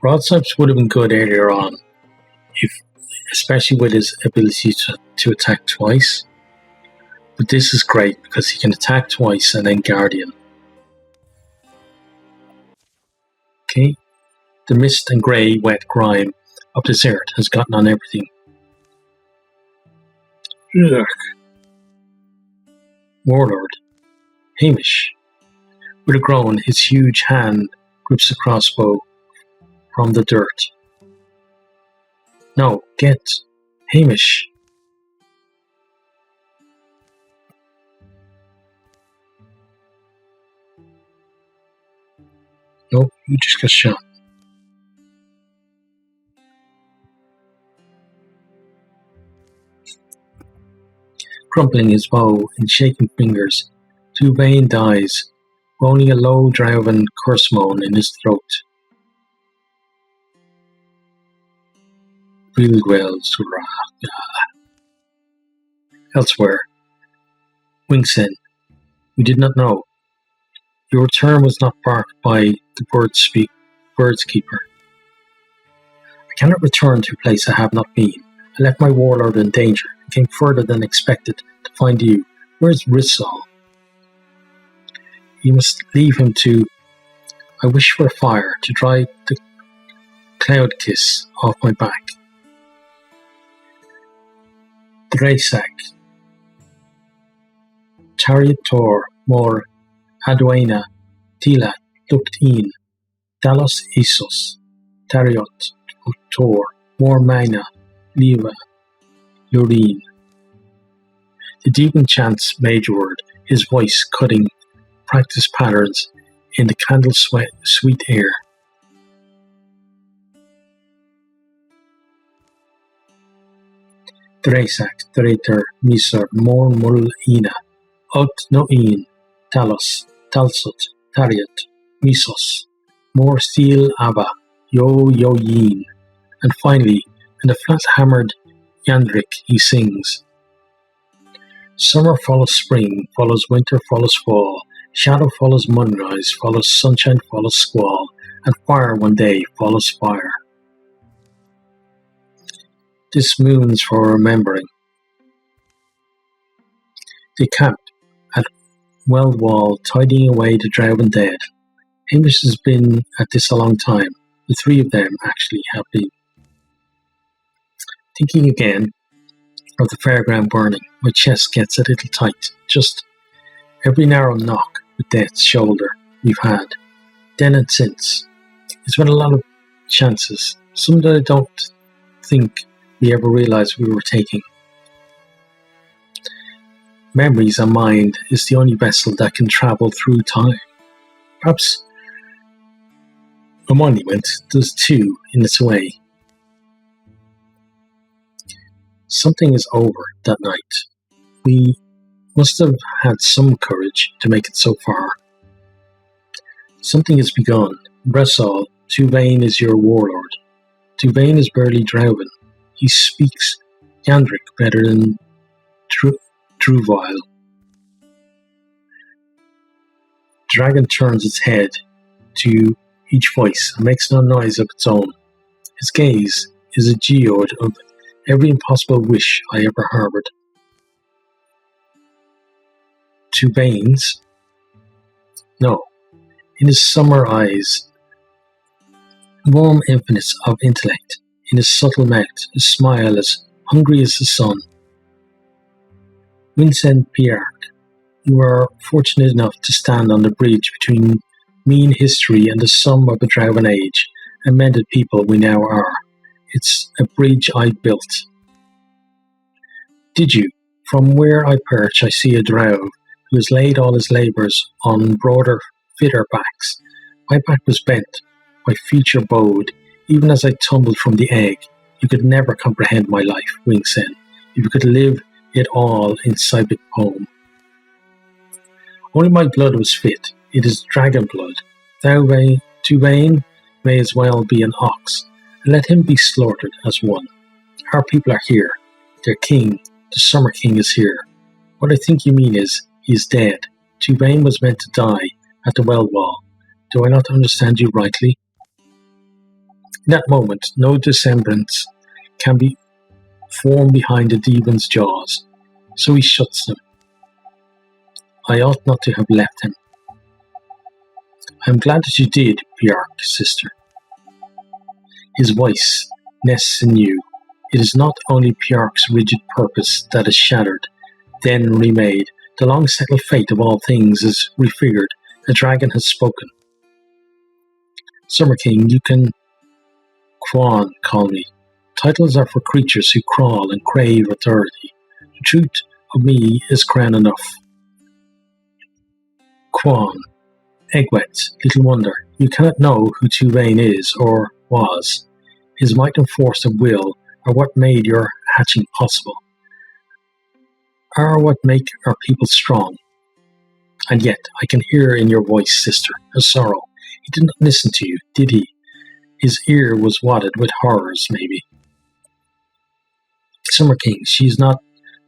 Broad swipes would have been good earlier on, especially with his ability to attack twice. But this is great because he can attack twice and then Guardian. Okay, the mist and grey wet grime of this earth has gotten on everything. Ugh. Warlord. Hamish. With a groan, his huge hand grips the crossbow from the dirt. No, get Hamish. No, you just got shot. Crumpling his bow in shaking fingers, Tuvain dies, rolling a low Drauvan curse moan in his throat. Wildermyth. Elsewhere. Wingsen. We did not know. Your return was not barked by the bird's keeper. I cannot return to a place I have not been. I left my warlord in danger and came further than expected to find you. Where's Rissal? You must leave him to... I wish for fire to dry the cloud kiss off my back. Dresak. Chariator Mor Adwaina Tila Duktin Dalos Isos Tariot Tor Mor Maina Liva Lurine. The deepen chants major word, his voice cutting practice patterns in the candle sweet air. Dresak, Dreter, Misar, Mor Mulina, Ot Noin, Talos, Talsot, Tariot, Misos, Mor Steel Abba, Yo Yin. And finally, in a flat-hammered Yandrik, he sings. Summer follows spring, follows winter, follows fall. Shadow follows moonrise, follows sunshine, follows squall. And fire one day follows fire. This moon's for remembering. They camped at Weldwall, tidying away the Drauvan dead. Hamish has been at this a long time. The 3 of them actually have been. Thinking again, of the fairground burning, my chest gets a little tight. Just every narrow knock with death's shoulder we've had, then and since. It's been a lot of chances, some that I don't think we ever realised we were taking. Memories and mind is the only vessel that can travel through time. Perhaps a monument does too in its way. Something is over that night. We must have had some courage to make it so far. Something has begun. Bressol, Tuvain is your warlord. Tuvain is barely Drowvin. He speaks Yandric better than Druvile. Dragon turns its head to each voice and makes no noise of its own. His gaze is a geode of every impossible wish I ever harboured. Tuvain's? No. In his summer eyes, warm emptiness of intellect. In his subtle mouth, a smile as hungry as the sun. Vincent Piarc, you are fortunate enough to stand on the bridge between mean history and the sum of a Drowvin age, and mended people we now are. It's a bridge I built. Did you? From where I perch I see a Drow who has laid all his labours on broader, fitter backs. My back was bent, my future bowed, even as I tumbled from the egg. You could never comprehend my life, Wingsen, if you could live it all in Cybic poem. Only my blood was fit. It is dragon blood. Tuvain may as well be an ox, and let him be slaughtered as one. Our people are here. Their king, the Summer King, is here. What I think you mean is, he is dead. Tuvain was meant to die at the well wall. Do I not understand you rightly? In that moment, no dissemblance can be formed behind the demon's jaws, so he shuts them. I ought not to have left him. I am glad that you did, Piarc, sister. His voice nests in you. It is not only Piarc's rigid purpose that is shattered, then remade. The long-settled fate of all things is refigured. The dragon has spoken. Summer King, you can Quan call me. Titles are for creatures who crawl and crave authority. The truth of me is crown enough. Quan, Egwet, little wonder, you cannot know who Tuvain is or was. His might and force of will are what made your hatching possible, are what make our people strong. And yet, I can hear in your voice, sister, a sorrow. He did not listen to you, did he? His ear was wadded with horrors, maybe. Summer King, she is not.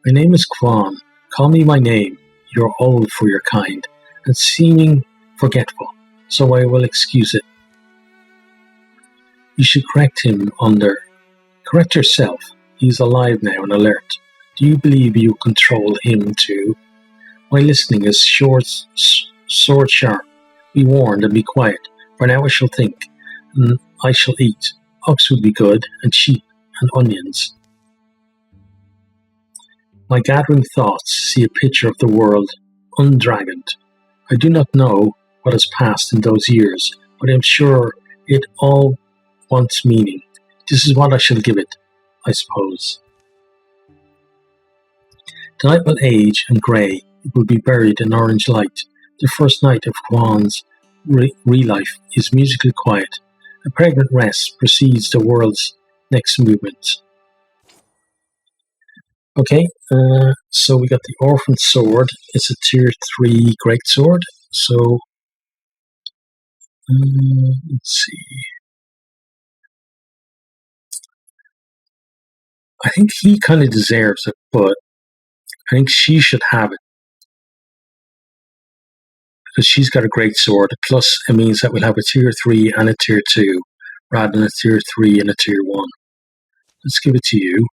My name is Quan. Call me my name. You are old for your kind, and seeming forgetful, so I will excuse it. You should correct him Correct yourself. He is alive now and alert. Do you believe you control him too? My listening is sword sharp. Be warned and be quiet, for now I shall think, and I shall eat. Ox would be good, and sheep, and onions. My gathering thoughts see a picture of the world undragoned. I do not know what has passed in those years, but I am sure it all wants meaning. This is what I shall give it, I suppose. The night will age and grey. It will be buried in orange light. The first night of Quan's re-life is musically quiet. A pregnant rest precedes the world's next movement. Okay, so we got the Orphan Sword. It's a tier 3 greatsword. So, let's see. I think he kind of deserves it, but I think she should have it. Because she's got a great sword. Plus, it means that we'll have a tier 3 and a tier 2, rather than a tier 3 and a tier 1. Let's give it to you.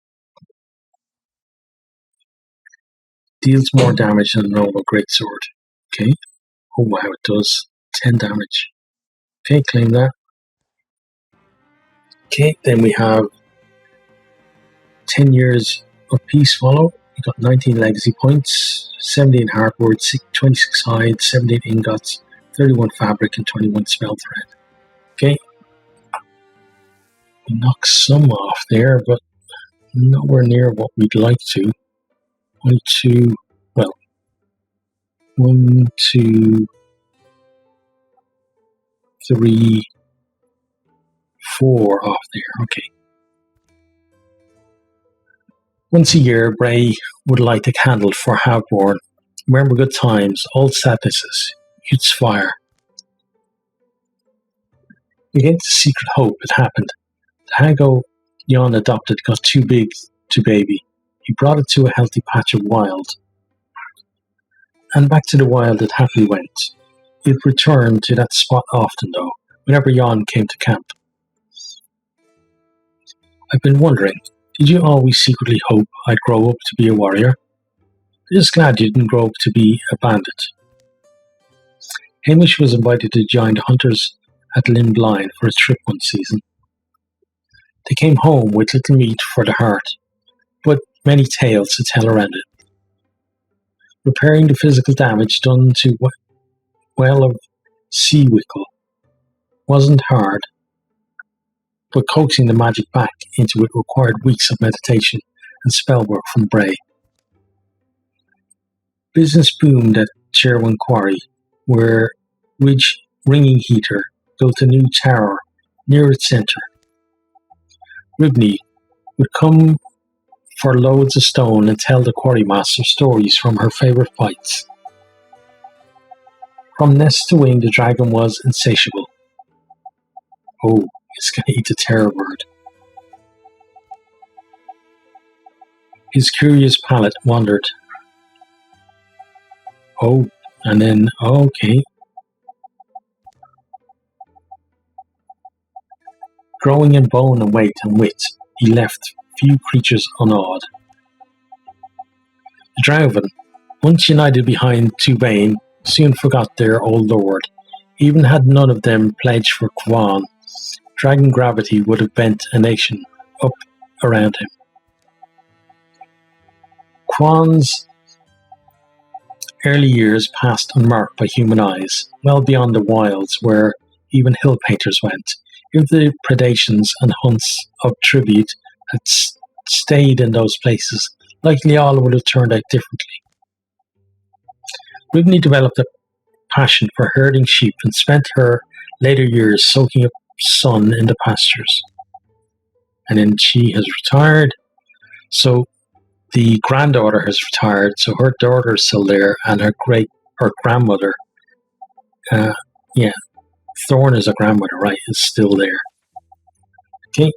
Deals more damage than a normal greatsword. Okay. Oh wow, it does 10 damage. Okay, claim that. Okay, then we have 10 years of peace follow. You got 19 legacy points, 17 hardwood, 26 hide, 17 ingots, 31 fabric, and 21 spell thread. Okay. We knock some off there, but nowhere near what we'd like to. 1, 2, 3, 4 off there. Okay. Once a year, Bray would light a candle for Halfborn. Remember good times, old sadnesses, youth's fire. Against secret hope, it happened. The Hago Jon adopted got too big to baby. He brought it to a healthy patch of wild. And back to the wild it happily went. It returned to that spot often, though, whenever Jon came to camp. I've been wondering, did you always secretly hope I'd grow up to be a warrior? Just glad you didn't grow up to be a bandit. Hamish was invited to join the hunters at Limblind for a trip one season. They came home with little meat for the heart, but many tales to tell around it. Repairing the physical damage done to well of Seawickle wasn't hard, but coaxing the magic back into it required weeks of meditation and spell work from Bray. Business boomed at Sherwin Quarry, where Ridge Ringing Heater built a new tower near its centre. Ribney would come for loads of stone and tell the quarrymaster stories from her favourite fights. From nest to wing, the dragon was insatiable. Oh, it's going to eat the terror bird. His curious palate wandered. Oh, and then, okay. Growing in bone and weight and wit, he left few creatures unawed. The Drauven, once united behind Tubain, soon forgot their old lord. Even had none of them pledged for Kwan, dragon gravity would have bent a nation up around him. Kwan's early years passed unmarked by human eyes, well beyond the wilds where even hill painters went. If the predations and hunts of tribute had stayed in those places, likely all would have turned out differently. Ribney developed a passion for herding sheep and spent her later years soaking up sun in the pastures. And then she has retired, so the granddaughter has retired, so her daughter is still there, and her grandmother, Thorn is a grandmother, right, is still there. Okay,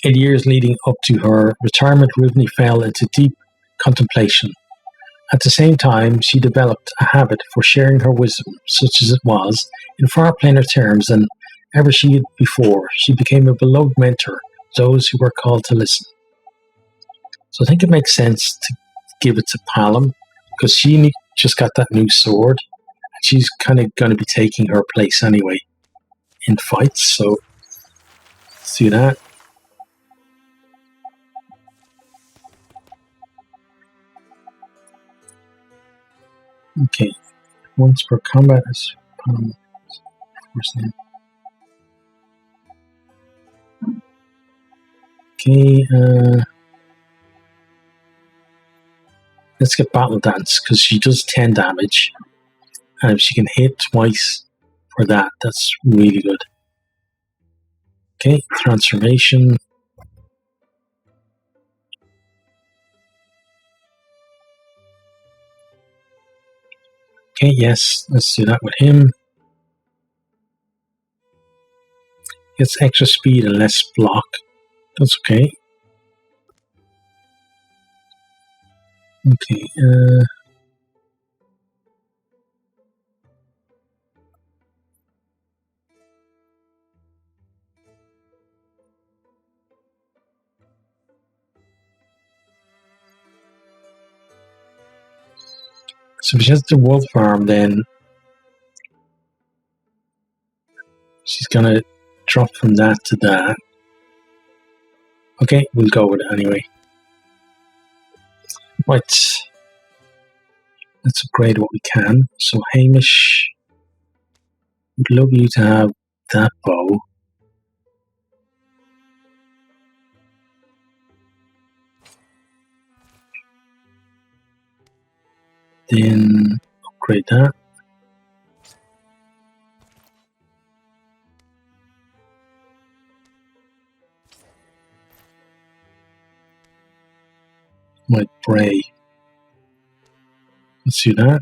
in the years leading up to her retirement, Ribney fell into deep contemplation. At the same time, she developed a habit for sharing her wisdom, such as it was, in far plainer terms than ever she had before. She became a beloved mentor to those who were called to listen. So I think it makes sense to give it to Palom, because she just got that new sword, and she's kind of going to be taking her place anyway in fights, so let's do that. Okay, once per combat is first name. Okay, let's get Battle Dance, because she does 10 damage, and if she can hit twice for that, that's really good. Okay, Transformation. Okay, yes, let's do that with him. Gets extra speed and less block. That's okay. Okay, so if she has the wolf arm, then she's gonna drop from that to that. Okay, we'll go with it anyway. Right, let's upgrade what we can. So Hamish, would love you to have that bow. Then upgrade that. Might Bray. Let's do that.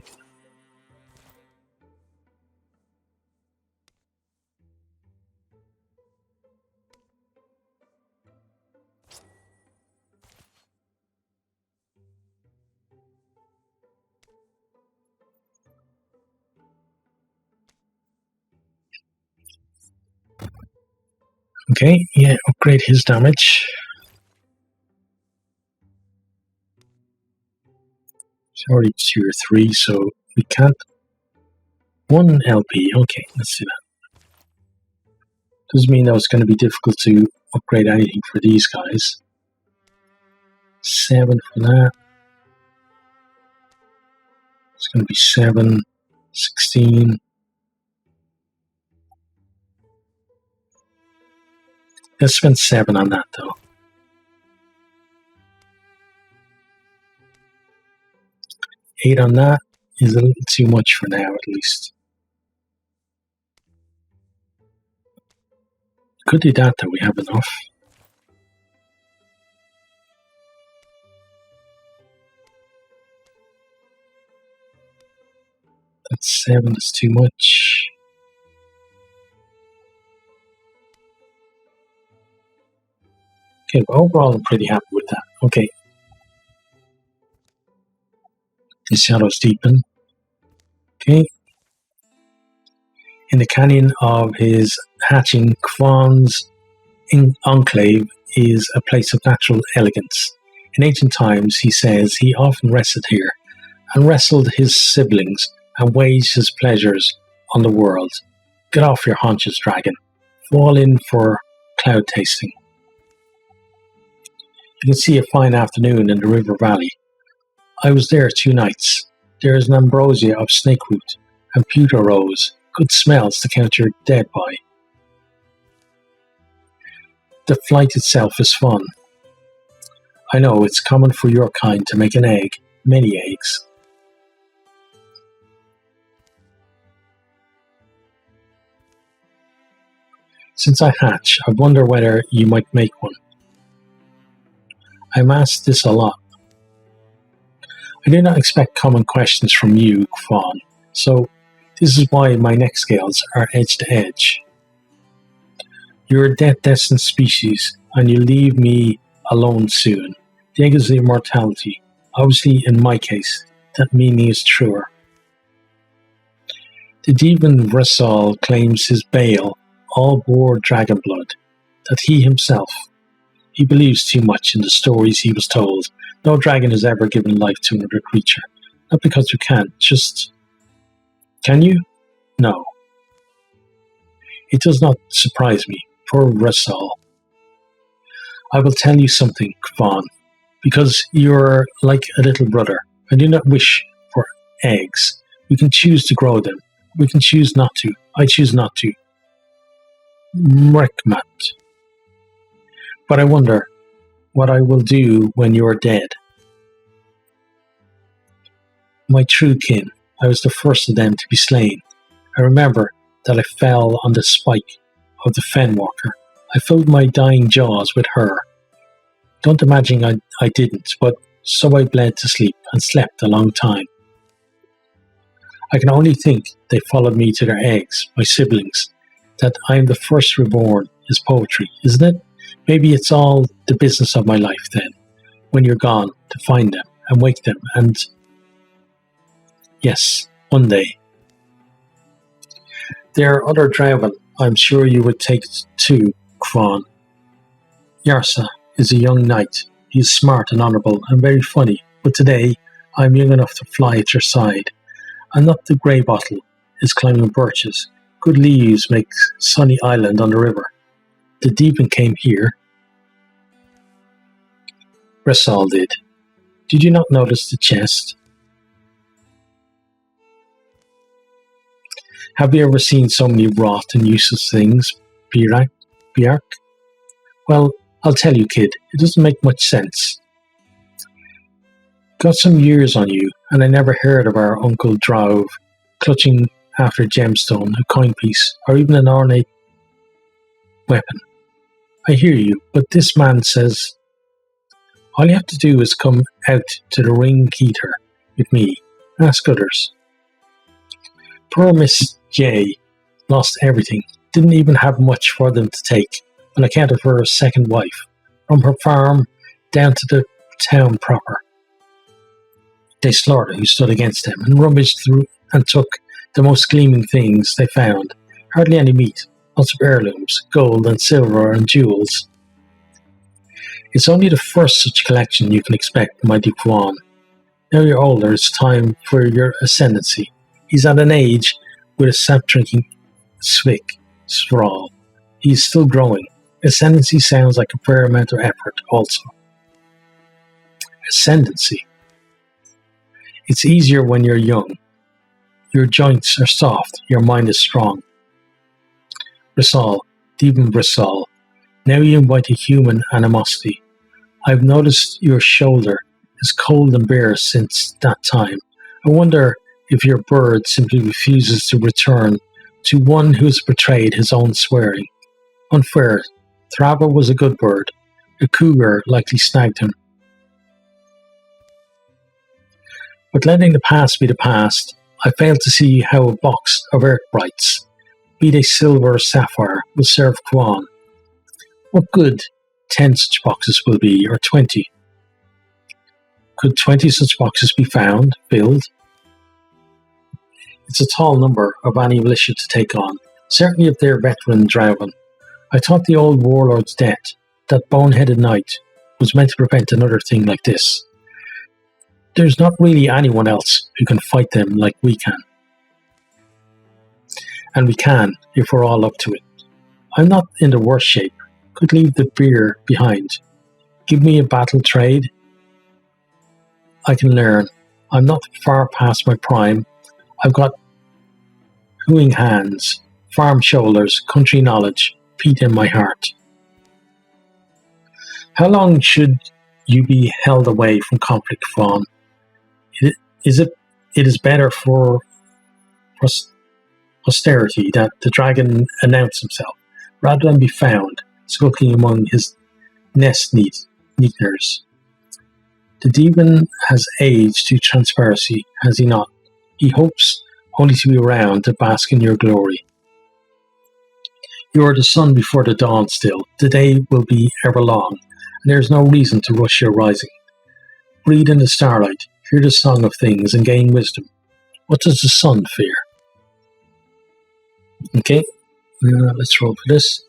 Okay, yeah, upgrade his damage. It's already tier 3, so we can't. 1 LP, okay, let's do that. Doesn't mean that it's going to be difficult to upgrade anything for these guys. 7 for that. It's going to be 7, 16. Let's spend 7 on that though. 8 on that is a little too much for now, at least. Could do that, though. We have enough. That's 7. That's too much. Okay, but overall, I'm pretty happy with that. Okay. The shadows deepen. Okay. In the canyon of his hatching, Kwan's enclave is a place of natural elegance. In ancient times, he says, he often rested here and wrestled his siblings and waged his pleasures on the world. Get off your haunches, dragon. Fall in for cloud tasting. You can see a fine afternoon in the river valley. I was there 2 nights. There is an ambrosia of snakeroot and pewter rose, good smells to count your dead by. The flight itself is fun. I know it's common for your kind to make an egg, many eggs. Since I hatch, I wonder whether you might make one. I'm asked this a lot. I do not expect common questions from you, Fawn, so this is why my neck scales are edge to edge. You're a death-destined species, and you leave me alone soon. The egg is immortality. Obviously, in my case, that meaning is truer. The demon Vressal claims his bale all bore dragon blood, that he believes too much in the stories he was told. No dragon has ever given life to another creature. Not because you can't, just... Can you? No. It does not surprise me. Poor Vressal. I will tell you something, Kvan, because you're like a little brother. I do not wish for eggs. We can choose to grow them. We can choose not to. I choose not to. Mrekmat. But I wonder what I will do when you're dead. My true kin, I was the first of them to be slain. I remember that I fell on the spike of the Fenwalker. I filled my dying jaws with her. Don't imagine I didn't, but so I bled to sleep and slept a long time. I can only think they followed me to their eggs, my siblings, that I am the first reborn is poetry, isn't it? Maybe it's all the business of my life then, when you're gone, to find them and wake them and... Yes, one day. There are other Draven I'm sure you would take too, Kron. Yarsa is a young knight. He is smart and honourable and very funny, but today I am young enough to fly at your side. I'm not the grey bottle is climbing birches. Good leaves make sunny island on the river. The demon came here. Vressal did. Did you not notice the chest? Have you ever seen so many rot and useless things, Bjark? Well, I'll tell you, kid, it doesn't make much sense. Got some years on you, and I never heard of our Uncle Drove clutching after a gemstone, a coin piece, or even an ornate weapon. I hear you, but this man says all you have to do is come out to the ring Keeter with me. Ask others. Poor Miss J lost everything, didn't even have much for them to take, on account of her second wife, from her farm down to the town proper. They slaughtered who stood against them, and rummaged through and took the most gleaming things they found. Hardly any meat, lots of heirlooms, gold and silver and jewels. It's only the first such collection you can expect, my Duke Juan. Now you're older, it's time for your ascendancy. He's at an age with a sap-drinking thrall. He's still growing. Ascendancy sounds like a fair amount of effort also. Ascendancy. It's easier when you're young. Your joints are soft, your mind is strong. Brissol, Deben Brissol, now you invite a human animosity. I've noticed your shoulder is cold and bare since that time. I wonder if your bird simply refuses to return to one who has betrayed his own swearing. Unfair. Thraba was a good bird. A cougar likely snagged him. But letting the past be the past, I fail to see how a box of earth brights, be they silver or sapphire, will serve Kuan. What good 10 such boxes will be, or 20? Could 20 such boxes be found, filled? It's a tall number of any militia to take on, certainly if they're veteran Drauven. I thought the old warlord's death, that boneheaded knight, was meant to prevent another thing like this. There's not really anyone else who can fight them like we can. And we can, if we're all up to it. I'm not in the worst shape. Could leave the beer behind. Give me a battle trade. I can learn. I'm not far past my prime. I've got hooing hands, farm shoulders, country knowledge, peat in my heart. How long should you be held away from conflict, Fawn? It is better for posterity that the dragon announce himself, rather than be found skulking among his nest neaters. The demon has aged to transparency, has he not? He hopes only to be around to bask in your glory. You are the sun before the dawn still. The day will be ever long, and there is no reason to rush your rising. Breathe in the starlight, hear the song of things, and gain wisdom. What does the sun fear? Okay, let's roll for this.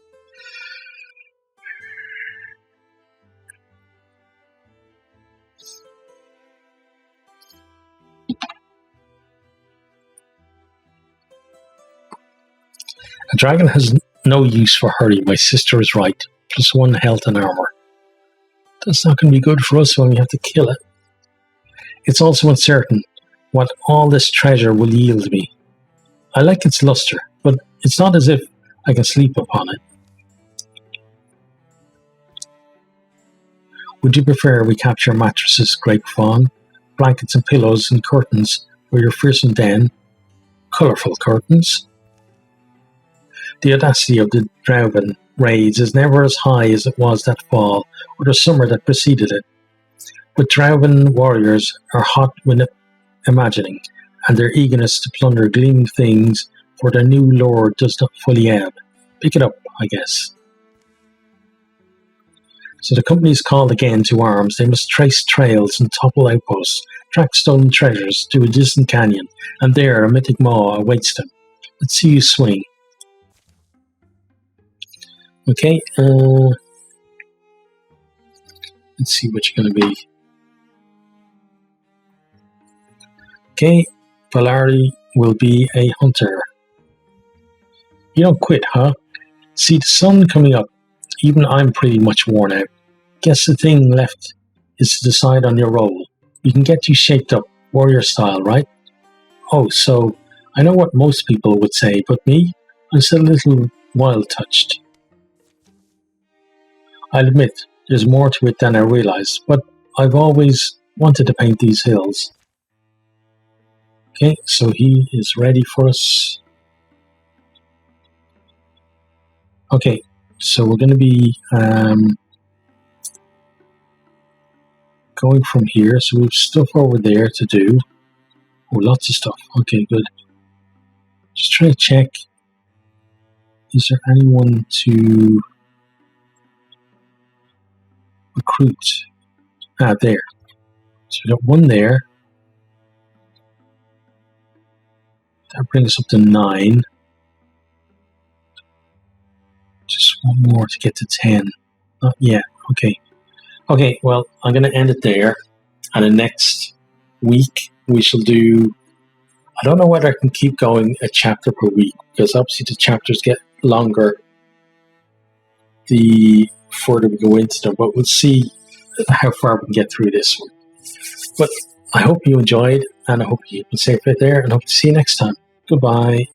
A dragon has no use for hurry. My sister is right. +1 health and armor. That's not going to be good for us when we have to kill it. It's also uncertain what all this treasure will yield me. I like its luster, but it's not as if I can sleep upon it. Would you prefer we capture mattresses, Great Fawn, blankets and pillows and curtains for your fearsome den? Colourful curtains? The audacity of the Drauven raids is never as high as it was that fall or the summer that preceded it. But Drauven warriors are hot when imagining, and their eagerness to plunder gleaming things for their new lord does not fully ebb. Pick it up, I guess. So the company is called again to arms. They must trace trails and topple outposts, track stolen treasures to a distant canyon, and there a mythic maw awaits them. Let's see you swing. Okay, let's see what you're going to be. Okay, Valari will be a hunter. You don't quit, huh? See the sun coming up. Even I'm pretty much worn out. Guess the thing left is to decide on your role. you can get you shaped up warrior style, right? Oh, so I know what most people would say, but me, I'm still a little wild touched. I'll admit, there's more to it than I realised, but I've always wanted to paint these hills. Okay, so he is ready for us. Okay, so we're going to be going from here. So we have stuff over there to do. Oh, lots of stuff. Okay, good. Just trying to check. Is there anyone to recruit? Ah, there. So we got one there. That brings us up to 9. Just one more to get to 10. Not yet. Okay. Okay, well, I'm going to end it there. And the next week, we shall do... I don't know whether I can keep going a chapter per week, because obviously the chapters get longer the further we go into them, but we'll see how far we can get through this one. But I hope you enjoyed, and I hope you keep safe out there, and I hope to see you next time. Goodbye.